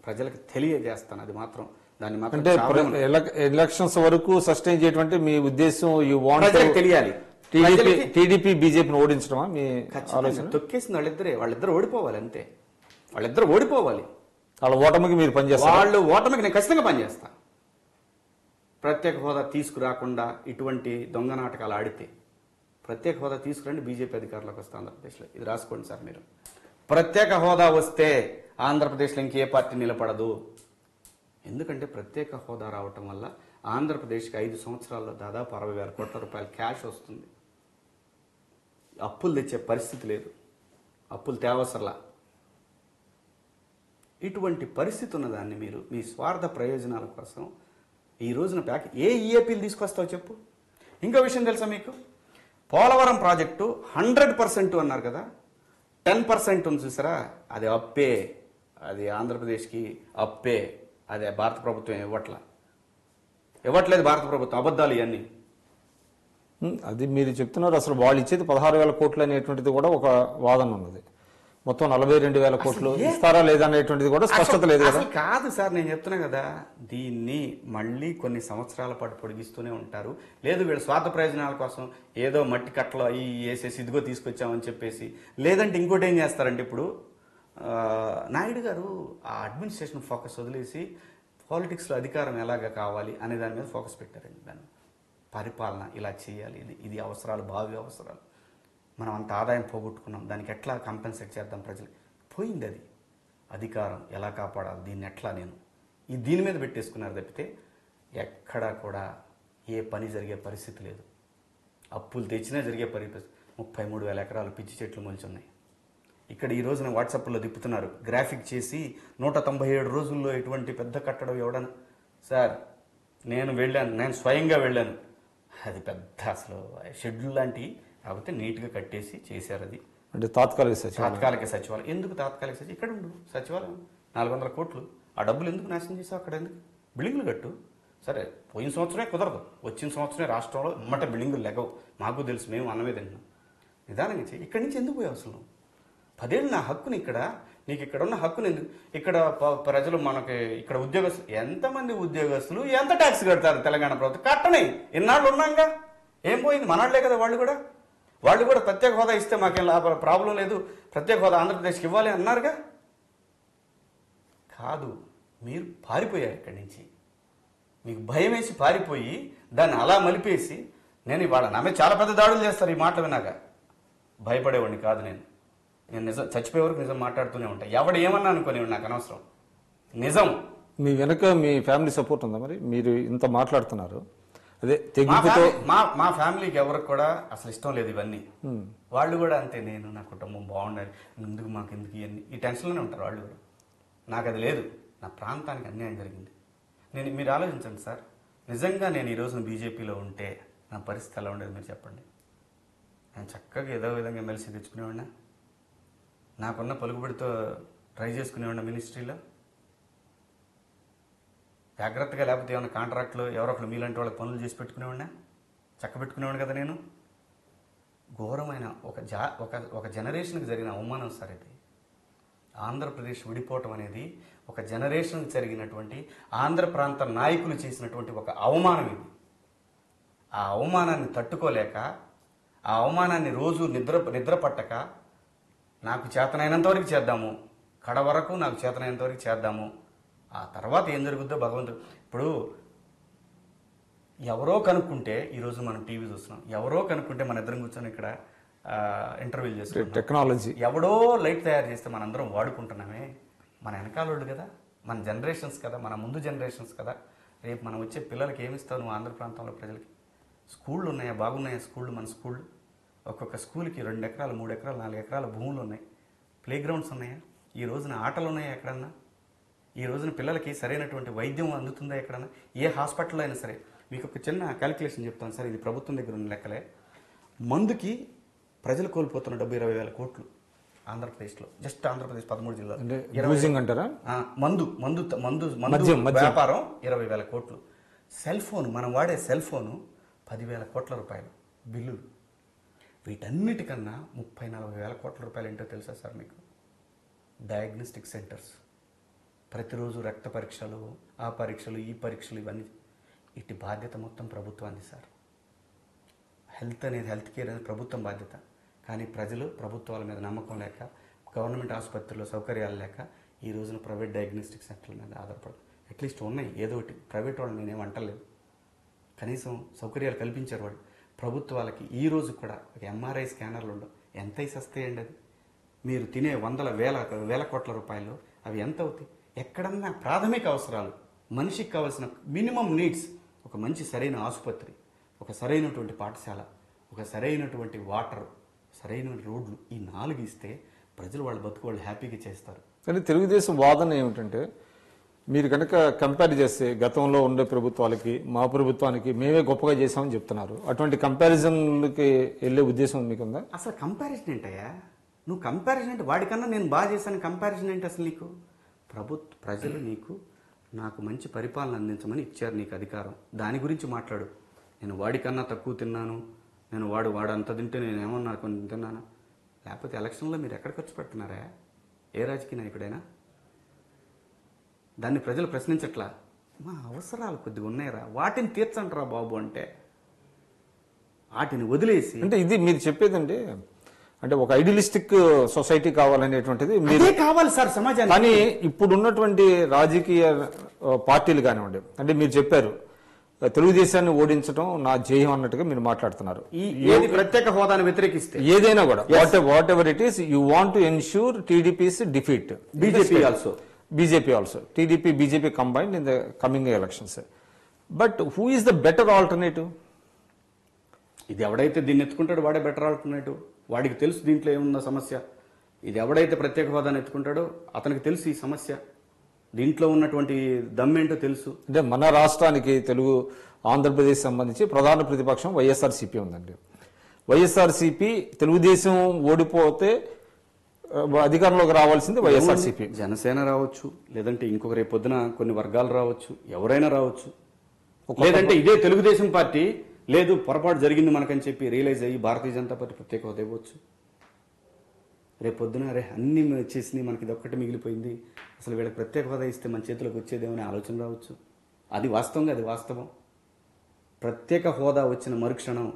ప్రజలకు తెలియజేస్తాను. అది మాత్రం దాన్ని మాత్రం అంటే ఎలక్షన్స్ వరకు సస్టైన్ చేయటువంటి మీ ఉద్దేశం, యూ వాంట్ తెలియాలి. టీడీపీ బీజేపీని ఓడించడమా మీ ఆలోచన? తొక్కేసింది వాళ్ళిద్దరు ఓడిపోవాలి, అంతే. వాళ్ళిద్దరు ఓడిపోవాలి. వాళ్ళ ఓటమికి మీరు పనిచేస్తారు? వాళ్ళు ఓటమికి నేను ఖచ్చితంగా పనిచేస్తా. ప్రత్యేక హోదా తీసుకురాకుండా ఇటువంటి దొంగ నాటకాలు ఆడితే ప్రత్యేక హోదా తీసుకురండి, బీజేపీ అధికారంలోకి వస్తే ఆంధ్రప్రదేశ్లో. ఇది రాసుకోండి సార్ మీరు. ప్రత్యేక హోదా వస్తే ఆంధ్రప్రదేశ్లో ఇంకే పార్టీ నిలబడదు. ఎందుకంటే ప్రత్యేక హోదా రావటం వల్ల ఆంధ్రప్రదేశ్కి 5 సంవత్సరాల్లో దాదాపు 60,000 కోట్ల రూపాయల క్యాష్ వస్తుంది. అప్పులు తెచ్చే పరిస్థితి లేదు, అప్పులు తేవసరలా. ఇటువంటి పరిస్థితి ఉన్నదాన్ని మీరు మీ స్వార్థ ప్రయోజనాల కోసం ఈ రోజున ఏ ఈఏపీలు తీసుకొస్తావు చెప్పు. ఇంకో విషయం తెలుసా మీకు? పోలవరం ప్రాజెక్టు 100% అన్నారు కదా, 10% ఉంది చూసారా, అది అప్పే. అది ఆంధ్రప్రదేశ్కి అప్పే. అదే భారత ప్రభుత్వం ఇవ్వట్లేదు. భారత ప్రభుత్వం అబద్ధాలు ఇవన్నీ. అది మీరు చెప్తున్నారు. అసలు వాళ్ళు ఇచ్చేది 16,000 కోట్లు అనేటువంటిది కూడా ఒక వాదన ఉన్నది. మొత్తం 42,000 కోట్లు ఇస్తారా లేదా అనేటువంటిది కూడా స్పష్టత లేదు కదా. కాదు సార్, నేను చెప్తున్నా కదా, దీన్ని మళ్ళీ కొన్ని సంవత్సరాల పాటు పొడిగిస్తూనే ఉంటారు. లేదు వీళ్ళ స్వార్థ ప్రయోజనాల కోసం ఏదో మట్టి కట్టలో అవి వేసేసి ఇదిగో తీసుకొచ్చామని చెప్పేసి, లేదంటే ఇంకోటి ఏం చేస్తారంటే ఇప్పుడు నాయుడు గారు ఆ అడ్మినిస్ట్రేషన్ ఫోకస్ వదిలేసి పాలిటిక్స్లో అధికారం ఎలాగ కావాలి అనే దాని మీద ఫోకస్ పెట్టారండి. దాన్ని పరిపాలన ఇలా చేయాలి, ఇది అవసరాలు, భావి అవసరాలు. మనం అంత ఆదాయం పోగొట్టుకున్నాం, దానికి ఎట్లా కంపెన్సేట్ చేద్దాం ప్రజలు, పోయింది. అది అధికారం ఎలా కాపాడాలి, దీన్ని ఎట్లా దీని మీద పెట్టేసుకున్నారు తప్పితే ఎక్కడా కూడా ఏ పని జరిగే పరిస్థితి లేదు. అప్పులు తెచ్చినా జరిగే పరిస్థితి. 33,000 ఎకరాలు పిచ్చి చెట్లు మొలుచున్నాయి. ఇక్కడ ఈ రోజున వాట్సాప్లో దిప్పుతున్నారు గ్రాఫిక్ చేసి 197 రోజుల్లో ఎటువంటి పెద్ద కట్టడం ఎవడని. సార్ నేను స్వయంగా వెళ్ళాను. అది పెద్ద అసలు షెడ్యూల్ లాంటి, కాకపోతే నీట్గా కట్టేసి చేశారు. అది అంటే తాత్కాలిక సచివాలయం. ఎందుకు తాత్కాలిక సచివాలయం? ఇక్కడ ఉండు సచివాలయం 400 కోట్లు. ఆ డబ్బులు ఎందుకు నాశనం చేసావు? అక్కడ ఎందుకు బిల్డింగ్లు కట్టు. సరే పోయిన సంవత్సరమే కుదరదు, వచ్చిన సంవత్సరమే రాష్ట్రంలో ఎమ్మట బిల్డింగులు లెగవు. మాకు తెలుసు, మేము అన్నమే తిన్నాం. నిదానంగా చేయి. ఇక్కడి నుంచి ఎందుకు పోయావు అసలు? 10 ఏళ్ళు నా హక్కుని ఇక్కడ, నీకు ఇక్కడ ఉన్న హక్కుని ఎందుకు? ఇక్కడ ప్రజలు మనకి ఇక్కడ ఉద్యోగస్తులు, ఎంతమంది ఉద్యోగస్తులు ఎంత ట్యాక్స్ కడతారు తెలంగాణ ప్రభుత్వం? కట్టని. ఎన్నాళ్ళు ఉన్నాగా ఏం పోయింది? మనవాళ్లే కదా వాళ్ళు కూడా ప్రత్యేక హోదా ఇస్తే మాకేం ప్రాబ్లం లేదు, ప్రత్యేక హోదా ఆంధ్రప్రదేశ్కి ఇవ్వాలి అన్నారుగా. కాదు, మీరు పారిపోయారు ఇక్కడి నుంచి. మీకు భయం వేసి పారిపోయి దాన్ని అలా మలిపేసి, నేను ఇవాళ నా మీద చాలా పెద్ద దాడులు చేస్తారు ఈ మాటలు విన్నాక. భయపడేవాడిని కాదు నేను నిజం చచ్చిపోయే వరకు నిజం మాట్లాడుతూనే ఉంటాను. ఎవడు ఏమన్నా అనుకోనివ్వండి, నాకు అనవసరం. నిజం. మీ వెనక మీ ఫ్యామిలీ సపోర్ట్ ఉందా? మరి మీరు ఇంత మాట్లాడుతున్నారు, అదే తెగింపుతో. మా ఫ్యామిలీకి ఎవరికి కూడా అసలు ఇష్టం లేదు ఇవన్నీ. వాళ్ళు కూడా అంతే, నేను నా కుటుంబం బాగుండాలి, ముందుకు మాకు ఎందుకు ఇవన్నీ, ఈ టెన్షన్లోనే ఉంటారు వాళ్ళు కూడా. నాకు అది లేదు. నా ప్రాంతానికి అన్యాయం జరిగింది. మీరు ఆలోచించండి సార్, నిజంగా నేను ఈ రోజున బీజేపీలో ఉంటే నా పరిస్థితి ఎలా ఉండేది మీరు చెప్పండి. నేను చక్కగా ఏదో విధంగా ఎమ్మెల్సీ తెచ్చుకునేవాడినా, నాకున్న పలుకుబడితో ట్రై చేసుకునేవాడినా మినిస్ట్రీలో జాగ్రత్తగా, లేకపోతే ఏమైనా కాంట్రాక్ట్లు ఎవరో ఒకరు మీలాంటి వాళ్ళకి పనులు చేసి పెట్టుకునేవాడినా, చక్కబెట్టుకునేవాడు కదా నేను. ఘోరమైన ఒక జనరేషన్కి జరిగిన అవమానం సార్ ఇది. ఆంధ్రప్రదేశ్ విడిపోవటం అనేది ఒక జనరేషన్కి జరిగినటువంటి ఆంధ్ర ప్రాంత నాయకులు చేసినటువంటి ఒక అవమానం ఇది. ఆ అవమానాన్ని తట్టుకోలేక, ఆ అవమానాన్ని రోజు నిద్ర పట్టక, నాకు చేతనైనంత వరకు చేద్దాము, కడ వరకు నాకు చేతనైనంత వరకు చేద్దాము, ఆ తర్వాత ఏం జరుగుద్దో భగవంతుడు. ఇప్పుడు ఎవరో కనుక్కుంటే, ఈరోజు మనం టీవీ చూస్తున్నాం, ఎవరో కనుక్కుంటే మన ఇద్దరం కూర్చొని ఇక్కడ ఇంటర్వ్యూలు చేస్తున్నాం. టెక్నాలజీ ఎవడో లైట్ తయారు చేస్తే మనందరం వాడుకుంటున్నామే. మన వెనకాలోళ్ళు కదా, మన జనరేషన్స్ కదా, మన ముందు జనరేషన్స్ కదా. రేపు మనం వచ్చే పిల్లలకి ఏమిస్తావు నువ్వు? ఆంధ్ర ప్రాంతంలో ప్రజలకి స్కూళ్ళు ఉన్నాయా? బాగున్నాయా స్కూళ్ళు? మన స్కూళ్ళు ఒక్కొక్క స్కూల్కి 2 ఎకరాలు, 3 ఎకరాలు, 4 ఎకరాల భూములు ఉన్నాయి. ప్లే గ్రౌండ్స్ ఉన్నాయా? ఈ రోజున ఆటలు ఉన్నాయా ఎక్కడన్నా? ఈ రోజున పిల్లలకి సరైనటువంటి వైద్యం అందుతుందా ఎక్కడన్నా? ఏ హాస్పిటల్లో అయినా సరే. మీకు ఒక చిన్న క్యాలిక్యులేషన్ చెప్తాను సార్, ఇది ప్రభుత్వం దగ్గర ఉన్న లెక్కలే. మందుకి ప్రజలు కోల్పోతున్న డబ్బు 20,000 కోట్లు ఆంధ్రప్రదేశ్లో. జస్ట్ ఆంధ్రప్రదేశ్ 13 జిల్లాలు అంటారా? మందు వ్యాపారం 20,000 కోట్లు. సెల్ ఫోన్, మనం వాడే సెల్ ఫోను 10,000 కోట్ల రూపాయలు బిల్లులు. వీటన్నిటికన్నా 30-40 వేల కోట్ల రూపాయలు ఏంటో తెలుసా సార్ మీకు? డయాగ్నోస్టిక్ సెంటర్స్, ప్రతిరోజు రక్త పరీక్షలు, ఆ పరీక్షలు, ఈ పరీక్షలు, ఇవన్నీ. ఇటు బాధ్యత మొత్తం ప్రభుత్వాన్ని సార్. హెల్త్ కేర్ అనేది ప్రభుత్వం బాధ్యత. కానీ ప్రజలు ప్రభుత్వాల మీద నమ్మకం లేక, గవర్నమెంట్ ఆసుపత్రుల్లో సౌకర్యాలు లేక ఈ రోజున ప్రైవేట్ డయాగ్నోస్టిక్ సెంటర్ల మీద ఆధారపడదు. అట్లీస్ట్ ఉన్నాయి ఏదో ఒకటి, ప్రైవేట్ వాళ్ళు నేనేం అంటలేదు, కనీసం సౌకర్యాలు కల్పించారు వాళ్ళు. ప్రభుత్వాలకి ఈ రోజు కూడా ఒక ఎంఆర్ఐ స్కానర్లు ఉండవు. ఎంత వస్తాయండి అది? మీరు తినే వేల కోట్ల రూపాయలు అవి ఎంత అవుతాయి? ఎక్కడన్నా ప్రాథమిక అవసరాలు, మనిషికి కావాల్సిన మినిమం నీడ్స్, ఒక మంచి సరైన ఆసుపత్రి, ఒక సరైనటువంటి పాఠశాల, ఒక సరైనటువంటి వాటర్, సరైన రోడ్లు, ఈ 4 ఇస్తే ప్రజలు వాళ్ళ బతుకు వాళ్ళు హ్యాపీగా చేస్తారు. కానీ తెలుగుదేశం వాదన ఏమిటంటే, మీరు కనుక కంపేర్ చేస్తే గతంలో ఉండే ప్రభుత్వాలకి మా ప్రభుత్వానికి మేమే గొప్పగా చేసామని చెప్తున్నారు. అటువంటి కంపారిజన్లకి వెళ్ళే ఉద్దేశం మీకుందా? అసలు కంపారిజన్ ఏంటయ్యా? నువ్వు కంపారిజన్ అంటే వాడికన్నా నేను బాగా చేశాను కంపారిజన్ ఏంటి అసలు? నీకు ప్రజలు నాకు మంచి పరిపాలన అందించమని ఇచ్చారు నీకు అధికారం, దాని గురించి మాట్లాడు. నేను వాడికన్నా తక్కువ తిన్నాను, నేను వాడు అంత తింటే నేను ఏమన్నా కొన్ని తిన్నాను? లేకపోతే ఎలక్షన్లో మీరు ఎక్కడ ఖర్చు పెడుతున్నారా? ఏ రాజకీయ నాయకుడైనా దాన్ని ప్రజలు ప్రశ్నించట్లా. మా అవసరాలు కొద్దిగా ఉన్నాయిరా, వాటిని తీర్చంటారా బాబు అంటే వాటిని వదిలేసి. అంటే ఇది మీరు చెప్పేదండి, అంటే ఒక ఐడియలిస్టిక్ సొసైటీ కావాలనేటువంటిది మీరే కావాలి సార్ సమాజానికి. కానీ ఇప్పుడున్నటువంటి రాజకీయ పార్టీలు కానివ్వండి, అంటే మీరు చెప్పారు తెలుగుదేశాన్ని ఓడించడం నా జయం అన్నట్టుగా మీరు మాట్లాడుతున్నారు. ఏది ప్రత్యేక హోదాను వ్యతిరేకిస్తే ఏదైనా కూడా what ever it is, you want to ensure TDP's defeat. BJP also TDP BJP combined in the coming elections. But who is the better alternative? ఇది ఎవడైతే దీన్ని ఎత్తుకుంటాడో వాడే బెటర్ ఆల్టర్నేటివ్. వాడికి తెలుసు దీంట్లో ఏముందో సమస్య. ఇది ఎవడైతే ప్రత్యేక హోదాను ఎత్తుకుంటాడో అతనికి తెలుసు ఈ సమస్య, దీంట్లో ఉన్నటువంటి దమ్మేంటో తెలుసు. అంటే మన రాష్ట్రానికి ఆంధ్రప్రదేశ్ సంబంధించి ప్రధాన ప్రతిపక్షం వైఎస్ఆర్సీపీ ఉందండి. వైఎస్ఆర్సీపీ తెలుగుదేశం ఓడిపోతే అధికారంలోకి రావాల్సింది వైఎస్ఆర్సీపీ. జనసేన రావచ్చు, లేదంటే ఇంకొక రేపు పొద్దున కొన్ని వర్గాలు రావచ్చు, ఎవరైనా రావచ్చు. లేదంటే ఇదే తెలుగుదేశం పార్టీ లేదు పొరపాటు జరిగింది మనకని చెప్పి రియలైజ్ అయ్యి భారతీయ జనతా పార్టీ ప్రత్యేక హోదా ఇవ్వచ్చు. రేపు పొద్దున అన్ని వచ్చేసి మనకి ఇది ఒక్కటి మిగిలిపోయింది, అసలు వీళ్ళకి ప్రత్యేక హోదా ఇస్తే మన చేతిలోకి వచ్చేదేమనే ఆలోచన రావచ్చు. అది వాస్తవం. ప్రత్యేక హోదా వచ్చిన మరుక్షణం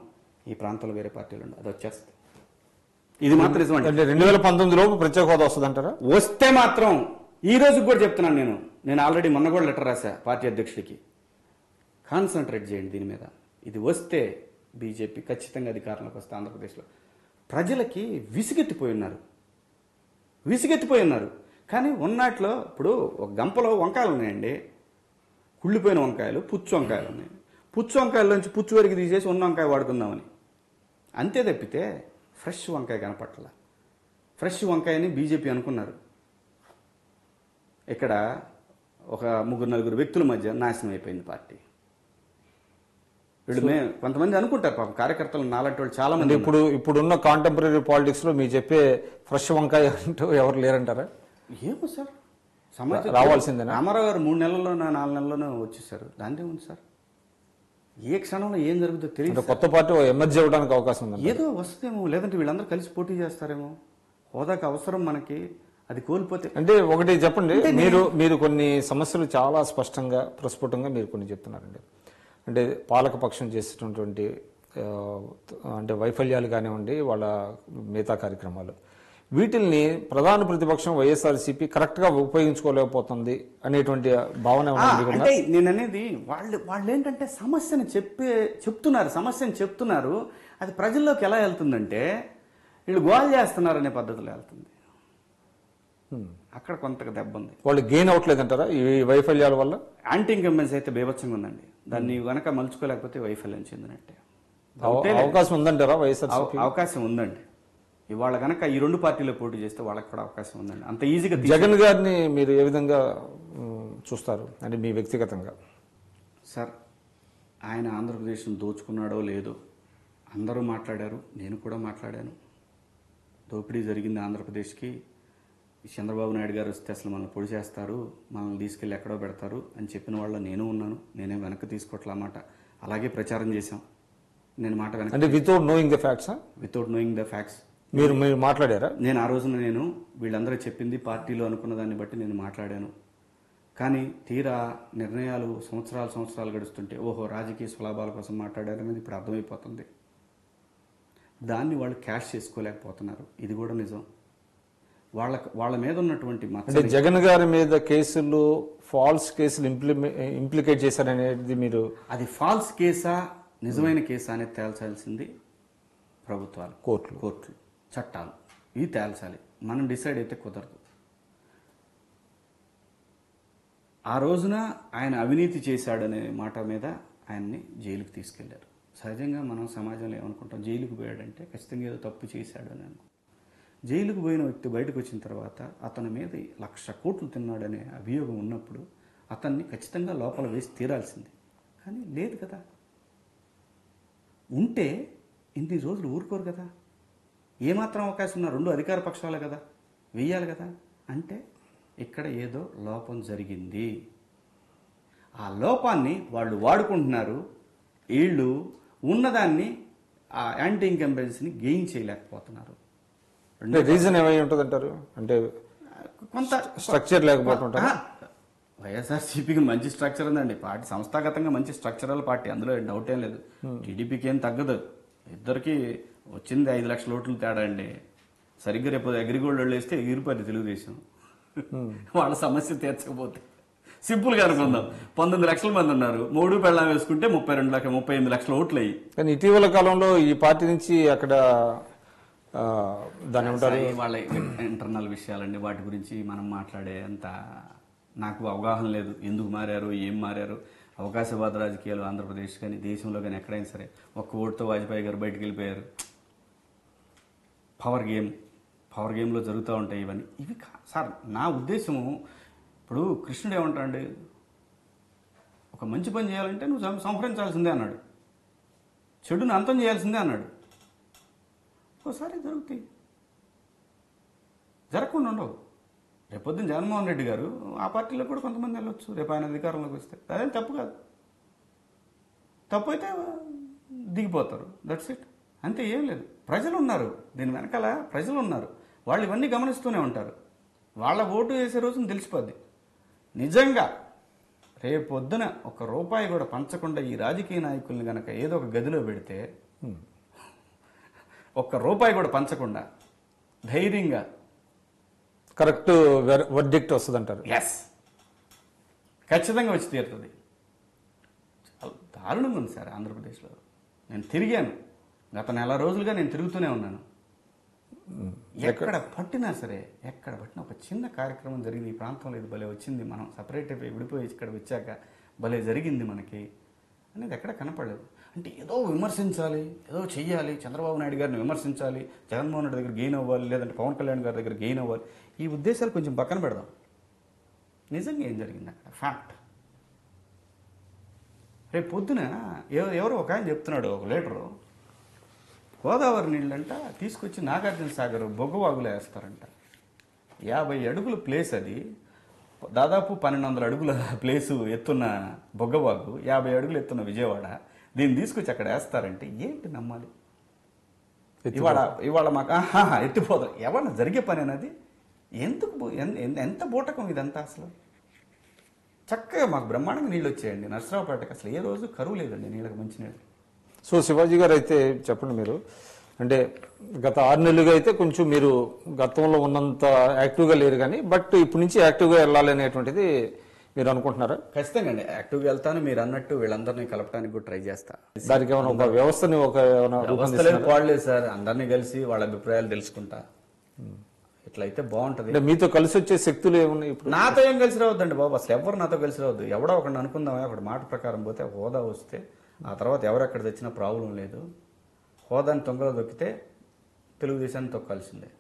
ఈ ప్రాంతంలో వేరే పార్టీలు ఉండవు, అది వచ్చేస్తుంది. ఇది మాత్రం నిజమండి. అంటే 2019 లోపు ప్రత్యేక హోదా వస్తుందంటారా? వస్తే మాత్రం ఈ రోజు కూడా చెప్తున్నాను నేను ఆల్రెడీ మొన్న కూడా లెటర్ రాశా పార్టీ అధ్యక్షుడికి, కాన్సన్ట్రేట్ చేయండి దీని మీద. ఇది వస్తే బీజేపీ ఖచ్చితంగా అధికారంలోకి వస్తే ఆంధ్రప్రదేశ్లో. ప్రజలకి విసిగెత్తిపోయి ఉన్నారు. కానీ ఉన్నట్లో ఇప్పుడు ఒక గంపలో వంకాయలు ఉన్నాయండి, కుళ్ళిపోయిన వంకాయలు, పుచ్చు వంకాయలు ఉన్నాయి. పుచ్చు వంకాయల్లోంచి పుచ్చు వరకు తీసేసి ఉన్న వంకాయ వాడుకుందామని అంతే తప్పితే ఫ్రెష్ వంకాయ కనపట్ల. ఫ్రెష్ వంకాయని బీజేపీ అనుకున్నారు. ఇక్కడ ఒక 3-4 వ్యక్తుల మధ్య నాశనం అయిపోయింది పార్టీ. వీళ్ళు కొంతమంది అనుకుంటారు పాపం, కార్యకర్తలు నాలాంటి వాళ్ళు చాలా మంది. ఇప్పుడున్న కాంటెంపరీ పాలిటిక్స్ లో మీరు చెప్పే ఫ్రెష్ వంకాయ అంటూ ఎవరు లేరంటారా? ఏమో సార్, సమాజం రావాల్సిందేనా? రామారావు గారు 3 నెలల్లోనో 4 నెలల్లోనో వచ్చేసారు. దాంట్లో ఉంది సార్, ఏ క్షణంలో ఏం జరుగుతుందో తెలియదు. కొత్త పార్టీ ఎమర్జ్ అవ్వడానికి అవకాశం ఉంది. ఏదో వస్తుందేమో, లేదంటే వీళ్ళందరూ కలిసి పోటీ చేస్తారేమో. హోదాకి అవసరం మనకి, అది కోల్పోతే. అంటే ఒకటి చెప్పండి, మీరు కొన్ని సమస్యలు చాలా స్పష్టంగా ప్రస్ఫుటంగా మీరు కొన్ని చెప్తున్నారండి. అంటే పాలకపక్షం చేసేటటువంటి అంటే వైఫల్యాలు కానివ్వండి, వాళ్ళ మిగతా కార్యక్రమాలు, వీటిల్ని ప్రధాన ప్రతిపక్షం వైఎస్ఆర్సీపీ కరెక్ట్గా ఉపయోగించుకోలేకపోతుంది అనేటువంటి భావన అంటే నేను అనేది వాళ్ళు ఏంటంటే సమస్యను చెప్తున్నారు, అది ప్రజల్లోకి ఎలా వెళ్తుందంటే వీళ్ళు గోల్ చేస్తున్నారు అనే పద్ధతిలో వెళ్తుంది. అక్కడ కొంతగా దెబ్బ ఉంది. వాళ్ళు గెయిన్ అవ్వట్లేదంటారా ఈ వైఫల్యాల వల్ల? యాంటీ ఇన్కంబెన్సీ అయితే బీభత్సంగా ఉందండి. దాన్ని గనక మలుచుకోలేకపోతే వైఫల్యం చెందినట్టే. అవకాశం ఉందంటారా వైఎస్ఆర్? అవకాశం ఉందండి. ఇవాళ గనక ఈ 2 పార్టీలో పోటీ చేస్తే వాళ్ళకి కూడా అవకాశం ఉందండి. అంత ఈజీగా. జగన్ గారిని మీరు ఏ విధంగా చూస్తారు అంటే మీ వ్యక్తిగతంగా? సార్, ఆయన ఆంధ్రప్రదేశ్ను దోచుకున్నాడో లేదో అందరూ మాట్లాడారు, నేను కూడా మాట్లాడాను. దోపిడీ జరిగింది ఆంధ్రప్రదేశ్కి. చంద్రబాబు నాయుడు గారు వస్తే అసలు మనల్ని పొడి చేస్తారు, మనల్ని తీసుకెళ్ళి ఎక్కడో పెడతారు అని చెప్పిన వాళ్ళు నేను ఉన్నాను. నేనే వెనక్కి తీసుకోవట్లే మాట. అలాగే ప్రచారం చేశాం. నేను మాట వెనక్కి. అంటే without knowing the facts? Without knowing the facts. మీరు మాట్లాడారా? నేను ఆ రోజున వీళ్ళందరూ చెప్పింది పార్టీలో అనుకున్న దాన్ని బట్టి నేను మాట్లాడాను. కానీ తీరా నిర్ణయాలు సంవత్సరాలు గడుస్తుంటే ఓహో రాజకీయ స్వలాభాల కోసం మాట్లాడారనేది ఇప్పుడు అర్థమైపోతుంది. దాన్ని వాళ్ళు క్యాష్ చేసుకోలేకపోతున్నారు. ఇది కూడా నిజం. వాళ్ళ మీద ఉన్నటువంటి అంటే జగన్ గారి మీద కేసులు ఫాల్స్ కేసులు ఇంప్లికేట్ చేశారనేది మీరు, అది ఫాల్స్ కేసా నిజమైన కేసా అనేది తేల్చాల్సింది ప్రభుత్వాలు, కోర్టులు, చట్టాలు. ఇవి తేల్చాలి. మనం డిసైడ్ అయితే కుదరదు. ఆ రోజున ఆయన అవినీతి చేశాడనే మాట మీద ఆయన్ని జైలుకి తీసుకెళ్లారు. సహజంగా మనం సమాజంలో ఏమనుకుంటాం, జైలుకు పోయాడంటే ఖచ్చితంగా ఏదో తప్పు చేశాడు అని అనుకుంటాం. జైలుకు పోయిన వ్యక్తి బయటకు వచ్చిన తర్వాత అతని మీద 1,00,000 కోట్లు తిన్నాడనే అభియోగం ఉన్నప్పుడు అతన్ని ఖచ్చితంగా లోపల వేసి తీరాల్సింది. కానీ లేదు కదా. ఉంటే ఇన్ని రోజులు ఊరుకోరు కదా. ఏమాత్రం అవకాశం ఉన్నా 2 అధికార పక్షాలే కదా, వెయ్యాలి కదా. అంటే ఇక్కడ ఏదో లోపం జరిగింది. ఆ లోపాన్ని వాళ్ళు వాడుకుంటున్నారు. వీళ్ళు ఉన్నదాన్ని ఆ యాంటీ ఇన్కంబెన్సీని గెయిన్ చేయలేకపోతున్నారు. రీజన్ ఏమై ఉంటుంది అంటారు? అంటే కొంత స్ట్రక్చర్ లేకపోతుంటారు. వైఎస్ఆర్సీపీకి మంచి స్ట్రక్చర్ ఉందండి. పార్టీ సంస్థాగతంగా మంచి స్ట్రక్చరల్ పార్టీ, అందులో డౌట్ ఏం లేదు. టీడీపీకి ఏం తగ్గదు. ఇద్దరికి వచ్చింది 5 లక్షల ఓట్లు తేడా అండి. సరిగ్గా రేపు అగ్రిగోల్డ్ వాళ్ళు వేస్తే ఎగిరిపోయింది తెలుగుదేశం. వాళ్ళ సమస్య తీర్చకపోతే సింపుల్గా అనుకుందాం. 19 లక్షల మంది ఉన్నారు, 3 పెళ్ళం వేసుకుంటే 38 లక్షల ఓట్లు అయ్యి. కానీ ఇటీవల కాలంలో ఈ పార్టీ నుంచి అక్కడ దాని ఏమంటారు, వాళ్ళ ఇంటర్నల్ విషయాలండి. వాటి గురించి మనం మాట్లాడే అంత నాకు అవగాహన లేదు. ఎందుకు మారారు, ఏం మారారు. అవకాశవాద రాజకీయాలు ఆంధ్రప్రదేశ్ కానీ దేశంలో కానీ ఎక్కడైనా సరే ఒక్క ఓటుతో వాజ్పేయి గారు బయటకు వెళ్ళిపోయారు. పవర్ గేమ్లో జరుగుతూ ఉంటాయి ఇవన్నీ. ఇవి సార్ నా ఉద్దేశము, ఇప్పుడు కృష్ణుడు ఏమంటాడు, ఒక మంచి పని చేయాలంటే నువ్వు సంహరించాల్సిందే అన్నాడు, చెడును అంతం చేయాల్సిందే అన్నాడు. ఒకసారి జరుగుతాయి, జరగకుండా ఉండవు. రేపొద్దున జగన్మోహన్ రెడ్డి గారు ఆ పార్టీలో కూడా కొంతమంది వెళ్ళొచ్చు రేపు ఆయన అధికారంలోకి వస్తే. అదేం తప్పు కాదు. తప్పు అయితే దిగిపోతారు, దట్స్ ఇట్. అంతే, ఏం లేదు. ప్రజలు ఉన్నారు, దీని వెనకాల ప్రజలు ఉన్నారు. వాళ్ళు ఇవన్నీ గమనిస్తూనే ఉంటారు. వాళ్ళ ఓటు వేసే రోజున తెలిసిపోద్ది. నిజంగా రేపొద్దున 1 రూపాయి కూడా పంచకుండా ఈ రాజకీయ నాయకుల్ని కనుక ఏదో ఒక గదిలో పెడితే ఒక్క రూపాయి కూడా పంచకుండా ధైర్యంగా కరెక్ట్ వర్డిక్ట్ వస్తుంది అంటారు. ఎస్ ఖచ్చితంగా వచ్చి తీరుతుంది. చాలా దారుణంగా ఉంది సార్ ఆంధ్రప్రదేశ్లో. నేను తిరిగాను, గత నెల రోజులుగా నేను తిరుగుతూనే ఉన్నాను. ఎక్కడ పట్టినా సరే, ఎక్కడ పట్టినా ఒక చిన్న కార్యక్రమం జరిగింది ఈ ప్రాంతంలో, ఇది భలే వచ్చింది, మనం సపరేట్ అయిపోయి విడిపోయి ఇక్కడ వచ్చాక భలే జరిగింది మనకి అనేది ఎక్కడ కనపడలేదు. అంటే ఏదో విమర్శించాలి, ఏదో చెయ్యాలి, చంద్రబాబు నాయుడు గారిని విమర్శించాలి, జగన్మోహన్ రెడ్డి దగ్గర గెయిన్ అవ్వాలి, లేదంటే పవన్ కళ్యాణ్ గారి దగ్గర గెయిన్ అవ్వాలి, ఈ ఉద్దేశాలు కొంచెం పక్కన పెడదాం. నిజంగా ఏం జరిగింది అక్కడ ఫ్యాక్ట్. రేపు పొద్దున ఎవరో ఒక ఆయన చెప్తున్నాడు, ఒక లీటరు గోదావరి నీళ్ళంట తీసుకొచ్చి నాగార్జున సాగర్ బొగ్గవాగులో వేస్తారంట. 50 అడుగుల ప్లేస్ అది, దాదాపు 1200 అడుగుల ప్లేసు ఎత్తున్న బొగ్గవాగు, 50 అడుగులు ఎత్తున్న విజయవాడ, దీన్ని తీసుకొచ్చి అక్కడ వేస్తారంటే ఏంటి నమ్మాలి? ఇవాళ మాకు ఎత్తిపోతారు. ఎవరన్నా జరిగే పని అనేది ఎందుకు? ఎంత బూటకం ఇదంతా అసలు. చక్కగా మాకు బ్రహ్మాండంగా నీళ్ళు వచ్చాయండి నర్సరావుపేటకి, అసలు ఏ రోజు కరువు లేదండి నీళ్ళకి, మంచి నీళ్ళు. సో శివాజీ గారు అయితే చెప్పండి, మీరు అంటే గత 6 నెలలుగా అయితే కొంచెం మీరు గతంలో ఉన్నంత యాక్టివ్గా లేరు కానీ, బట్ ఇప్పటి నుంచి యాక్టివ్గా వెళ్ళాలి అనేటువంటిది మీరు అనుకుంటున్నారా? ఖచ్చితంగా అండి యాక్టివ్గా వెళ్తాను. మీరు అన్నట్టు వీళ్ళందరినీ కలపడానికి కూడా ట్రై చేస్తా. దానికి ఏమైనా ఒక వ్యవస్థని వ్యవస్థలేదు పాడలేదు సార్, అందరినీ కలిసి వాళ్ళ అభిప్రాయాలు తెలుసుకుంటా. ఇట్లయితే బాగుంటది. అంటే మీతో కలిసి వచ్చే శక్తులు ఏమున్నాయి ఇప్పుడు? నాతో ఏం కలిసి రావద్దండి బాబు, అసలు ఎవరు నాతో కలిసి రావద్దు. ఎవడో ఒకటి అనుకుందామా, ఒకటి మాట ప్రకారం పోతే హోదా వస్తే ఆ తర్వాత ఎవరెక్కడ తెచ్చినా ప్రాబ్లం లేదు. హోదాని తొంగలో దొక్కితే తెలుగుదేశాన్ని తొక్కాల్సిందే.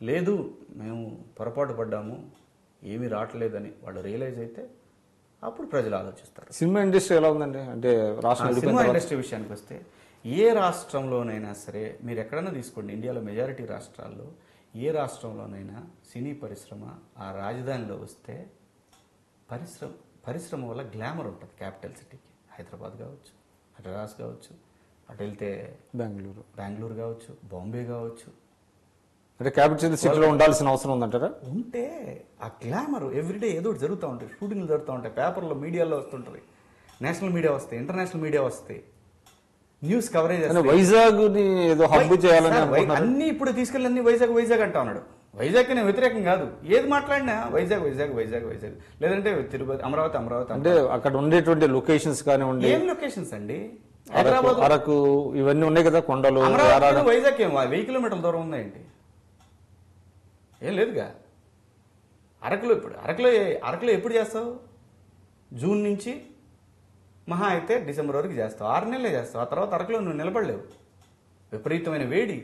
లేదు మేము పొరపాటు పడ్డాము, ఏమీ రావట్లేదని వాళ్ళు రియలైజ్ అయితే అప్పుడు ప్రజలు ఆలోచిస్తారు. సినిమా ఇండస్ట్రీ ఎలా ఉందండి? అంటే సినిమా ఇండస్ట్రీ విషయానికి వస్తే ఏ రాష్ట్రంలోనైనా సరే, మీరు ఎక్కడైనా తీసుకోండి, ఇండియాలో మెజారిటీ రాష్ట్రాల్లో ఏ రాష్ట్రంలోనైనా సినీ పరిశ్రమ ఆ రాజధానిలో వస్తే పరిశ్రమ వల్ల గ్లామర్ ఉంటుంది. క్యాపిటల్ సిటీకి హైదరాబాద్ కావచ్చు, మద్రాస్ కావచ్చు, అటు వెళ్తే బెంగళూరు కావచ్చు, బాంబే కావచ్చు. అంటే క్యాపిటల్ సిటీలో ఉండాల్సిన అవసరం ఉందంటారా? ఉంటే ఆ గ్లామర్ ఎవ్రీడే ఏదో ఒకటి జరుగుతూ ఉంటాయి, షూటింగ్లు జరుగుతూ ఉంటాయి, పేపర్లో మీడియాలో వస్తుంటుంది, నేషనల్ మీడియా వస్తాయి, ఇంటర్నేషనల్ మీడియా వస్తాయి, న్యూస్ కవరేజ్. వైజాగ్ ఏదో హబ్బు చేయాలని అన్ని ఇప్పుడు తీసుకెళ్ళి అన్ని వైజాగ్ అంటా ఉన్నాడు. వైజాగ్ నేను వ్యతిరేకం కాదు, ఏది మాట్లాడినా వైజాగ్ లేదంటే తిరుపతి, అమరావతి. అంటే అక్కడ ఉండేటువంటి లొకేషన్స్ కానివ్వండి. ఏం లొకేషన్స్ అండి? హైదరాబాద్, అరకు ఇవన్నీ ఉన్నాయి కదా, కొండలు. వైజాగ్ ఏం 1000 కిలోమీటర్ల దూరం ఉందేంటి? ఏం లేదుగా. అరకులో ఎప్పుడు చేస్తావు? జూన్ నుంచి మహా అయితే డిసెంబర్ వరకు చేస్తావు, 6 నెలలే చేస్తావు. ఆ తర్వాత అరకులో నువ్వు నిలబడలేవు, విపరీతమైన వేడి,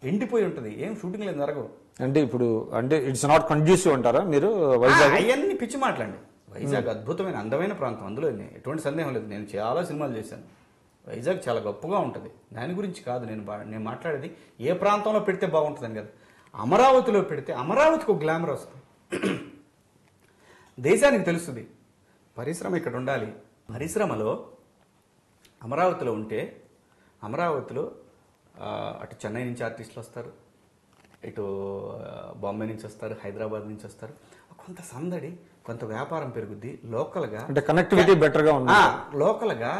ఎండిపోయి ఉంటుంది, ఏం షూటింగ్ లేదు జరగవు. అంటే ఇప్పుడు అంటే ఇట్స్ నాట్ కండ్యూసివ్ అంటారా మీరు? వైజాగ్ అవన్నీ పిచ్చి మాట్లాడండి. వైజాగ్ అద్భుతమైన అందమైన ప్రాంతం, అందులో ఎటువంటి సందేహం లేదు. నేను చాలా సినిమాలు చేశాను. వైజాగ్ చాలా గొప్పగా ఉంటుంది, దాని గురించి కాదు నేను మాట్లాడేది. ఏ ప్రాంతంలో పెడితే బాగుంటుందని కదా. అమరావతిలో పెడితే అమరావతికి ఒక గ్లామర్ వస్తుంది, దేశానికి తెలుస్తుంది. పరిశ్రమ ఇక్కడ ఉండాలి. పరిశ్రమలో అమరావతిలో ఉంటే, అమరావతిలో అటు చెన్నై నుంచి ఆర్టిస్టులు వస్తారు, ఇటు బాంబే నుంచి వస్తారు, హైదరాబాద్ నుంచి వస్తారు. కొంత సందడి, కొంత వ్యాపారం పెరుగుద్ది. లోకల్గా అంటే కనెక్టివిటీ బెటర్గా ఉంది. లోకల్గా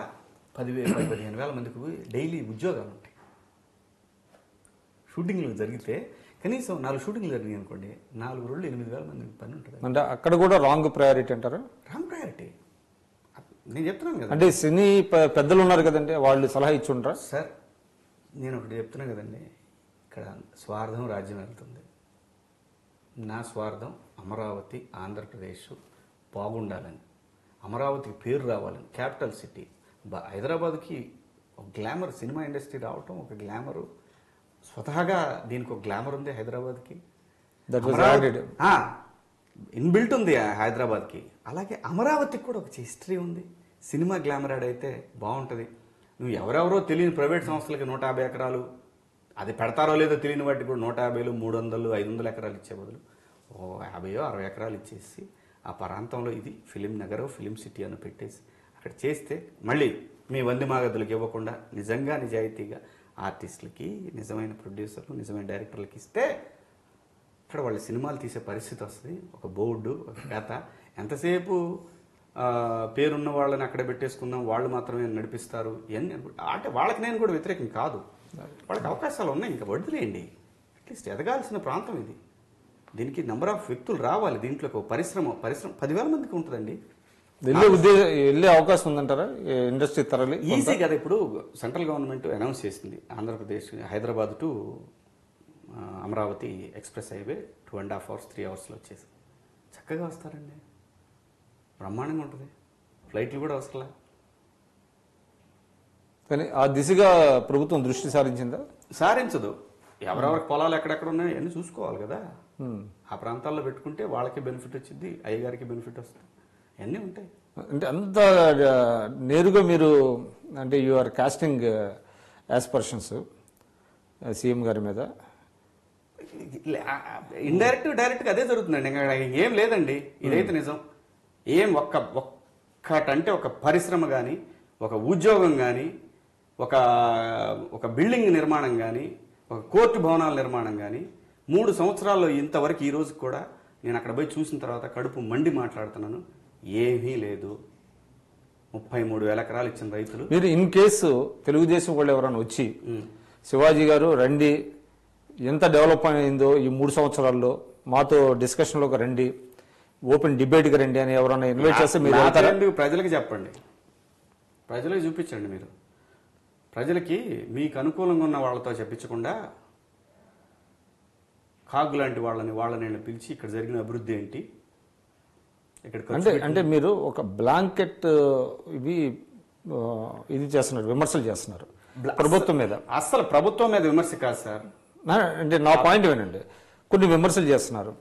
10,000-15,000 మందికి డైలీ ఉద్యోగాలు ఉంటాయి. షూటింగ్లు జరిగితే కనీసం 4 షూటింగ్లు జరిగినాయి అనుకోండి, 4 రోజులు 8,000 మందికి పని ఉంటుంది. అంటే అక్కడ కూడా రాంగ్ ప్రయారిటీ అంటారా? రాంగ్ ప్రయారిటీ నేను చెప్తున్నాను కదా. అంటే సినీ పెద్దలు ఉన్నారు కదండి, వాళ్ళు సలహా ఇచ్చి ఉంటారా? సార్ నేను ఒకటి చెప్తున్నాను కదండి, ఇక్కడ స్వార్థం రాజ్యం వెళ్తుంది. నా స్వార్థం అమరావతి, ఆంధ్రప్రదేశ్ బాగుండాలని, అమరావతికి పేరు రావాలని, క్యాపిటల్ సిటీ. హైదరాబాద్కి ఒక గ్లామర్, సినిమా ఇండస్ట్రీ రావటం ఒక గ్లామరు, స్వతహాగా దీనికి ఒక గ్లామర్ ఉంది హైదరాబాద్కి, ఇన్బిల్ట్ ఉంది హైదరాబాద్కి. అలాగే అమరావతికి కూడా ఒక హిస్టరీ ఉంది, సినిమా గ్లామర్ అయితే బాగుంటుంది. నువ్వు ఎవరెవరో తెలియని ప్రైవేట్ సంస్థలకి 150 ఎకరాలు, అది పెడతారో లేదో తెలియని వాటికి కూడా 150, 300, 500 ఎకరాలు ఇచ్చే బదులు 50-60 ఎకరాలు ఇచ్చేసి ఆ ప్రాంతంలో ఇది ఫిలిం నగరం, ఫిలిం సిటీ అని పెట్టేసి అక్కడ చేస్తే, మళ్ళీ మీ వంది మాగదులకు ఇవ్వకుండా నిజంగా నిజాయితీగా ఆర్టిస్టులకి, నిజమైన ప్రొడ్యూసర్లు, నిజమైన డైరెక్టర్లకి ఇస్తే ఇక్కడ వాళ్ళు సినిమాలు తీసే పరిస్థితి వస్తుంది. ఒక బోర్డు, ఒక కథ. ఎంతసేపు పేరున్న వాళ్ళని అక్కడ పెట్టేసుకుందాం, వాళ్ళు మాత్రమే నడిపిస్తారు. అంటే వాళ్ళకి నేను కూడా వ్యతిరేకం కాదు. వాళ్ళకి అవకాశాలు ఉన్నాయి, ఇంకా వదిలేయండి. అట్లీస్ట్ ఎదగాల్సిన ప్రాంతం ఇది. దీనికి నెంబర్ ఆఫ్ వ్యక్తులు రావాలి. దీంట్లోకి ఒక పరిశ్రమ 10,000 మందికి ఉంటుందండి. వెళ్ళే అవకాశం ఉందంటారా ఇండస్ట్రీ తరలి? ఈజీ కదా. ఇప్పుడు సెంట్రల్ గవర్నమెంట్ అనౌన్స్ చేసింది, Andhra Pradesh Hyderabad to Amaravati express highway 2.5 hours 3 hours వచ్చేసి చక్కగా వస్తారండి. బ్రహ్మాండంగా ఉంటుంది. ఫ్లైట్లు కూడా అవసరంలా. కానీ ఆ దిశగా ప్రభుత్వం దృష్టి సారించిందా? సారించదు. ఎవరెవరికి పొలాలు ఎక్కడెక్కడ ఉన్నాయో అన్నీ చూసుకోవాలి కదా. ఆ ప్రాంతాల్లో పెట్టుకుంటే వాళ్ళకి బెనిఫిట్ వచ్చింది, అయ్యగారికి బెనిఫిట్ వస్తుంది, అన్నీ ఉంటాయి. అంటే అంత నేరుగా మీరు అంటే యు ఆర్ కాస్టింగ్ యాస్పర్షన్స్ సీఎం గారి మీద? ఇండైరెక్ట్ డైరెక్ట్గా అదే జరుగుతుందండి. ఇంకా ఏం లేదండి. ఇదైతే నిజం. ఏం ఒక్కటంటే ఒక పరిశ్రమ కానీ, ఒక ఉద్యోగం కానీ, ఒక బిల్డింగ్ నిర్మాణం కానీ, ఒక కోర్టు భవనాల నిర్మాణం కానీ 3 సంవత్సరాల్లో ఇంతవరకు ఈ రోజు కూడా నేను అక్కడ పోయి చూసిన తర్వాత కడుపు మండి మాట్లాడుతున్నాను. ఏమీ లేదు. 33,000 ఎకరాలు ఇచ్చిన రైతులు. మీరు ఇన్ కేసు తెలుగుదేశం వాళ్ళు ఎవరైనా వచ్చి శివాజీ గారు రండి, ఎంత డెవలప్ అయిందో ఈ 3 సంవత్సరాల్లో మాతో డిస్కషన్లోకి రండి, ఓపెన్ డిబేట్కి రండి అని ఎవరైనా ఇన్వైట్ చేస్తే మీరు వెళ్తారా? ప్రజలకు చెప్పండి, ప్రజలకు చూపించండి. మీరు ప్రజలకి మీకు అనుకూలంగా ఉన్న వాళ్ళతో చెప్పించకుండా కాగు లాంటి వాళ్ళని పిలిచి ఇక్కడ జరిగిన అభివృద్ధి ఏంటి, అంటే మీరు ఒక బ్లాంకెట్ ఇది చేస్తున్నారు, విమర్శలు చేస్తున్నారు ప్రభుత్వం మీద. అసలు ప్రభుత్వం మీద విమర్శ కాదు సార్. అంటే నా పాయింట్ ఏనండి, కొన్ని విమర్శలు చేస్తున్నారు.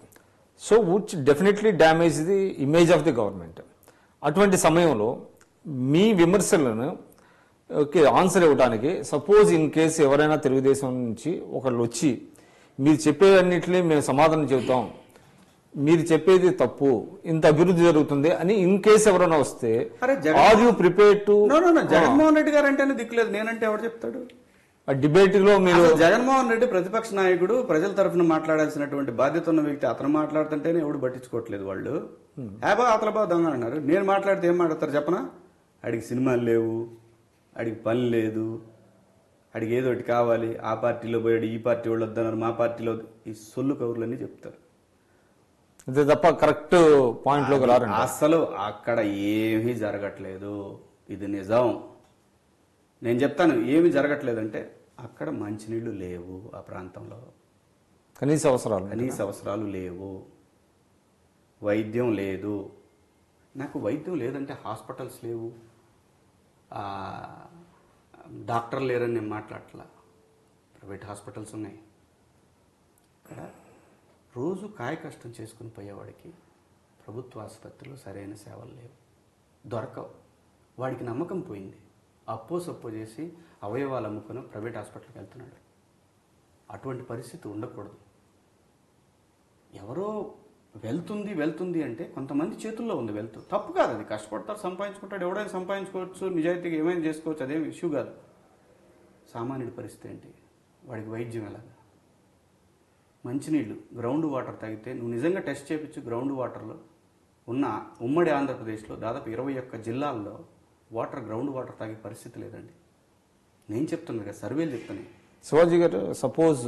So which definitely damage the image of the government. అటువంటి సమయంలో మీ విమర్శలను ఆన్సర్ ఇవ్వడానికి సపోజ్ ఇన్ కేసు ఎవరైనా తెలుగుదేశం నుంచి ఒకళ్ళు వచ్చి మీరు చెప్పేవన్నిటినీ మేము సమాధానం చెబుతాం, మీరు చెప్పేది తప్పు, ఇంత అభివృద్ధి జరుగుతుంది అని ఇన్ కేసు ఎవరైనా వస్తే are you prepare to? Jaganmohan Reddy గారు అంటేనే దిక్కులేదు, నేనంటే ఎవరు చెప్తాడు? ఆ డిబేట్ లో మీరు జగన్మోహన్ రెడ్డి ప్రతిపక్ష నాయకుడు, ప్రజల తరఫున మాట్లాడాల్సినటువంటి బాధ్యత ఉన్న వ్యక్తి. అతను మాట్లాడుతుంటేనే ఎవడు పట్టించుకోవట్లేదు. వాళ్ళు అతలబా దొంగ అన్నారు. నేను మాట్లాడితే ఏం మాట్లాడతారు చెప్పనా? అడిగి సినిమాలు లేవు, అడిగి పని లేదు, అడిగి ఏదో ఒకటి కావాలి, ఆ పార్టీలో పోయాడు, ఈ పార్టీ వాళ్ళు వద్దన్నారు, మా పార్టీలో, ఈ సొల్లు కబుర్లన్నీ చెప్తారు. అంతే తప్ప కరెక్ట్ పాయింట్ లోకి రారండి. అసలు అక్కడ ఏమీ జరగట్లేదు. ఇది నిజం. నేను చెప్తాను ఏమీ జరగట్లేదంటే అక్కడ మంచినీళ్లు లేవు, ఆ ప్రాంతంలో కనీస అవసరాలు లేవు, వైద్యం లేదు. నాకు వైద్యం లేదంటే హాస్పిటల్స్ లేవు, డాక్టర్లు లేరని నేను మాట్లాడట్లా. ప్రైవేట్ హాస్పిటల్స్ ఉన్నాయి. ఇక్కడ రోజు కాయ కష్టం చేసుకుని పోయేవాడికి ప్రభుత్వ ఆసుపత్రిలో సరైన సేవలు లేవు, దొరకవు. వాడికి నమ్మకం పోయింది. సప్పో చేసి అవయవాలు అమ్ముకొని ప్రైవేట్ హాస్పిటల్కి వెళ్తున్నాడు. అటువంటి పరిస్థితి ఉండకూడదు. ఎవరో వెళ్తుంది అంటే కొంతమంది చేతుల్లో ఉంది వెళ్తూ. తప్పు కాదు, అది కష్టపడతారు, సంపాదించుకుంటాడు, ఎవడైనా సంపాదించుకోవచ్చు, నిజాయితీగా ఏమైనా చేసుకోవచ్చు, అదేం ఇష్యూ కాదు. సామాన్యుడి పరిస్థితి ఏంటి? వాడికి వైద్యం ఎలాగా? మంచినీళ్ళు, గ్రౌండ్ వాటర్ తాగితే నువ్వు నిజంగా టెస్ట్ చేయించు. గ్రౌండ్ వాటర్లో ఉన్న ఉమ్మడి ఆంధ్రప్రదేశ్లో దాదాపు 21 జిల్లాల్లో గ్రౌండ్ వాటర్ తాగే పరిస్థితి లేదండి. నేను చెప్తున్నాను కదా, సర్వేలు చెప్తాను. శివాజీ గారు, సపోజ్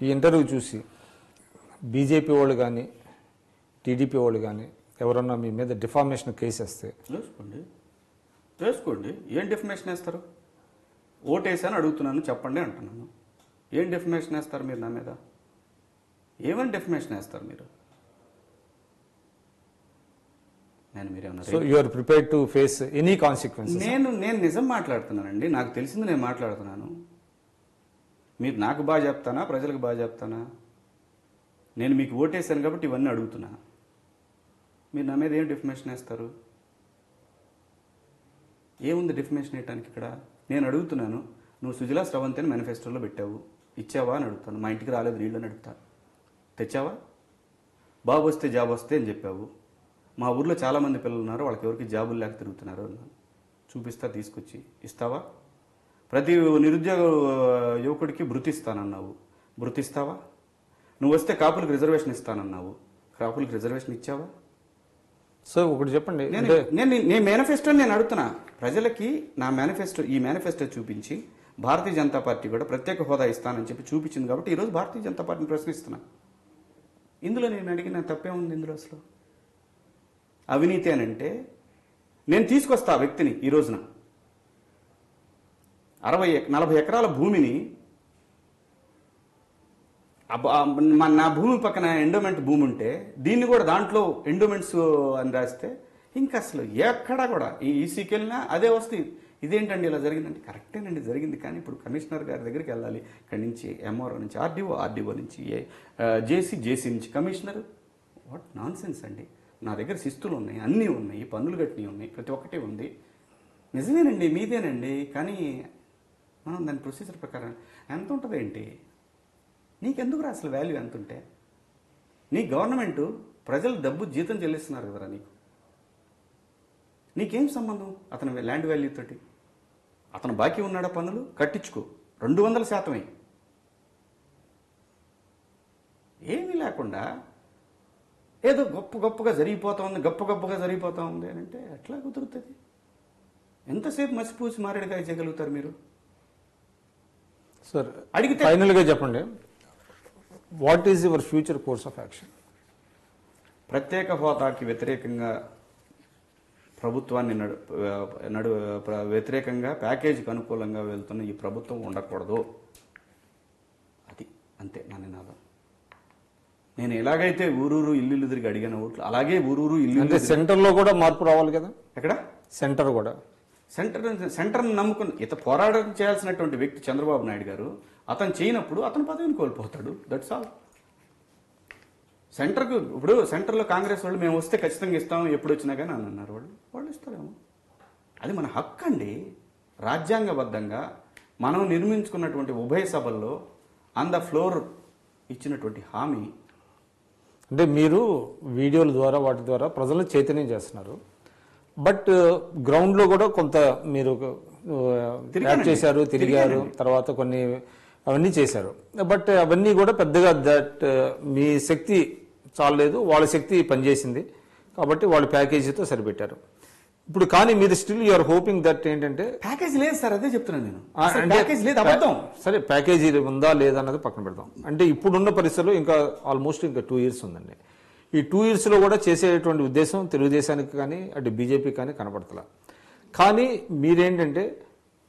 ఈ ఇంటర్వ్యూ చూసి బీజేపీ వాళ్ళు కానీ టీడీపీ వాళ్ళు కానీ ఎవరన్నా మీ మీద డిఫామేషన్ కేసు వేస్తే వేసుకోండి. ఏం డిఫమేషన్ వేస్తారు? ఓటేసాను అడుగుతున్నాను చెప్పండి అంటున్నాను. ఏం డిఫమేషన్ వేస్తారు మీరు నా మీద? ఏమని డిఫమేషన్ వేస్తారు మీరు? So you are prepared to face any consequences? నేను నిజం మాట్లాడుతున్నానండి. నాకు తెలిసింది నేను మాట్లాడుతున్నాను. మీరు నాకు బాగా చెప్తానా, ప్రజలకు బాగా చెప్తానా? నేను మీకు ఓటేసాను కాబట్టి ఇవన్నీ అడుగుతున్నా. మీరు నా మీద ఏం డిఫమేషన్ వేస్తారు? ఏముంది డిఫమేషన్ వేయటానికి ఇక్కడ? నేను అడుగుతున్నాను, నువ్వు సుజలా స్రవంతి అని మేనిఫెస్టోలో పెట్టావు, ఇచ్చావా అని అడుగుతాను. మా ఇంటికి రాలేదు నీళ్ళు అని అడుగుతాను. తెచ్చావా? బాబు వస్తే జాబ్ వస్తే అని చెప్పావు. మా ఊర్లో చాలామంది పిల్లలు ఉన్నారు, వాళ్ళకి ఎవరికి జాబులు లేక తిరుగుతున్నారు అన్నాను. చూపిస్తా, తీసుకొచ్చి ఇస్తావా? ప్రతి నిరుద్యోగ యువకుడికి భృతి ఇస్తానన్నావు, భృతి ఇస్తావా? నువ్వు వస్తే కాపులకు రిజర్వేషన్ ఇస్తానన్నావు, కాపులకు రిజర్వేషన్ ఇచ్చావా? సో ఒకటి చెప్పండి. నేను మేనిఫెస్టో నేను అడుగుతున్నా ప్రజలకి. నా మేనిఫెస్టో, ఈ మేనిఫెస్టో చూపించి భారతీయ జనతా పార్టీ కూడా ప్రత్యేక హోదా ఇస్తానని చెప్పి చూపించింది కాబట్టి ఈరోజు భారతీయ జనతా పార్టీని ప్రశ్నిస్తున్నాను. ఇందులో నేను అడిగిన తప్పే ఉంది ఇందులో అసలు? అవినీతి అని అంటే నేను తీసుకొస్తా ఆ వ్యక్తిని ఈ రోజున 40 ఎకరాల భూమిని నా భూమి పక్కన ఎండోమెంట్ భూమి ఉంటే దీన్ని కూడా దాంట్లో ఎండోమెంట్స్ అని రాస్తే ఇంకా అసలు ఎక్కడా కూడా ఈ ఈసీకి వెళ్ళినా అదే వస్తుంది. ఇదేంటండి ఇలా జరిగిందంటే కరెక్టేనండి జరిగింది, కానీ ఇప్పుడు కమిషనర్ గారి దగ్గరికి వెళ్ళాలి. ఇక్కడి నుంచి ఎంఆర్ఓ నుంచి ఆర్డీఓ నుంచి జేసీ నుంచి కమిషనర్. వాట్ నాన్ సెన్స్ అండి. నా దగ్గర శిస్తులు ఉన్నాయి, అన్నీ ఉన్నాయి, పన్నులు కట్టినవి ఉన్నాయి, ప్రతి ఒక్కటి ఉంది. నిజమేనండి, మీదేనండి, కానీ మనం దాని ప్రొసీజర్ ప్రకారం ఎంత ఉంటుంది ఏంటి? నీకెందుకు రా అసలు వాల్యూ ఎంత ఉంటే? నీ గవర్నమెంట్ ప్రజలు డబ్బు జీతం చెల్లిస్తున్నారు కదరా నీకేం సంబంధం అతని ల్యాండ్ వాల్యూ తోటి? అతను బాకీ ఉన్నాడా పన్నులు కట్టించుకో, 200% ఏమీ లేకుండా ఏదో గొప్పగా జరిగిపోతా ఉంది అని అంటే ఎట్లా కుదురుతుంది? ఎంతసేపు మసిపూసి మారేడుకాయ చేయగలుగుతారు మీరు? సార్ అడిగితే ఫైనల్గా చెప్పండి, what is your future course of action? ప్రత్యేక హోదాకి వ్యతిరేకంగా ప్రభుత్వాన్ని వ్యతిరేకంగా ప్యాకేజీకి అనుకూలంగా వెళ్తున్న ఈ ప్రభుత్వం ఉండకూడదు. అది అంతే నా నినాదం. నేను ఎలాగైతే ఊరూరు ఇల్లు తిరిగి అడిగిన ఓట్లు అలాగే ఊరూరు ఇల్లు. అంటే సెంటర్లో కూడా మార్పు రావాలి కదా? ఎక్కడ సెంటర్ కూడా సెంటర్ని నమ్ముకుని పోరాటం చేయాల్సినటువంటి వ్యక్తి చంద్రబాబు నాయుడు గారు అతను చేయనప్పుడు అతను పదవిని కోల్పోతాడు. That's all. సెంటర్కు ఇప్పుడు సెంటర్లో కాంగ్రెస్ వాళ్ళు మేము వస్తే ఖచ్చితంగా ఇస్తాము ఎప్పుడు వచ్చినా కానీ అని అన్నారు. వాళ్ళు ఇస్తారేమో, అది మన హక్కు అండి. రాజ్యాంగబద్ధంగా మనం నిర్మించుకున్నటువంటి ఉభయ సభల్లో ఆన్ ద ఫ్లోర్ ఇచ్చినటువంటి హామీ. అంటే మీరు వీడియోల ద్వారా వాటి ద్వారా ప్రజలను చైతన్యం చేస్తున్నారు, బట్ గ్రౌండ్లో కూడా కొంత మీరు యాడ్ చేశారు, తిరిగారు, తర్వాత కొన్ని అవన్నీ చేశారు. బట్ అవన్నీ కూడా పెద్దగా మీ శక్తి చాలలేదు, వాళ్ళ శక్తి పనిచేసింది కాబట్టి వాళ్ళు ప్యాకేజీతో సరిపెట్టారు. ఇప్పుడు కానీ మీరు స్టిల్ యూఆర్ హోపింగ్ దట్ ఏంటంటే ప్యాకేజ్ లేదు సార్, అదే చెప్తున్నాను నేను. ప్యాకేజ్ లేదు, అబద్ధం. సరే ప్యాకేజీ ఉందా లేదా అన్నది పక్కన పెడదాం. అంటే ఇప్పుడున్న పరిస్థితుల్లో ఇంకా ఆల్మోస్ట్ ఇంకా 2 years ఉందండి. ఈ 2 yearsలో కూడా చేసేటువంటి ఉద్దేశం తెలుగుదేశానికి కానీ అటు బీజేపీ కానీ కనపడతలా. కానీ మీరేంటంటే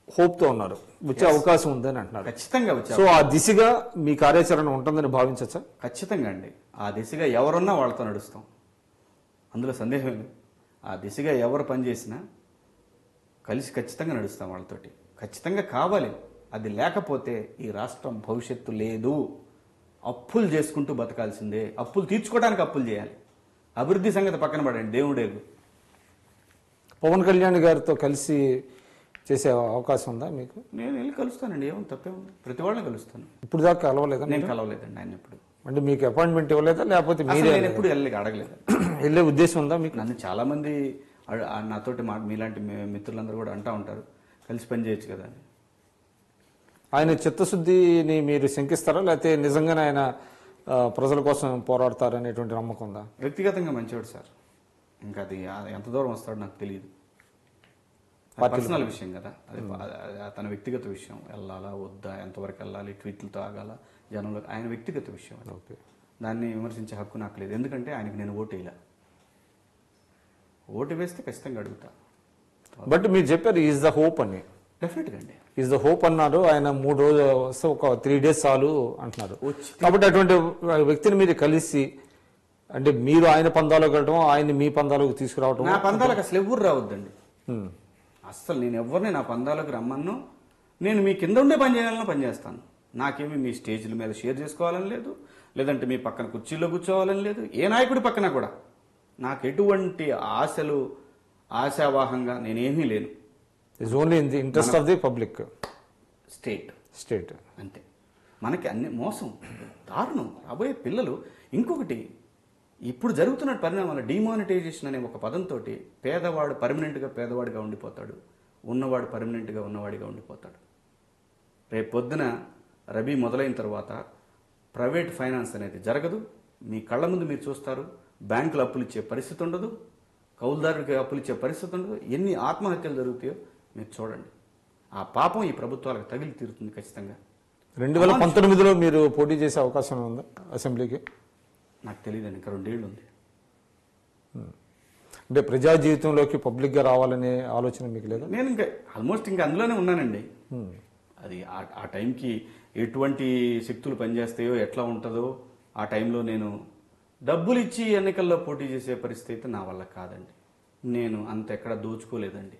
హోప్తో ఉన్నారు, వచ్చే అవకాశం ఉందని అంటున్నారు. ఖచ్చితంగా వచ్చే. సో ఆ దిశగా మీ కార్యాచరణ ఉంటుందని భావించచ్చా? ఖచ్చితంగా అండి. ఆ దిశగా ఎవరున్నా వాళ్ళతో నడుస్తాం, అందులో సందేహం లేదు. ఆ దిశగా ఎవరు పనిచేసినా కలిసి ఖచ్చితంగా నడుస్తాం వాళ్ళతోటి. ఖచ్చితంగా కావాలి. అది లేకపోతే ఈ రాష్ట్రం భవిష్యత్తు లేదు. అప్పులు చేసుకుంటూ బతకాల్సిందే. అప్పులు తీర్చుకోవడానికి అప్పులు చేయాలి. అభివృద్ధి సంగతి పక్కన పడండి, దేవుడేగు. పవన్ కళ్యాణ్ గారితో కలిసి చేసే అవకాశం ఉందా మీకు? నేను వెళ్ళి కలుస్తానండి, ఏమో తప్పే ఉంది. ప్రతి వాళ్ళని కలుస్తాను. ఇప్పుడు దాకా కలవలేదా? నేను కలవలేదండి ఆయన ఎప్పుడు. అంటే మీకు అపాయింట్మెంట్ ఇవ్వలేదా లేకపోతే మీరే? నేను ఎప్పుడు అడగలేదు. వెళ్ళే ఉద్దేశం ఉందా మీకు? నన్ను చాలా మంది నాతోటి మీలాంటి మిత్రులందరూ కూడా అంటూ ఉంటారు, కలిసి పని చేయొచ్చు కదా అని. ఆయన చిత్తశుద్ధిని మీరు శంకిస్తారా లేకపోతే నిజంగానే ఆయన ప్రజల కోసం పోరాడతారనేటువంటి నమ్మకం ఉందా? వ్యక్తిగతంగా మంచివాడు సార్, ఇంకా అది ఎంత దూరం వస్తాడో నాకు తెలియదు. పర్సనల్ విషయం కదా అది, తన వ్యక్తిగత విషయం. వెళ్ళాలా వద్దా, ఎంతవరకు వెళ్ళాలి, ట్వీట్లతో ఆగాల జనంలో, ఆయన వ్యక్తిగత విషయం. ఓకే, దాన్ని విమర్శించే హక్కు నాకు లేదు. ఎందుకంటే ఆయనకి నేను ఓటు వేయలే. ఓటు వేస్తే ఖచ్చితంగా అడుగుతా. బట్ మీరు చెప్పారు ఈజ్ ద హోప్ అని. డెఫినెట్గా అండి ఈజ్ ద హోప్ అన్నారు. ఆయన 3 రోజులు వస్తే ఒక 3 days చాలు అంటున్నారు. కాబట్టి అటువంటి వ్యక్తిని మీరు కలిసి, అంటే మీరు ఆయన పందాలకు వెళ్ళడం, ఆయన మీ పందాలకు తీసుకురావడం. నా పందాలకు అసలు ఎవరు రావద్దండి. అస్సలు నేను ఎవరిని నా పందాలకు రమ్మను. నేను మీ కింద ఉండే పని చేయాలన్నా పని చేస్తాను. నాకేమి మీ స్టేజ్ల మీద షేర్ చేసుకోవాలని లేదు, లేదంటే మీ పక్కన కుర్చీలో కూర్చోవాలని లేదు. ఏ నాయకుడి పక్కన కూడా నాకు ఎటువంటి ఆశావాహంగా నేనేమీ లేను. It's only in the interest of the public, state అంతే. మనకి అన్ని మోసం, దారుణం. రాబోయే పిల్లలు ఇంకొకటి, ఇప్పుడు జరుగుతున్న పరిణామాలు డిమానిటైజేషన్ అనే ఒక పదంతో పేదవాడు పర్మనెంట్గా పేదవాడిగా ఉండిపోతాడు, ఉన్నవాడు పర్మనెంట్గా ఉన్నవాడిగా ఉండిపోతాడు. రేపు పొద్దున రబీ మొదలైన తర్వాత ప్రైవేట్ ఫైనాన్స్ అనేది జరగదు. మీ కళ్ళ ముందు మీరు చూస్తారు. బ్యాంకులు అప్పులు ఇచ్చే పరిస్థితి ఉండదు, కౌలుదారుడికి అప్పులు ఇచ్చే పరిస్థితి ఉండదు. ఎన్ని ఆత్మహత్యలు జరుగుతాయో మీరు చూడండి. ఆ పాపం ఈ ప్రభుత్వాలకు తగిలి తీరుతుంది ఖచ్చితంగా. 2019లో మీరు పోటీ చేసే అవకాశం ఉందా అసెంబ్లీకి? నాకు తెలియదండి, ఇంకా 2 ఏళ్ళు ఉంది. అంటే ప్రజా జీవితంలోకి పబ్లిక్గా రావాలనే ఆలోచన మీకు లేదా? నేను ఇంకా ఆల్మోస్ట్ ఇంకా అందులోనే ఉన్నానండి. అది ఆ టైంకి ఎటువంటి శక్తులు పనిచేస్తాయో ఎట్లా ఉంటుందో ఆ టైంలో నేను డబ్బులు ఇచ్చి ఎన్నికల్లో పోటీ చేసే పరిస్థితి నా వల్ల కాదండి. నేను అంత ఎక్కడ దోచుకోలేదండి.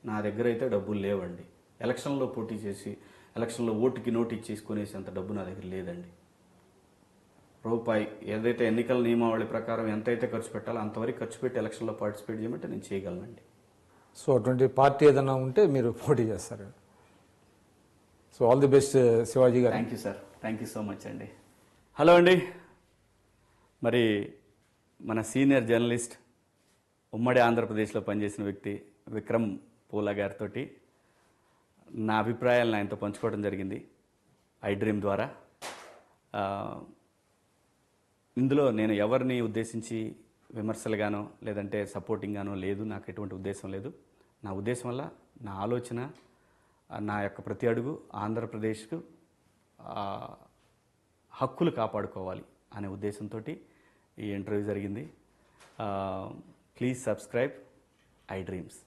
నా దగ్గర అయితే డబ్బులు లేవండి. ఎలక్షన్లో పోటీ చేసి ఎలక్షన్లో ఓటుకి నోటు ఇచ్చేసుకునేసి అంత డబ్బు నా దగ్గర లేదండి. రూపాయి ఏదైతే ఎన్నికల నియమావళి ప్రకారం ఎంతైతే ఖర్చు పెట్టాలో అంతవరకు ఖర్చు పెట్టి ఎలక్షన్లో పార్టిసిపేట్ చేయమంటే నేను చేయగలనండి. సో అటువంటి పార్టీ ఏదైనా ఉంటే మీరు పోటీ చేస్తారు. So all the best Shivaji గారు. Thank you sir, thank you so much అండి. హలో అండి. మరి మన సీనియర్ జర్నలిస్ట్, ఉమ్మడి ఆంధ్రప్రదేశ్లో పనిచేసిన వ్యక్తి విక్రమ్ పూలా గారితో నా అభిప్రాయాలను ఆయనతో పంచుకోవడం జరిగింది ఐ డ్రీమ్ ద్వారా. ఇందులో నేను ఎవరిని ఉద్దేశించి విమర్శలుగానో లేదంటే సపోర్టింగ్గానో లేదు, నాకు ఎటువంటి ఉద్దేశం లేదు. నా ఉద్దేశం వల్ల నా ఆలోచన, నా యొక్క ప్రతి అడుగు ఆంధ్రప్రదేశ్కు హక్కులు కాపాడుకోవాలి అనే ఉద్దేశంతో ఈ ఇంటర్వ్యూ జరిగింది. Please subscribe I dreams.